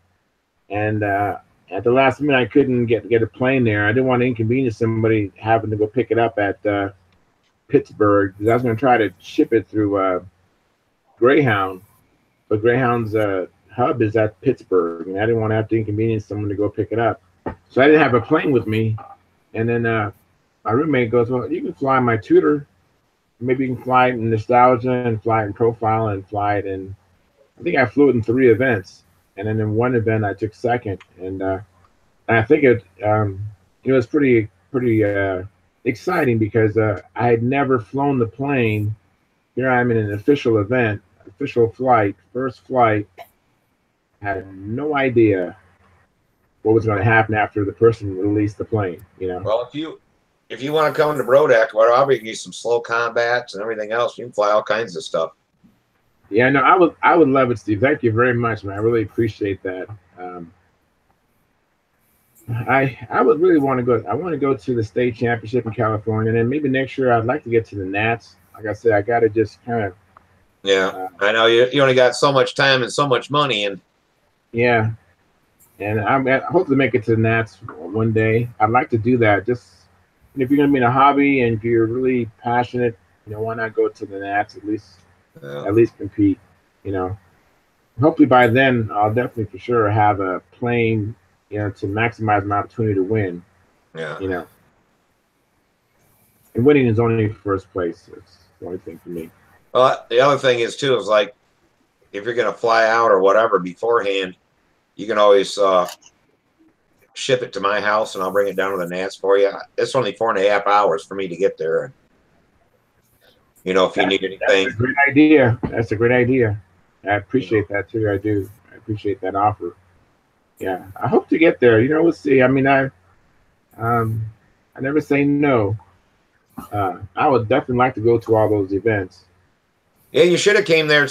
D: and at the last minute I couldn't get a plane there. I didn't want to inconvenience somebody having to go pick it up at Pittsburgh, because I was going to try to ship it through Greyhound, but Greyhound's hub is at Pittsburgh, and I didn't want to have to inconvenience someone to go pick it up. So I didn't have a plane with me. And then my roommate goes, well, you can fly my Tudor. Maybe you can fly it in Nostalgia and fly it in Profile and fly it in, I think I flew it in 3 events. And then in one event I took second. And I think it was pretty exciting, because I had never flown the plane. Here I'm in an official event, official flight, first flight. Had no idea what was going to happen after the person released the plane.
C: Well, if you want to come to Brodak, well, I'll bring you some slow combats and everything else. You can fly all kinds of stuff.
D: Yeah, no, I would love it, Steve. Thank you very much, man. I really appreciate that. I would really want to go. I want to go to the state championship in California, and then maybe next year I'd like to get to the Nats. Like I said, I got to just kind of.
C: Yeah, I know you only got so much time and so much money, and
D: Yeah, and I hope to make it to the Nats one day. I'd like to do that. Just if you're gonna be in a hobby and if you're really passionate, why not go to the Nats at least?
C: yeah.
D: At least compete. You know, hopefully by then I'll definitely for sure have a plane. To maximize my opportunity to win.
C: Yeah.
D: And winning is only first place. It's the only thing for me.
C: Well, the other thing is too is like if you're gonna fly out or whatever beforehand, you can always ship it to my house and I'll bring it down to the Nats for you. It's only 4.5 hours for me to get there. If you need anything.
D: That's a great idea. That's a great idea. I appreciate that too. I do. I appreciate that offer. Yeah, I hope to get there. We'll see. I mean, I never say no. I would definitely like to go to all those events.
C: Yeah, you should have came there,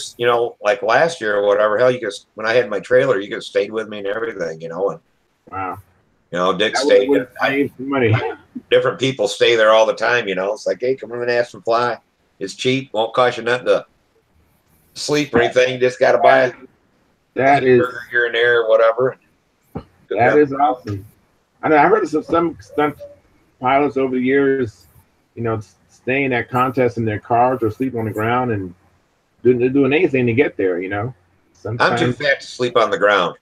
C: like last year or whatever. Hell, you could when I had my trailer, you could have stayed with me and everything, and
D: wow.
C: Dick stayed.
D: Save some money.
C: Different people stay there all the time, It's like, hey, come in and ask and fly. It's cheap, won't cost you nothing to sleep or anything. You just gotta buy it.
D: That is
C: here and there or whatever.
D: That is awesome. I know I heard of some stunt pilots over the years, staying at contests in their cars or sleep on the ground and doing anything to get there, Sometimes...
C: I'm too fat to sleep on the ground.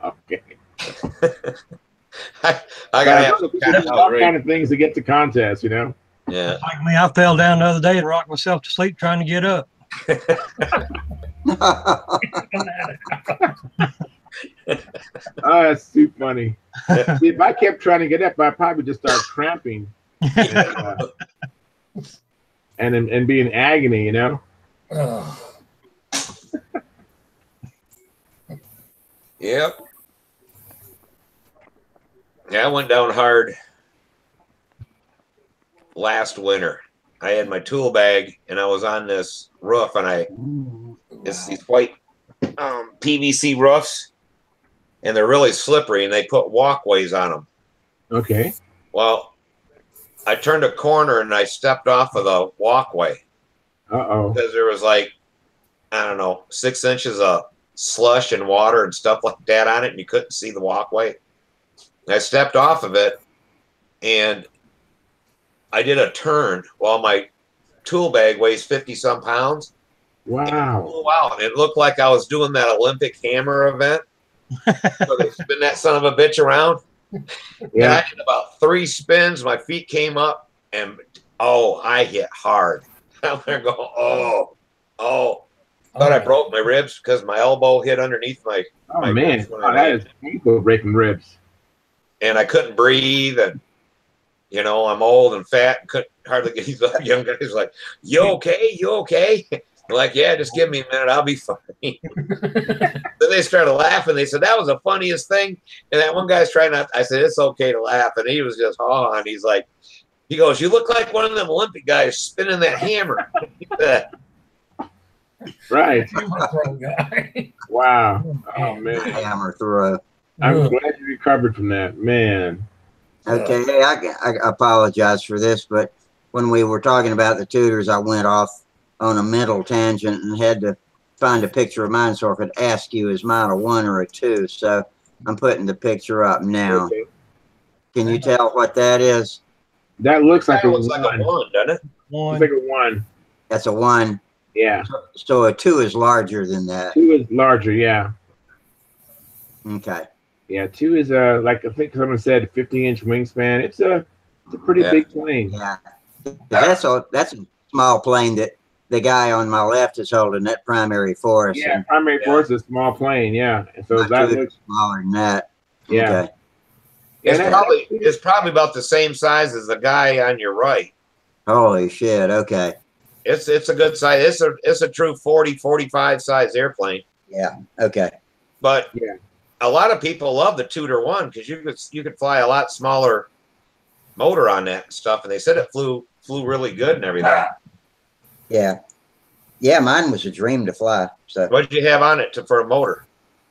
D: Okay.
C: I gotta have
D: all kind of things to get to contests,
C: Yeah.
F: Like me, I fell down the other day and rocked myself to sleep trying to get up.
D: Oh, that's too funny. See, if I kept trying to get up, I'd probably just start cramping and be in agony,
C: Yep. Yeah, I went down hard last winter. I had my tool bag and I was on this roof and it's these white PVC roofs and they're really slippery and they put walkways on them.
D: Okay.
C: Well, I turned a corner and I stepped off of the walkway.
D: Uh-oh.
C: Because there was like, I don't know, 6 inches of slush and water and stuff like that on it and you couldn't see the walkway. And I stepped off of it and I did a turn while my tool bag weighs 50-some pounds.
D: Wow.
C: Oh, wow. It looked like I was doing that Olympic hammer event. So they spin that son of a bitch around. Yeah. And I did about 3 spins. My feet came up and, I hit hard. I'm there going, Thought I broke my ribs because my elbow hit underneath my
D: man. That is painful, breaking ribs.
C: And I couldn't breathe and I'm old and fat and couldn't hardly get these young guys like, you okay? You okay? I'm like, yeah, just give me a minute. I'll be fine. Then they started laughing. They said, that was the funniest thing. And that one guy's trying not, I said, it's okay to laugh. And he was just, and he's like, he goes, you look like one of them Olympic guys spinning that hammer.
D: Right. Wow. Oh, man.
A: Hammer throw.
D: I'm glad you recovered from that, man.
A: Okay, hey, I apologize for this, but when we were talking about the tutors, I went off on a mental tangent and had to find a picture of mine so I could ask you, is mine a 1 or a 2? So I'm putting the picture up now. Okay. Can you tell what that is?
D: That looks like a 1,
C: doesn't it?
D: Looks like a 1.
A: That's a 1.
D: Yeah.
A: So a 2 is larger than that.
D: 2 is larger, yeah.
A: Okay.
D: Yeah, 2 is like I think someone said 50-inch wingspan. It's a pretty big plane.
A: Yeah. That's a small plane that the guy on my left is holding, that primary force.
D: Yeah, primary force is a small plane, yeah. And so that looks
A: smaller than that.
D: Yeah.
A: Okay.
C: It's probably about the same size as the guy on your right.
A: Holy shit, okay.
C: It's a good size. It's a true 40, 45 size airplane.
A: Yeah, okay.
C: But a lot of people love the Tudor 1 because you could fly a lot smaller motor on that and stuff, and they said it flew really good and everything.
A: Yeah. Yeah, mine was a dream to fly. So
C: What did you have on it for a motor?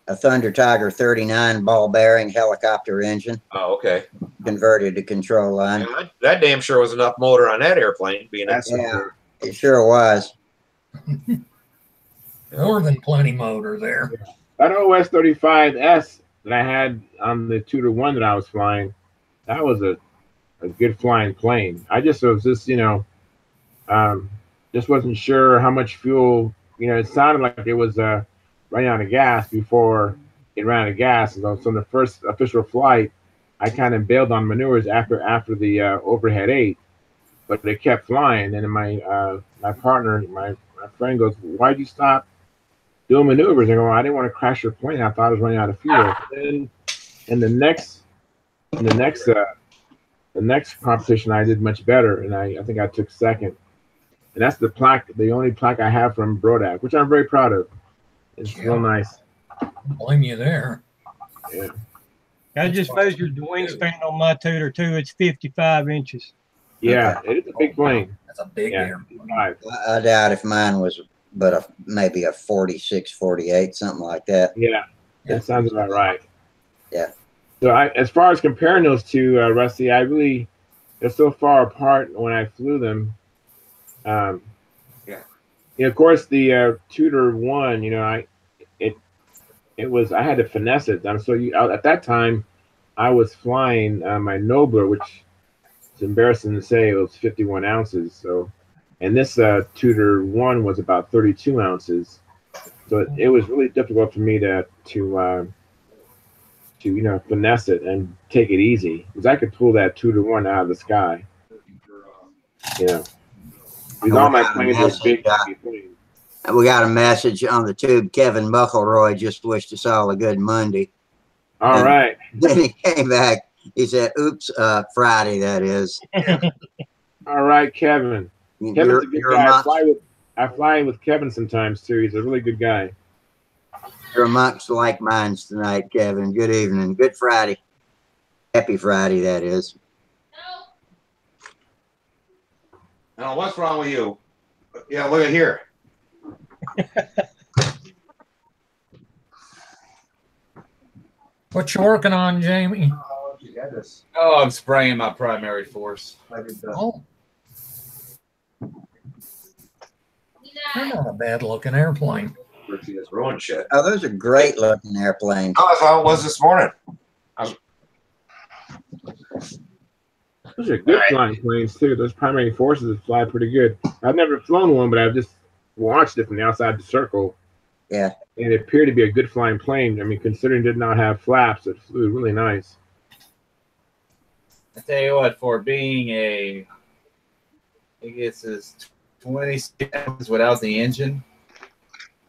A: a Thunder Tiger 39 ball bearing helicopter engine,
C: Oh, okay.
A: converted to control line.
C: Yeah, that damn sure was enough motor on that airplane. Being
E: That's
A: Yeah.
E: for
A: It sure was.
B: More than plenty motor there.
D: That OS 35S that I had on the Tudor one that I was flying, that was a good flying plane. I just was just just wasn't sure how much fuel. It sounded like it was running out of gas before it ran out of gas. And so in the first official flight, I kind of bailed on maneuvers after the overhead 8, but they kept flying. And then my partner, my friend goes, "Why'd you stop doing maneuvers?" I go, "I didn't want to crash your plane. I thought I was running out of fuel." And in the next competition, I did much better, and I think I took second. And that's the only plaque I have from Brodak, which I'm very proud of. It's real nice.
B: Blame you there.
D: Yeah.
F: I just measured the wingspan on my Tudor too. It's 55 inches.
D: Yeah, it is a big plane.
B: That's a big
D: Yeah,
B: airplane.
D: 55.
A: I doubt if mine was but maybe a 46, 48, something like that.
D: Yeah, that sounds about right.
A: Yeah.
D: So as far as comparing those two, Rusty, they're so far apart when I flew them. Of course, the Tudor one, I had to finesse it. At that time, I was flying my Nobler, which is embarrassing to say, it was 51 ounces. So, and this Tudor one was about 32 ounces. So it was really difficult for me to finesse it and take it easy, because I could pull that 2-to-1 out of the sky. Because all my planes are big, heavy planes.
A: We got a message on the tube. Kevin Muckleroy just wished us all a good Monday.
D: All right.
A: Then he came back. He said, "Oops, Friday, that is."
D: All right, Kevin. Kevin's a good
A: you're
D: guy. I fly with Kevin sometimes too. He's a really good guy.
A: You're amongst like minds tonight, Kevin. Good evening. Good Friday. Happy Friday, that is.
C: Now, what's wrong with you? Yeah, look at here.
B: What you working on, Jamie?
E: Oh, I'm spraying my primary force.
B: Oh. They're not a bad looking airplane.
C: Richie just ruined shit.
A: Oh, those are great looking airplanes.
C: Oh, that's how it was this morning.
D: Those are good flying planes too. Those primary forces fly pretty good. I've never flown one, but I've just watched it from the outside the circle.
A: Yeah.
D: And it appeared to be a good flying plane. I mean, considering it did not have flaps, it flew really nice.
E: I tell you what, for being I guess it's 26 hours without the engine,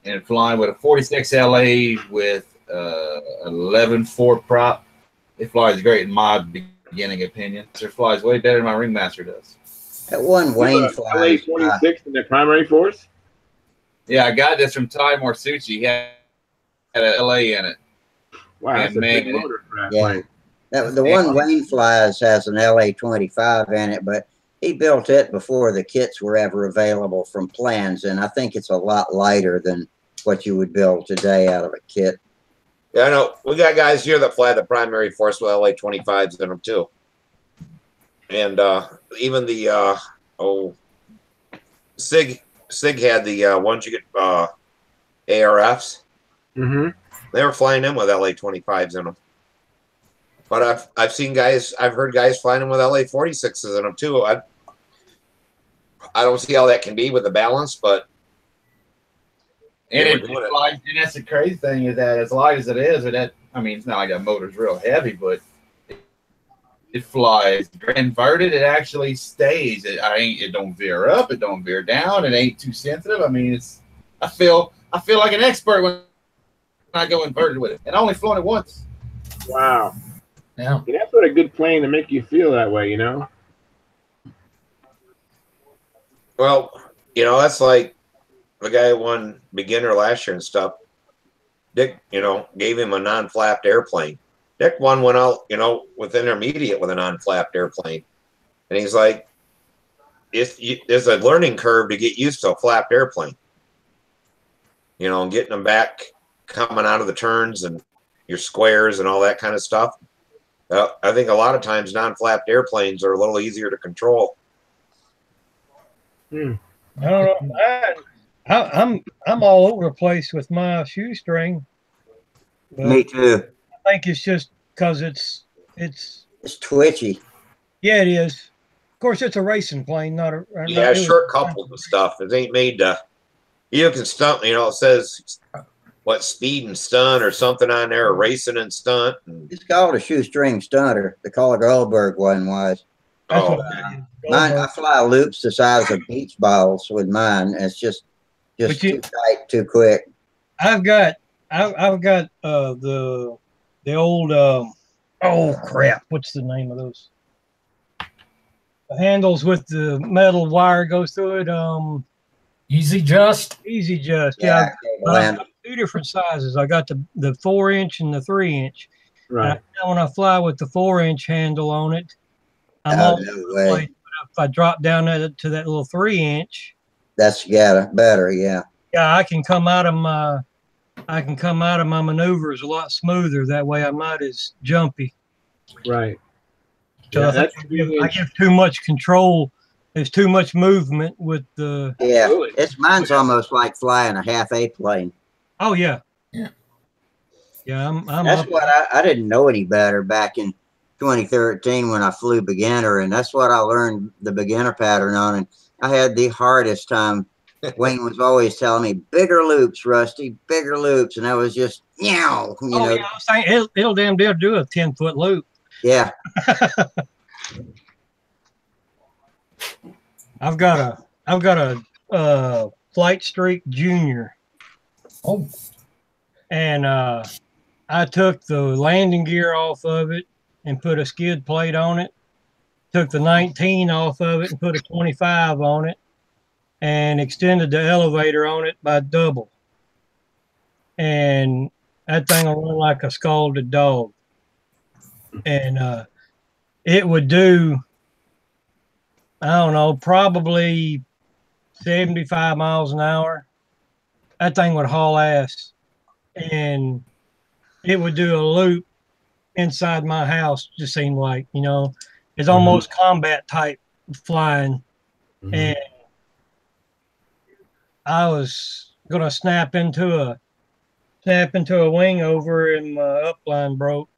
E: and flying with a 46 LA with 11.4 prop, it flies great in my beginning opinion. It flies way better than my Ringmaster does.
A: That one Wayne flies.
D: LA-46 in the primary force?
E: Yeah, I got this from Ty Morsucci. He had an LA in it.
D: Wow, that's a big motor for that plane.
A: The one Wayne flies has an LA-25 in it, but he built it before the kits were ever available from plans, and I think it's a lot lighter than what you would build today out of a kit.
C: Yeah, I know. We got guys here that fly the primary force with LA-25s in them too. And even the Sig had the ones you get ARFs.
D: Mm-hmm.
C: They were flying them with LA-25s in them. But I've heard guys flying them with LA-46s in them too. I don't see how that can be with the balance, but
E: and it flies, and that's the crazy thing is that as light as it is, it's not like that motor's real heavy, but it flies inverted. It actually stays. It don't veer up. It don't veer down. It ain't too sensitive. I mean, I feel like an expert when I go inverted with it, and I only flown it once.
D: Wow.
B: Yeah.
D: That's what a good plane to make you feel that way,
C: Well, that's like the guy who won beginner last year and stuff. Dick, gave him a non-flapped airplane. Dick went out, with intermediate with a non-flapped airplane. And he's like, there's a learning curve to get used to a flapped airplane. and getting them back coming out of the turns and your squares and all that kind of stuff. I think a lot of times non-flapped airplanes are a little easier to control.
F: I don't know. I'm all over the place with my shoestring.
A: Me too.
F: I think it's just because it's
A: twitchy.
F: Yeah, it is. Of course, it's a racing plane, not a.
C: Yeah, short coupled and stuff. It ain't made to. You can stunt. It says what speed and stunt or something on there, or racing and stunt.
A: It's called a shoestring stunter. The Carl Goldberg one was.
C: Oh,
A: mine. I fly loops the size of beach balls with mine. It's just too tight, too quick.
F: I've got the old oh crap, what's the name of those? The handles with the metal wire goes through it.
B: Easy Just.
F: Yeah. But I've got two different sizes. I got the 4-inch and the 3-inch.
D: Right.
F: When I fly with the 4-inch handle on it, I'm all over the place. But if I drop down to that little 3-inch,
A: that's better. Yeah.
F: Yeah, I can come out of my maneuvers a lot smoother. That way, I'm not as jumpy.
D: Right.
F: So I give too much control. There's too much movement with the.
A: Yeah, mine's almost like flying a half-A plane.
F: Oh yeah. I'm
A: that's what I didn't know any better back in 2013 when I flew beginner, and that's what I learned the beginner pattern on, and I had the hardest time. Wayne was always telling me bigger loops, Rusty, bigger loops, and I was just meow.
F: Yeah, I was saying it'll damn deal do a 10-foot loop.
A: Yeah.
F: I've got a Flight Streak Junior.
B: Oh.
F: And I took the landing gear off of it and put a skid plate on it. Took the 19 off of it and put a 25 on it, and extended the elevator on it by double. And that thing will run like a scalded dog. And it would do, I don't know, probably 75 miles an hour. That thing would haul ass. And it would do a loop inside my house, just seemed like, it's almost combat type flying. And I was gonna snap into a wing over, and my upline broke.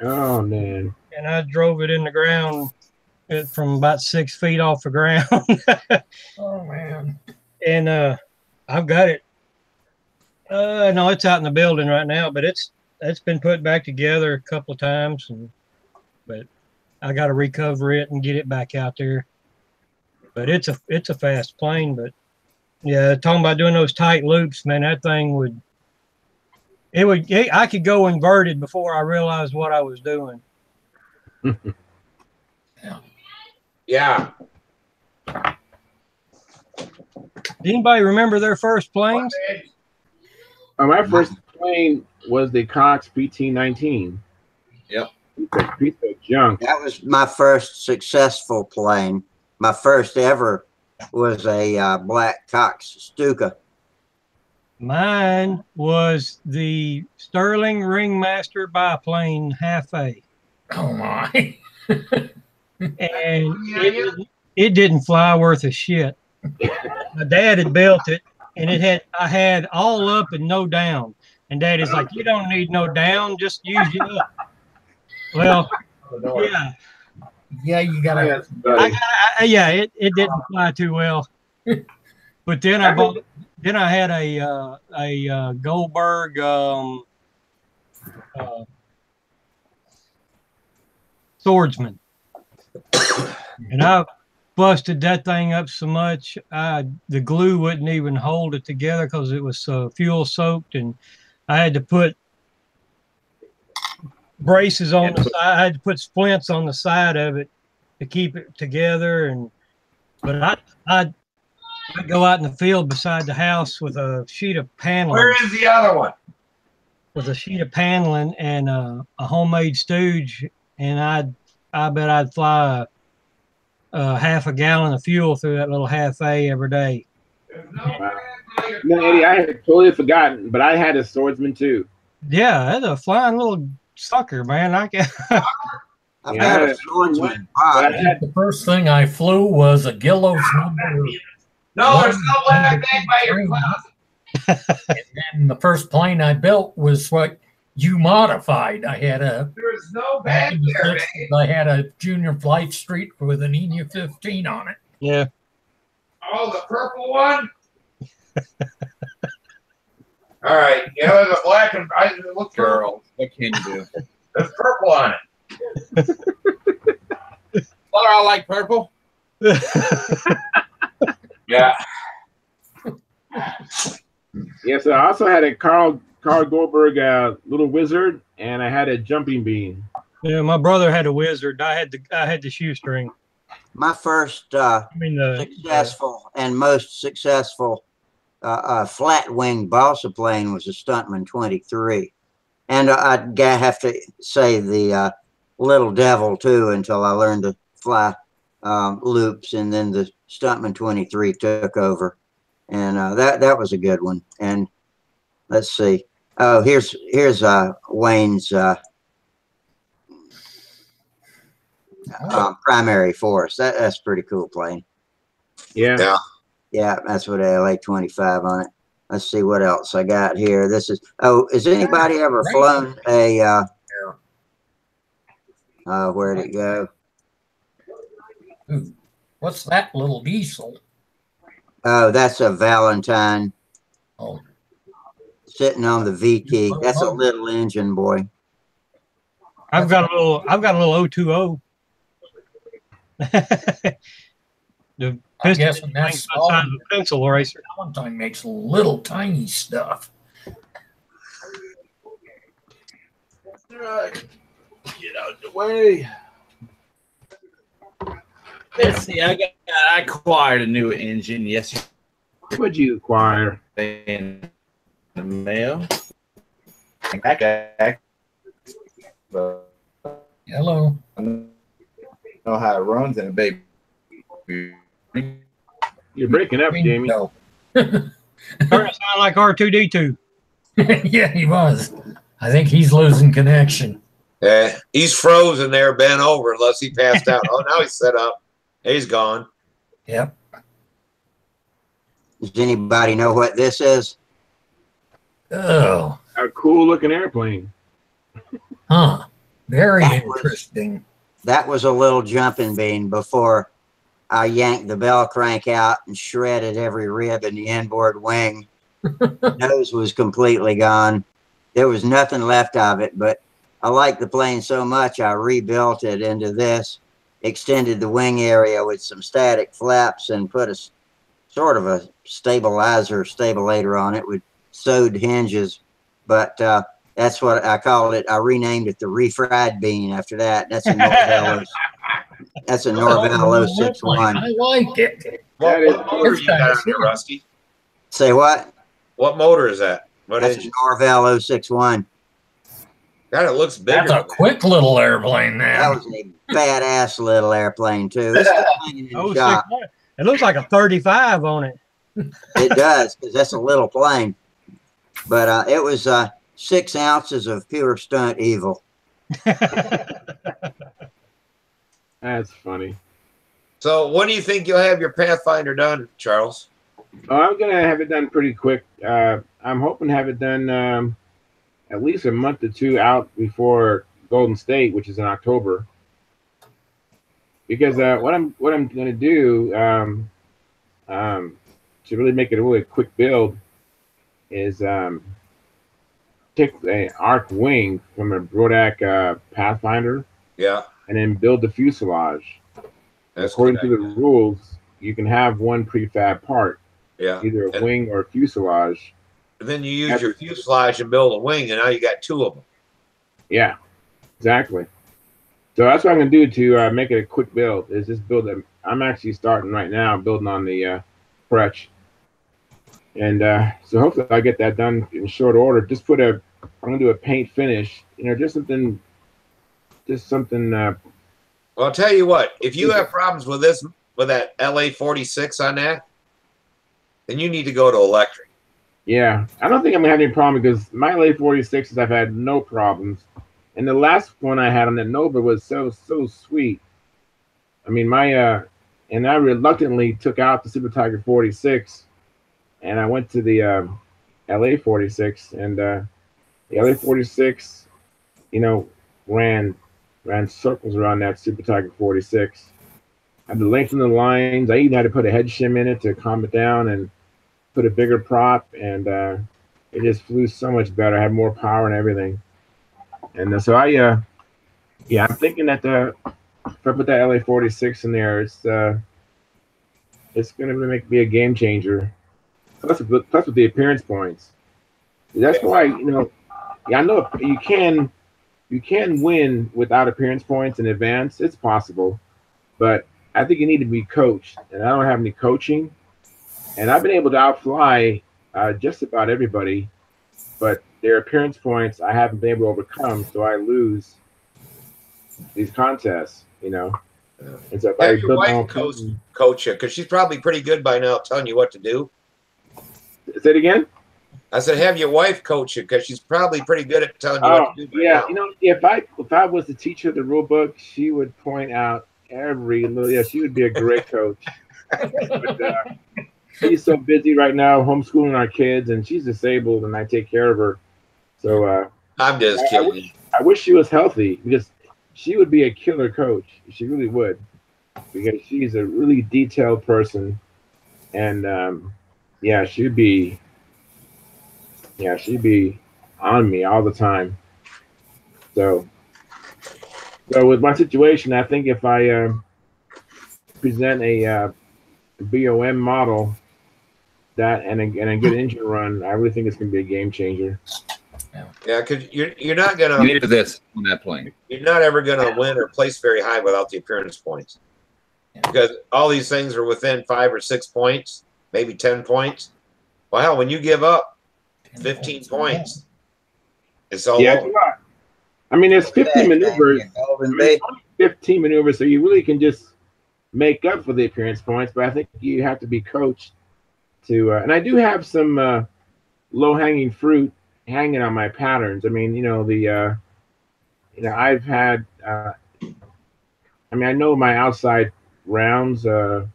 D: Oh man!
F: And I drove it in the ground from about 6 feet off the ground.
B: Oh man!
F: And I've got it. No, it's out in the building right now, but it's been put back together a couple of times, but I got to recover it and get it back out there. But it's a fast plane, but. Yeah, talking about doing those tight loops, man, that thing I could go inverted before I realized what I was doing.
C: Yeah.
F: Anybody remember their first planes?
D: My first plane was the Cox PT-19.
E: Yep.
D: Piece of junk.
A: That was my first successful plane. My first ever was a black Cox Stuka.
F: Mine was the Sterling Ringmaster biplane half-A.
B: Oh my!
F: And it didn't fly worth a shit. My dad had built it, and I had all up and no down. And Daddy's like, "You don't need no down, just use it up." Well, yeah.
B: Yeah, you gotta.
F: It didn't fly too well. But then I had a Goldberg Swordsman, and I busted that thing up so much the glue wouldn't even hold it together because it was fuel soaked, and I had to put braces on the side. I had to put splints on the side of it to keep it together. But I'd go out in the field beside the house with a sheet of paneling.
C: Where is the other one?
F: With a sheet of paneling and a homemade stooge, and I bet I'd fly half a gallon of fuel through that little half-A every day.
D: Wow. No, Eddie, I had totally forgotten, but I had a swordsman too.
F: Yeah, that's a flying little sucker, man. I can.
A: I've
D: Yeah,
A: got
D: I
A: a swordsman
D: but I
A: box.
D: had
B: The first thing I flew was a Gillows number.
E: No, there's no black bag by your closet.
B: And then the first plane I built was what you modified. I had a
E: There's no
B: back
E: bag
B: in the
E: there,
B: 60s, I had a Junior Flight Street with an ENU-15 on it.
F: Yeah.
E: Oh, the purple one? All right. Yeah, there's a black and I look girl. What can you do? There's purple on it. Well, I like purple. Yeah.
D: yes. I also had a Carl Goldberg little wizard, and I had a jumping bean.
F: Yeah, my brother had a wizard. I had the shoestring.
A: My first
F: I mean
A: successful and most successful flat wing balsa plane was a Stuntman 23. And I'd have to say the Little Devil too until I learned to fly loops, and then the Stuntman 23 took over, and that was a good one. And let's see. Oh, here's Wayne's primary force. That's pretty cool plane.
D: Yeah.
C: Yeah.
A: Yeah, that's what LA 25 on it. Let's see what else I got here. This is, oh, has anybody ever flown a, where'd it go?
B: Ooh, what's that little diesel?
A: Oh, that's a Valentine
B: Oh,
A: sitting on the V key. That's a little engine, boy.
F: I've got a little 020. The
B: I'm
F: piston
B: guessing that's
F: the size of a pencil eraser.
B: Valentine makes little tiny stuff.
E: All right. Get out of the way. Let's see. I acquired a new engine yesterday
D: What'd you acquire?
E: in the mail. But
B: Hello.
E: I don't know how it runs in a baby.
D: You're breaking up, Jamie.
B: No.
F: Starting to sound like R2D2.
B: Yeah, he was. I think he's losing connection.
C: Yeah, he's frozen there, bent over, unless he passed out. Oh, now he's set up. He's gone.
B: Yep.
A: Does anybody know what this is?
B: Oh,
D: A cool looking airplane.
B: huh. Very
A: That was-
B: interesting.
A: That was a little jumping bean before I yanked the bell crank out and shredded every rib in the inboard wing. Nose was completely gone. There was nothing left of it, but I liked the plane so much I rebuilt it into this, extended the wing area with some static flaps, and put a sort of a stabulator on it with sewed hinges. But that's what I called it. I renamed it the refried bean after that. That's a Norvell. That's a Norvell 061.
B: I like it.
D: That is-
C: What motor you got on there, Rusty?
A: Say what?
C: What motor is that? What
A: That's a
C: engine?
A: Norvell 061.
C: God, it looks bigger.
B: That's a quick little airplane
A: That
B: now.
A: was a badass little airplane too. It's still hanging in the shop.
F: It looks like a 35 on it.
A: It does, because that's a little plane. But it was 6 ounces of pure stunt evil.
D: That's funny.
C: So, when do you think you'll have your Pathfinder done, Charles?
D: Oh, I'm gonna have it done pretty quick. I'm hoping to have it done at least a month or two out before Golden State, which is in October. Because what I'm gonna do to really make it a really quick build is take an arc wing from a Brodak Pathfinder
C: Yeah,
D: and then build the fuselage.
C: that's
D: According
C: good
D: to the
C: idea.
D: rules, you can have one prefab part,
C: Yeah.
D: either a
C: And
D: wing or a fuselage.
C: then you use your fuselage and build a wing, and now you got 2 of them.
D: Yeah, exactly. So that's what I'm gonna do to make it a quick build. Is just build them. I'm actually starting right now, building on the crutch, and so hopefully I get that done in short order. I'm gonna do a paint finish. Just something.
C: Well, I'll tell you what. If you have problems with this, with that LA 46 on that, then you need to go to electric.
D: Yeah, I don't think I'm gonna have any problem because my LA 46s I've had no problems, and the last one I had on the Nova was so sweet. I mean, and I reluctantly took out the Super Tiger 46, and I went to the LA 46, and the LA 46, you know, ran circles around that Super Tiger 46. I had to lengthen the lines. I even had to put a head shim in it to calm it down and put a bigger prop, and it just flew so much better. I had more power and everything. And so yeah, I'm thinking that if I put that LA 46 in there, it's going to be a game changer. Plus with the appearance points. That's why, yeah, I know you can win without appearance points in advance. It's possible, but I think you need to be coached, and I don't have any coaching. And I've been able to outfly just about everybody, but their appearance points I haven't been able to overcome, so I lose these contests, And so if I
C: Have your
D: build my
C: wife
D: own
C: coach you, because she's probably pretty good by now telling you what to do.
D: Say it again?
C: I said, have your wife coach you, because she's probably pretty good at telling you what to do by now.
D: If I was to teach her the rule book, she would point out every little. Yeah, she would be a great coach. But, she's so busy right now homeschooling our kids, and she's disabled, and I take care of her. So
C: I'm just kidding.
D: I wish she was healthy because she would be a killer coach. She really would, because she's a really detailed person, and she'd be on me all the time. So with my situation, I think if I present a BOM model and a good engine run, I really think it's going to be a game changer.
C: Yeah, because you're not gonna.
E: You need this on that plane.
C: You're not ever gonna win or place very high without the appearance points, because all these things are within 5 or 6 points, maybe 10 points. Well, hell, when you give up 15 points, it's all over.
D: It's a lot. I mean, there's 15 maneuvers. 15 maneuvers, so you really can just make up for the appearance points. But I think you have to be coached to. And I do have some low-hanging fruit hanging on my patterns. I mean, I've had. I know my outside rounds are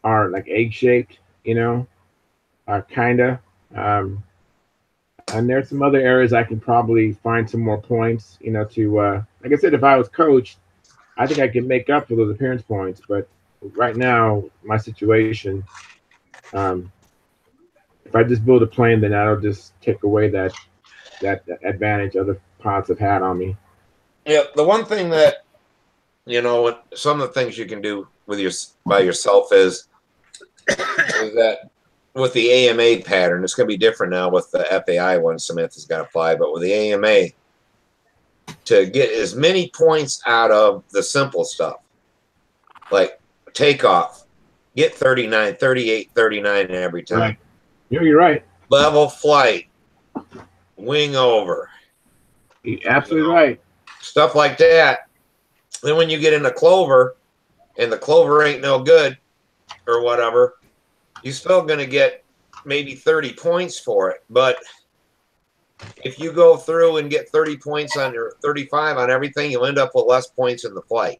D: like egg-shaped. Kinda. And there's some other areas I can probably find some more points, to like I said, if I was coached, I think I could make up for those appearance points. But right now, my situation, if I just build a plane, then that'll just take away that advantage other pilots have had on me.
C: Yeah, the one thing that some of the things you can do by yourself is that with the AMA pattern, it's going to be different now with the FAI one Samantha's got to apply, but with the AMA, to get as many points out of the simple stuff, like takeoff, get 39, 38, 39 every time.
D: Right. You're right.
C: Level flight, wing over.
D: You're absolutely right.
C: Stuff like that. Then when you get into clover, and the clover ain't no good or whatever, you're still going to get maybe 30 points for it. But if you go through and get 30 points on your 35 on everything, you'll end up with less points in the flight.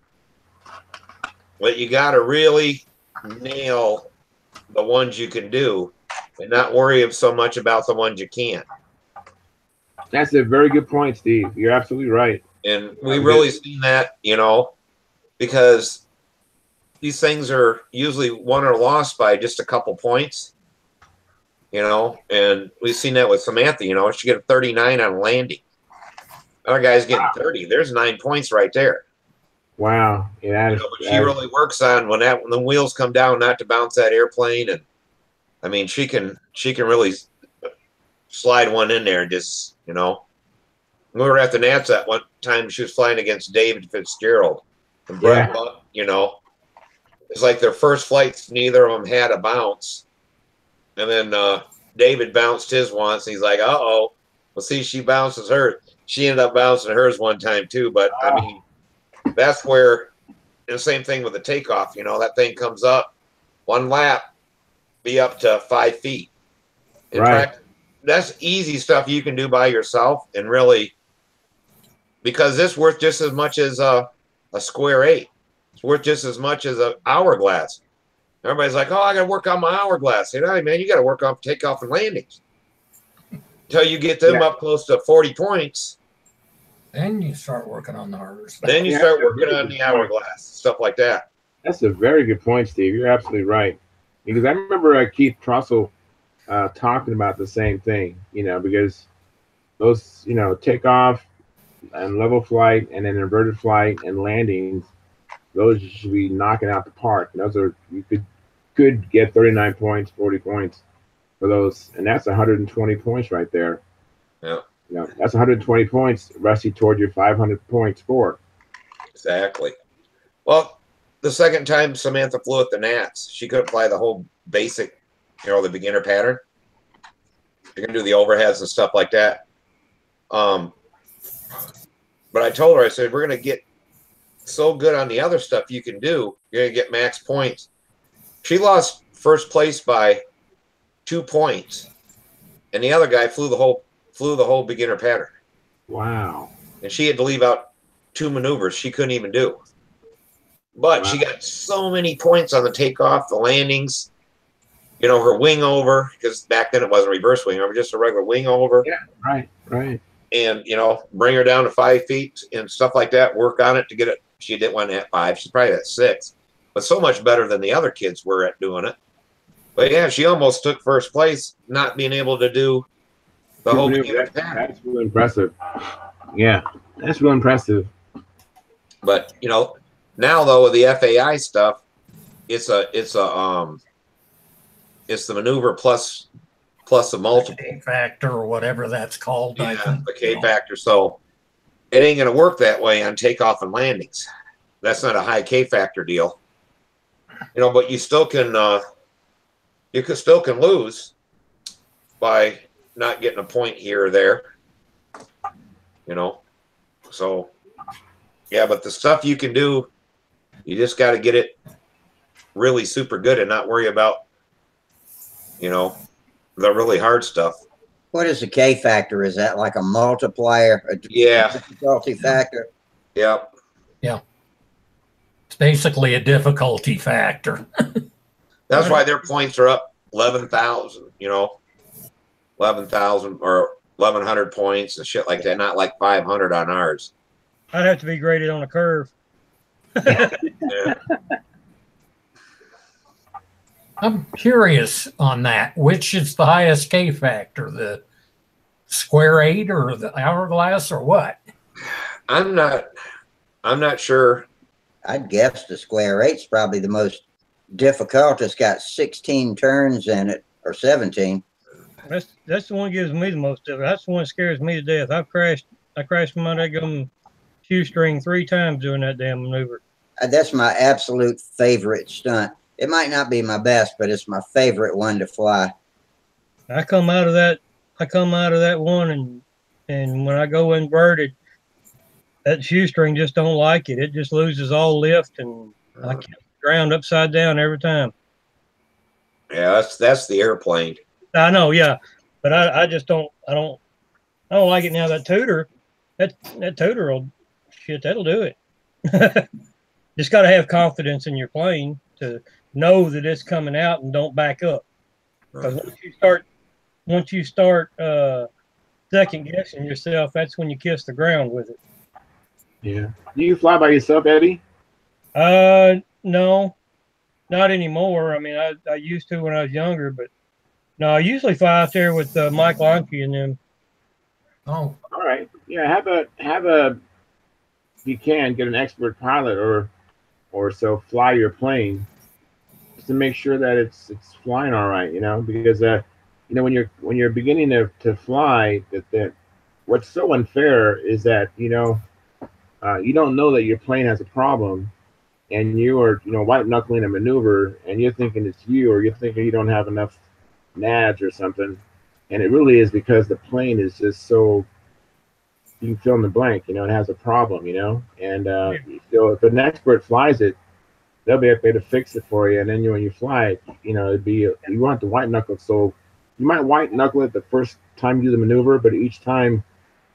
C: But you got to really nail the ones you can do and not worry so much about the ones you can't.
D: That's a very good point, Steve. You're absolutely right.
C: And we really seen that, because these things are usually won or lost by just a couple points, and we've seen that with Samantha, she get a 39 on landing. Other guy's getting 30. There's 9 points right there.
D: Wow. Yeah.
C: But she really works on when the wheels come down not to bounce that airplane. And I mean, she can really slide one in there and just, we were at the Nats that one time she was flying against David Fitzgerald and Brett Buck, It's like their first flights, neither of them had a bounce. And then David bounced his once, and he's like, uh-oh. Well, see, she bounces hers. She ended up bouncing hers one time, too. But, I mean, that's where the same thing with the takeoff. That thing comes up, one lap, be up to 5 feet. In
D: Right.
C: That's easy stuff you can do by yourself, and really, because this worth just as much as a square 8. It's worth just as much as an hourglass. Everybody's like, oh, I got to work on my hourglass. You know, hey, man, you got to work on takeoff and landings until you get them up close to 40 points.
B: Then you start working on the harder stuff.
C: Then you start working on the hourglass, stuff like that.
D: That's a very good point, Steve. You're absolutely right. Because I remember Keith Trussell talking about the same thing, you know, because those, you know, takeoff and level flight and then inverted flight and landings, those should be knocking out the park. And those are, you could get 39 points, 40 points for those. And that's 120 points right there.
C: Yeah.
D: You know, that's 120 points, Rusty, toward your 500 point score.
C: Exactly. Well, the second time Samantha flew at the Nats, she couldn't fly the whole basic, you know, the beginner pattern. You can do the overheads and stuff like that. But I told her, I said, we're going to get so good on the other stuff you can do. You're going to get max points. She lost first place by 2 points, and the other guy flew the whole beginner pattern.
D: Wow.
C: And she had to leave out 2 maneuvers she couldn't even do. But she got so many points on the takeoff, the landings, you know, her wing over, because back then it wasn't reverse wing over, just a regular wing over.
D: Yeah, right.
C: And, you know, bring her down to 5 feet and stuff like that, work on it to get it. She didn't want at 5. She's probably at 6. But so much better than the other kids were at doing it. But, yeah, she almost took first place, not being able to do the whole beginner pattern.
D: That's really impressive. Yeah, that's really impressive.
C: But, you know, now, though, with the FAI stuff, it's the maneuver plus the multiple
B: K factor or whatever that's called.
C: Yeah, the K factor. So it ain't going to work that way on takeoff and landings. That's not a high K factor deal, you know. But you still can lose by not getting a point here or there, you know. So yeah, but the stuff you can do, you just got to get it really super good and not worry about, you know, the really hard stuff.
A: What is the K factor? Is that like a multiplier? A difficulty factor?
C: Yep.
B: Yeah. It's basically a difficulty factor.
C: That's why their points are up 11,000, you know, 11,000 or 1,100 points and shit like that. Not like 500 on ours.
F: I'd have to be graded on a curve.
C: Yeah.
B: I'm curious on that. Which is the highest K factor, the square 8 or the hourglass or what?
C: I'm not sure.
A: I'd guess the square 8's probably the most difficult. It's got 16 turns in it, or 17.
F: That's the one that gives me the most difficult. That's the one that scares me to death. I crashed with my daggum shoestring 3 times doing that damn maneuver.
A: That's my absolute favorite stunt. It might not be my best, but it's my favorite one to fly.
F: I come out of that one, and when I go inverted, that shoestring just don't like it. It just loses all lift, and I get ground upside down every time.
C: Yeah, that's the airplane.
F: I know, yeah, but I just don't. I don't like it now. That tutor will shit. That'll do it. Just got to have confidence in your plane to know that it's coming out and don't back up. Because once you start second guessing yourself, that's when you kiss the ground with it.
D: Yeah. Do you fly by yourself, Eddie?
F: No, not anymore. I mean, I used to when I was younger, but no, I usually fly out there with Mike Lonke and them.
B: Oh,
D: all right. Yeah, have a if you can get an expert pilot or so fly your plane just to make sure that it's flying all right, you know, because you know, when you're beginning to fly, that what's so unfair is that, you know, you don't know that your plane has a problem, and you are, you know, white knuckling a maneuver, and you're thinking it's you, or you're thinking you don't have enough nads or something, and it really is because the plane is just so, you can fill in the blank, you know, it has a problem, you know, and so if an expert flies it, they'll be able to fix it for you. And then when you fly it, it'd be you want the white knuckle. So you might white knuckle it the first time you do the maneuver, but each time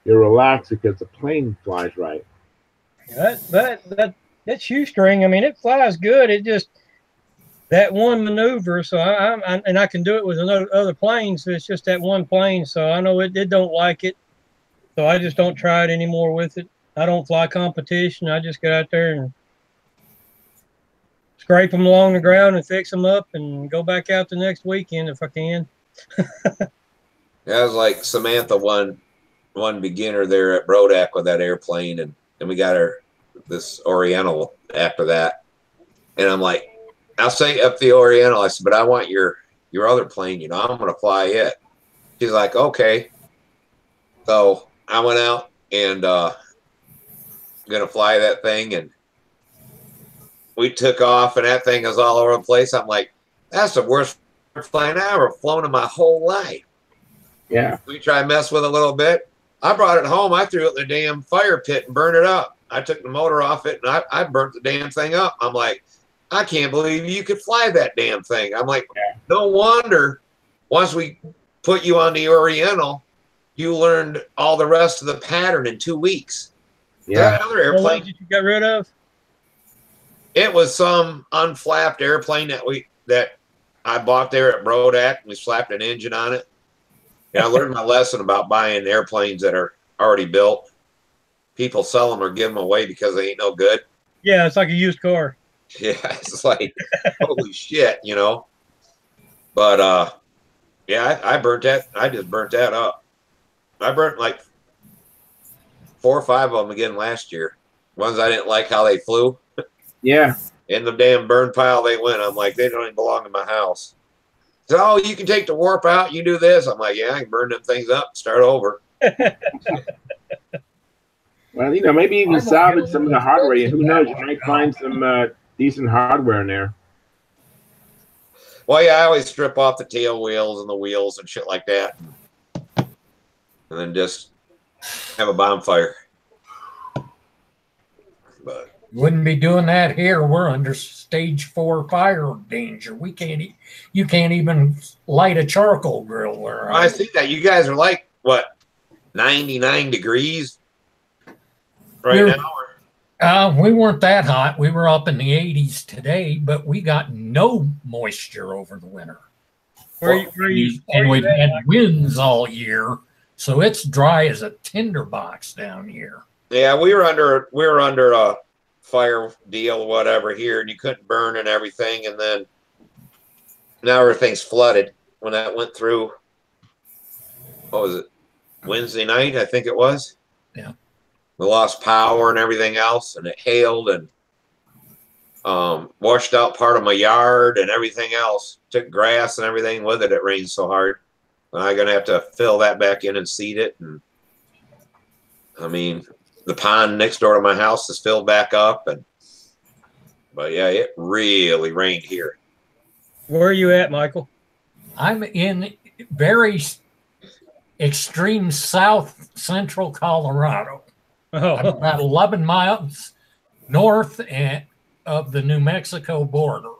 D: you're relaxed because the plane flies right.
F: That shoestring, I mean, it flies good. It just that one maneuver. So I can do it with other planes. It's just that one plane. So I know it don't like it. So I just don't try it anymore with it. I don't fly competition. I just get out there and scrape them along the ground and fix them up and go back out the next weekend if I can.
C: That was like Samantha one beginner there at Brodak with that airplane, and we got her this Oriental after that. And I'm like, I'll say up the Oriental. I said, but I want your other plane, I'm gonna fly it. She's like, okay. So I went out and gonna fly that thing, and we took off, and that thing was all over the place. I'm like, that's the worst plane I ever flown in my whole life.
D: Yeah.
C: We tried to mess with it a little bit. I brought it home. I threw it in the damn fire pit and burned it up. I took the motor off it, and I burnt the damn thing up. I'm like, I can't believe you could fly that damn thing. I'm like, no wonder once we put you on the Oriental, you learned all the rest of the pattern in 2 weeks.
D: Yeah.
C: That other airplane,
F: What did you get rid of?
C: it was some unflapped airplane that I bought there at Brodak. We slapped an engine on it. And I learned my lesson about buying airplanes that are already built. People sell them or give them away because they ain't no good.
F: Yeah, it's like a used car.
C: Yeah, it's like, holy shit, But, yeah, I burnt that. I just burnt that up. I burnt like 4 or 5 of them again last year. Ones I didn't like how they flew.
D: Yeah.
C: In the damn burn pile they went. I'm like, they don't even belong in my house. So, oh, you can take the warp out. You do this. I'm like, yeah, I can burn them things up and start over.
D: Well, maybe even salvage some of the hardware. Who knows? You might find some decent hardware in there.
C: Well, yeah, I always strip off the tail wheels and the wheels and shit like that. And then just have a bonfire. But
B: Wouldn't be doing that here. We're under stage 4 fire danger. You can't even light a charcoal grill where
C: I see that. You guys are like, what, 99 degrees right now?
B: We weren't that hot. We were up in the 80s today, but we got no moisture over the winter. And we've had winds all year, so it's dry as a tinderbox down here.
C: Yeah, we were under a fire deal, whatever here, and you couldn't burn and everything, and then now everything's flooded. When that went through, what was it, Wednesday night, I think it was?
B: Yeah.
C: We lost power and everything else, and it hailed and washed out part of my yard and everything else. Took grass and everything with it. It rained so hard. I'm going to have to fill that back in and seed it. And I mean, the pond next door to my house is filled back up. But yeah, it really rained here.
F: Where are you at, Michael?
B: I'm in very extreme south central Colorado.
F: Oh.
B: I'm about 11 miles north of the New Mexico border.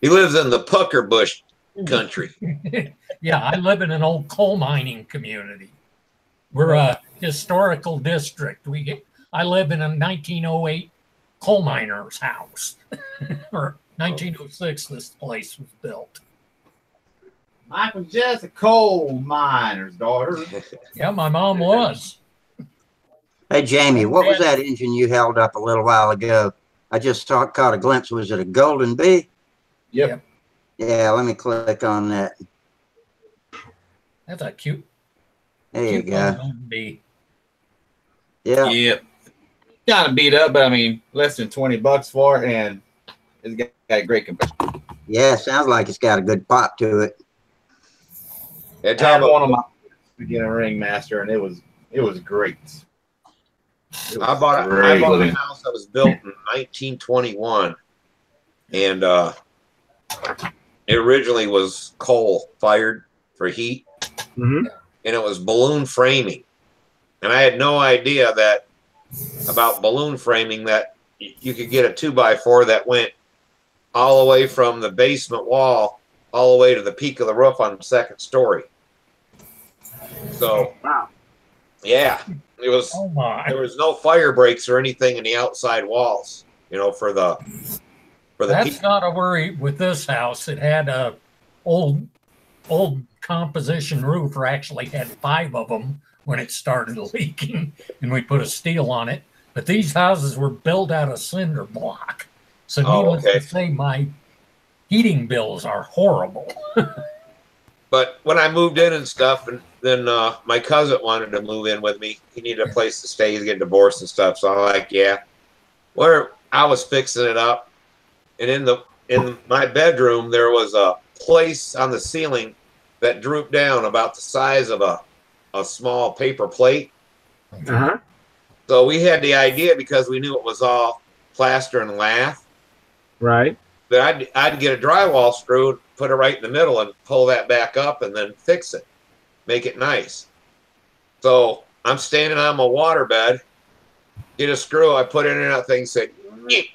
C: He lives in the pucker bush country.
B: Yeah, I live in an old coal mining community. We're a historical district. I live in a 1908 coal miner's house. Or 1906 this place was built.
E: Mike was just a coal miner's daughter.
B: Yeah, my mom was.
A: Hey, Jamie, what was that engine you held up a little while ago? I just caught a glimpse. Was it a Golden Bee?
E: Yep.
A: Yeah, let me click on that.
B: That's a cute.
A: There you go.
B: Golden Bee.
A: Yeah.
E: Yep. Kind of beat up, but I mean, less than $20 for it, and it's got a great compression.
A: Yeah, sounds like it's got a good pop to it.
C: Yeah,
E: I had one of my beginner ringmaster, and it was great.
C: I bought a house that was built in 1921, and it originally was coal fired for heat, and it was balloon framing. And I had no idea about balloon framing, that you could get a 2x4 that went all the way from the basement wall all the way to the peak of the roof on the second story. So,
D: Wow.
C: yeah, it was.
B: Oh my.
C: There was no fire breaks or anything in the outside walls. You know, for the
B: That's not a worry with this house. It had a old composition roof, or actually had 5 of them when it started leaking, and we put a steel on it. But these houses were built out of cinder block. So needless to say, my heating bills are horrible.
C: But when I moved in and stuff, and then my cousin wanted to move in with me. He needed a place to stay. He's getting divorced and stuff. So I'm like, yeah. Where I was fixing it up, and in my bedroom there was a place on the ceiling that drooped down about the size of a small paper plate.
D: Uh-huh.
C: So we had the idea, because we knew it was all plaster and lath,
D: Right.
C: that I'd get a drywall screw, put it right in the middle, and pull that back up, and then fix it, make it nice. So I'm standing on my water bed, get a screw, I put it in that thing, said, "Nyeh."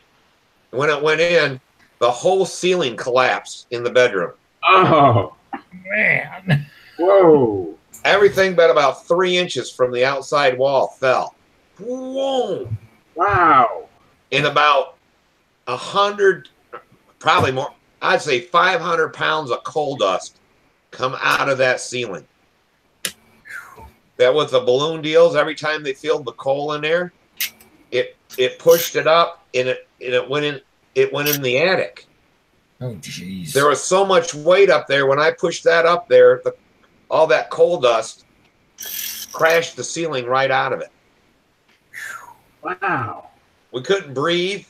C: When it went in, the whole ceiling collapsed in the bedroom.
D: Oh,
B: Man.
D: whoa.
C: Everything but about 3 inches from the outside wall fell. Whoa!
D: Wow.
C: In about 100, probably more, I'd say 500 pounds of coal dust come out of that ceiling. That with the balloon deals, every time they filled the coal in there, it pushed it up, and it went in the attic.
B: Oh, jeez.
C: There was so much weight up there. When I pushed that up there, all that coal dust crashed the ceiling right out of it.
D: Wow.
C: We couldn't breathe.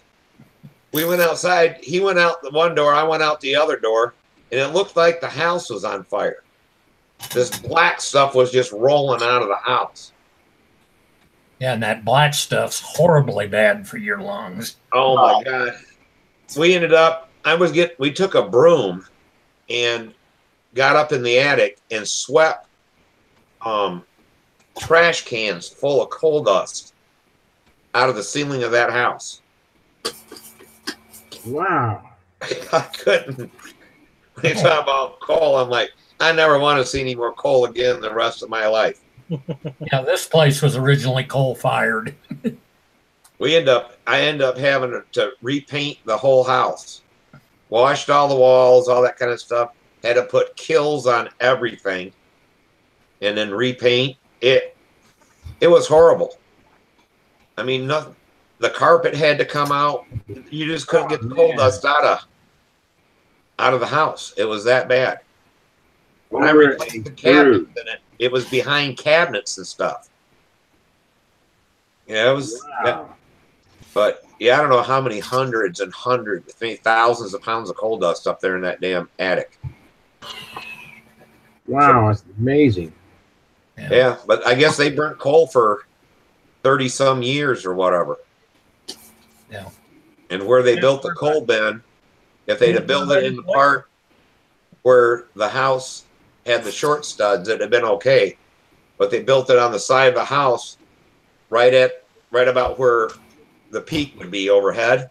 C: We went outside. He went out the one door. I went out the other door, and it looked like the house was on fire. This black stuff was just rolling out of the house.
B: Yeah, and that black stuff's horribly bad for your lungs.
C: Oh my God. We ended up, we took a broom and got up in the attic and swept trash cans full of coal dust out of the ceiling of that house.
D: Wow.
C: I couldn't. When you talk about coal, I'm like, I never want to see any more coal again the rest of my life.
B: Yeah, this place was originally coal-fired.
C: I end up having to repaint the whole house. Washed all the walls, all that kind of stuff. Had to put kills on everything and then repaint it. It was horrible. I mean, nothing. The carpet had to come out. You just couldn't get the coal dust out of the house. It was that bad. When I replaced the cabinets in it was behind cabinets and stuff. Yeah, it was.
D: Wow.
C: But yeah, I don't know how many hundreds and hundreds, maybe thousands of pounds of coal dust up there in that damn attic.
D: Wow, that's amazing.
C: Yeah, but I guess they burnt coal for 30 some years or whatever.
B: Yeah.
C: And where they built the coal bin, if they'd have built it in the part where the house had the short studs, it'd have been okay. But they built it on the side of the house, right about where the peak would be overhead.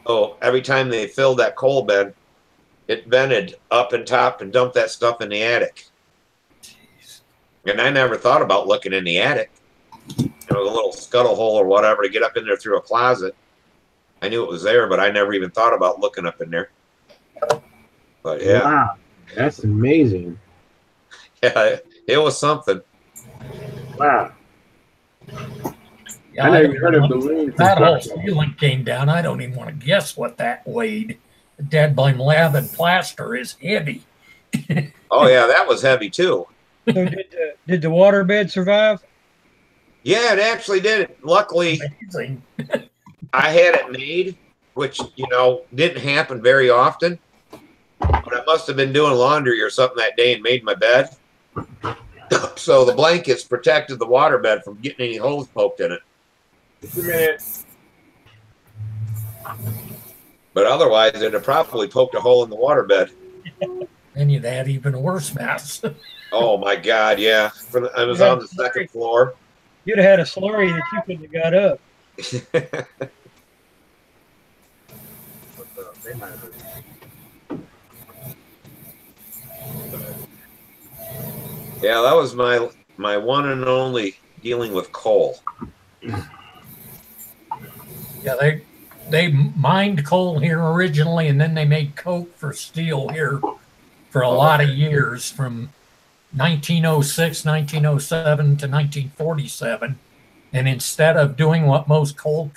C: So every time they filled that coal bin, it vented up and top and dumped that stuff in the attic.
B: Jeez.
C: And I never thought about looking in the attic. You know, the little scuttle hole or whatever to get up in there through a closet. I knew it was there, but I never even thought about looking up in there. But yeah.
D: Wow, that's amazing.
C: Yeah, it was something.
D: Wow.
B: Yeah,
D: I never heard of balloons.
B: That whole ceiling came down. I don't even want to guess what that weighed. Dead blame lath and plaster is heavy.
C: Oh yeah, that was heavy too.
F: So did the water bed survive?
C: Yeah, it actually did. Luckily,
B: Amazing.
C: I had it made, which, you know, didn't happen very often. But I must have been doing laundry or something that day and made my bed. So the blankets protected the water bed from getting any holes poked in it.
D: Just a minute.
C: But otherwise, it'd have probably poked a hole in the water bed.
B: And you'd had even worse mess.
C: Oh my God, yeah. I was on the second floor.
F: You'd have had a slurry that you couldn't have got up.
C: Yeah, that was my one and only dealing with coal.
B: Yeah, they mined coal here originally, and then they made coke for steel here for a lot of years, from 1906, 1907 to 1947. And instead of doing what most coal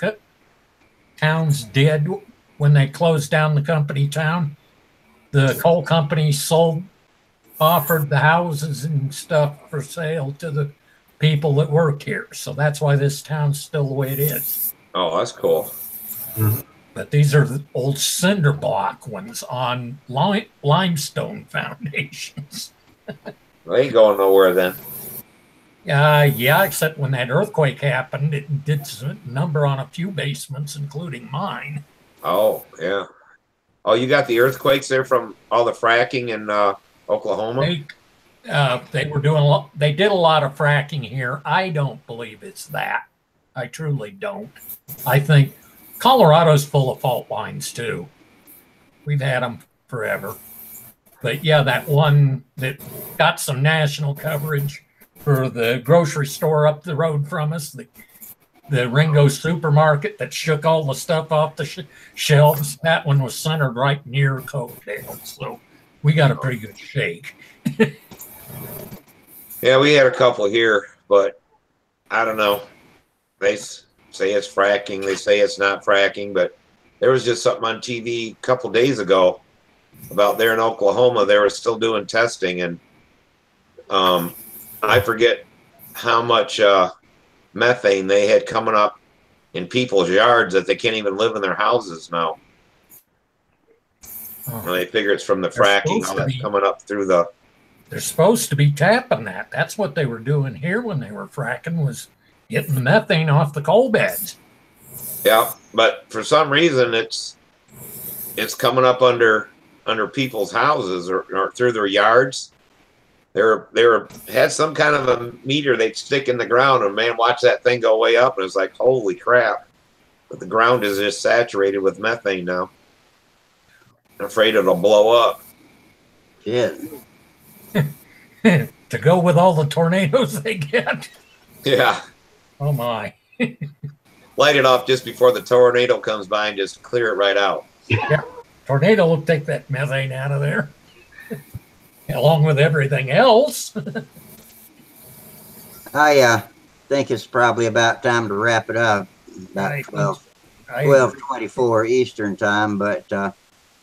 B: towns did when they closed down the company town, the coal company offered the houses and stuff for sale to the people that work here. So that's why this town's still the way it is.
C: Oh, that's cool.
B: But these are the old cinder block ones on limestone foundations.
C: They ain't going nowhere then.
B: Yeah, except when that earthquake happened, it did a number on a few basements, including mine.
C: Oh, yeah. Oh, you got the earthquakes there from all the fracking in Oklahoma?
B: They were doing they did a lot of fracking here. I don't believe it's that. I truly don't. I think Colorado's full of fault lines too. We've had them forever. But yeah, that one that got some national coverage for the grocery store up the road from us, the Ringo supermarket that shook all the stuff off the shelves, that one was centered right near Cokedale. So we got a pretty good shake.
C: Yeah, we had a couple here, but I don't know. They say it's fracking. They say it's not fracking, but there was just something on TV a couple days ago about there in Oklahoma. They were still doing testing, and I forget how much methane they had coming up in people's yards that they can't even live in their houses now. And they figure it's from the fracking, all that's coming up through the...
B: They're supposed to be tapping that. That's what they were doing here when they were fracking, was getting the methane off the coal beds.
C: Yeah, but for some reason it's coming up under people's houses or through their yards. They had some kind of a meter they'd stick in the ground, and man, watch that thing go way up, and it's like, holy crap! But the ground is just saturated with methane now. I'm afraid it'll blow up.
A: Yeah.
B: To go with all the tornadoes they get.
C: Yeah.
B: Oh my.
C: Light it off just before the tornado comes by and just clear it right out.
B: Yeah. Tornado will take that methane out of there. Along with everything else.
A: I think it's probably about time to wrap it up. About 12:24 Eastern time, but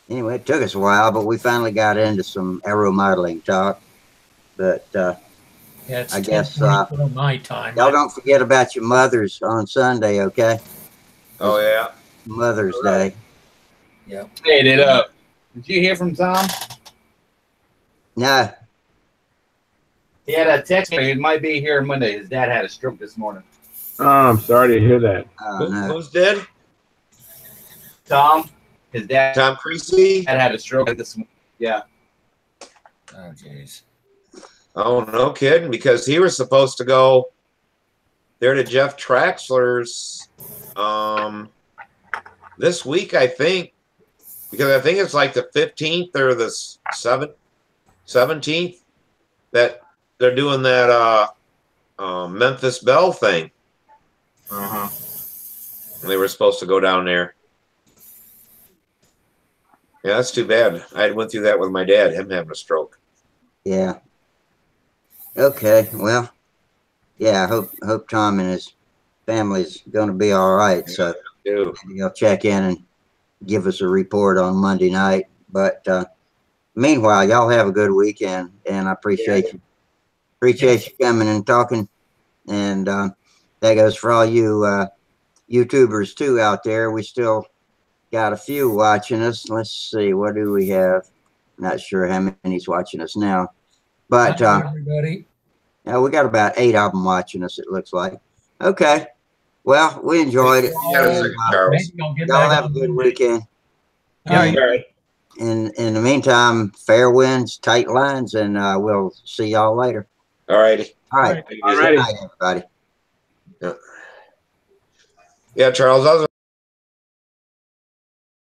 A: anyway, it took us a while, but we finally got into some aeromodeling talk. But
B: yeah,
A: I guess
B: my time.
A: Y'all don't forget about your mothers on Sunday, okay?
C: Oh yeah,
A: Mother's Day.
B: Yeah.
E: Hey, did you hear from Tom?
A: No.
E: He had a text me. He might be here Monday. His dad had a stroke this morning.
D: Oh, I'm sorry to hear that.
A: No.
C: Who's dead?
E: Tom, his dad.
C: Tom Creasy
E: had a stroke this morning. Yeah.
B: Oh jeez.
C: Oh, no kidding, because he was supposed to go there to Jeff Traxler's this week, I think, because I think it's like the 15th or the 17th that they're doing that Memphis Belle thing.
E: Uh-huh.
C: And they were supposed to go down there. Yeah, that's too bad. I went through that with my dad, him having a stroke.
A: Yeah. Okay, well, yeah, I hope Tom and his family's going to be all right. So maybe he'll check in and give us a report on Monday night. But meanwhile, y'all have a good weekend, and I appreciate you coming and talking. And that goes for all you YouTubers too out there. We still got a few watching us. Let's see, what do we have? Not sure how many's watching us now. But
B: everybody.
A: Yeah, we got about 8 of them watching us, it looks like. Okay. Well, we enjoyed it. Y'all have a good weekend.
B: All right.
A: In the meantime, fair winds, tight lines, and we'll see y'all later.
C: All righty.
A: All right.
D: All righty.
A: Good night, everybody.
C: Yeah, Charles, I was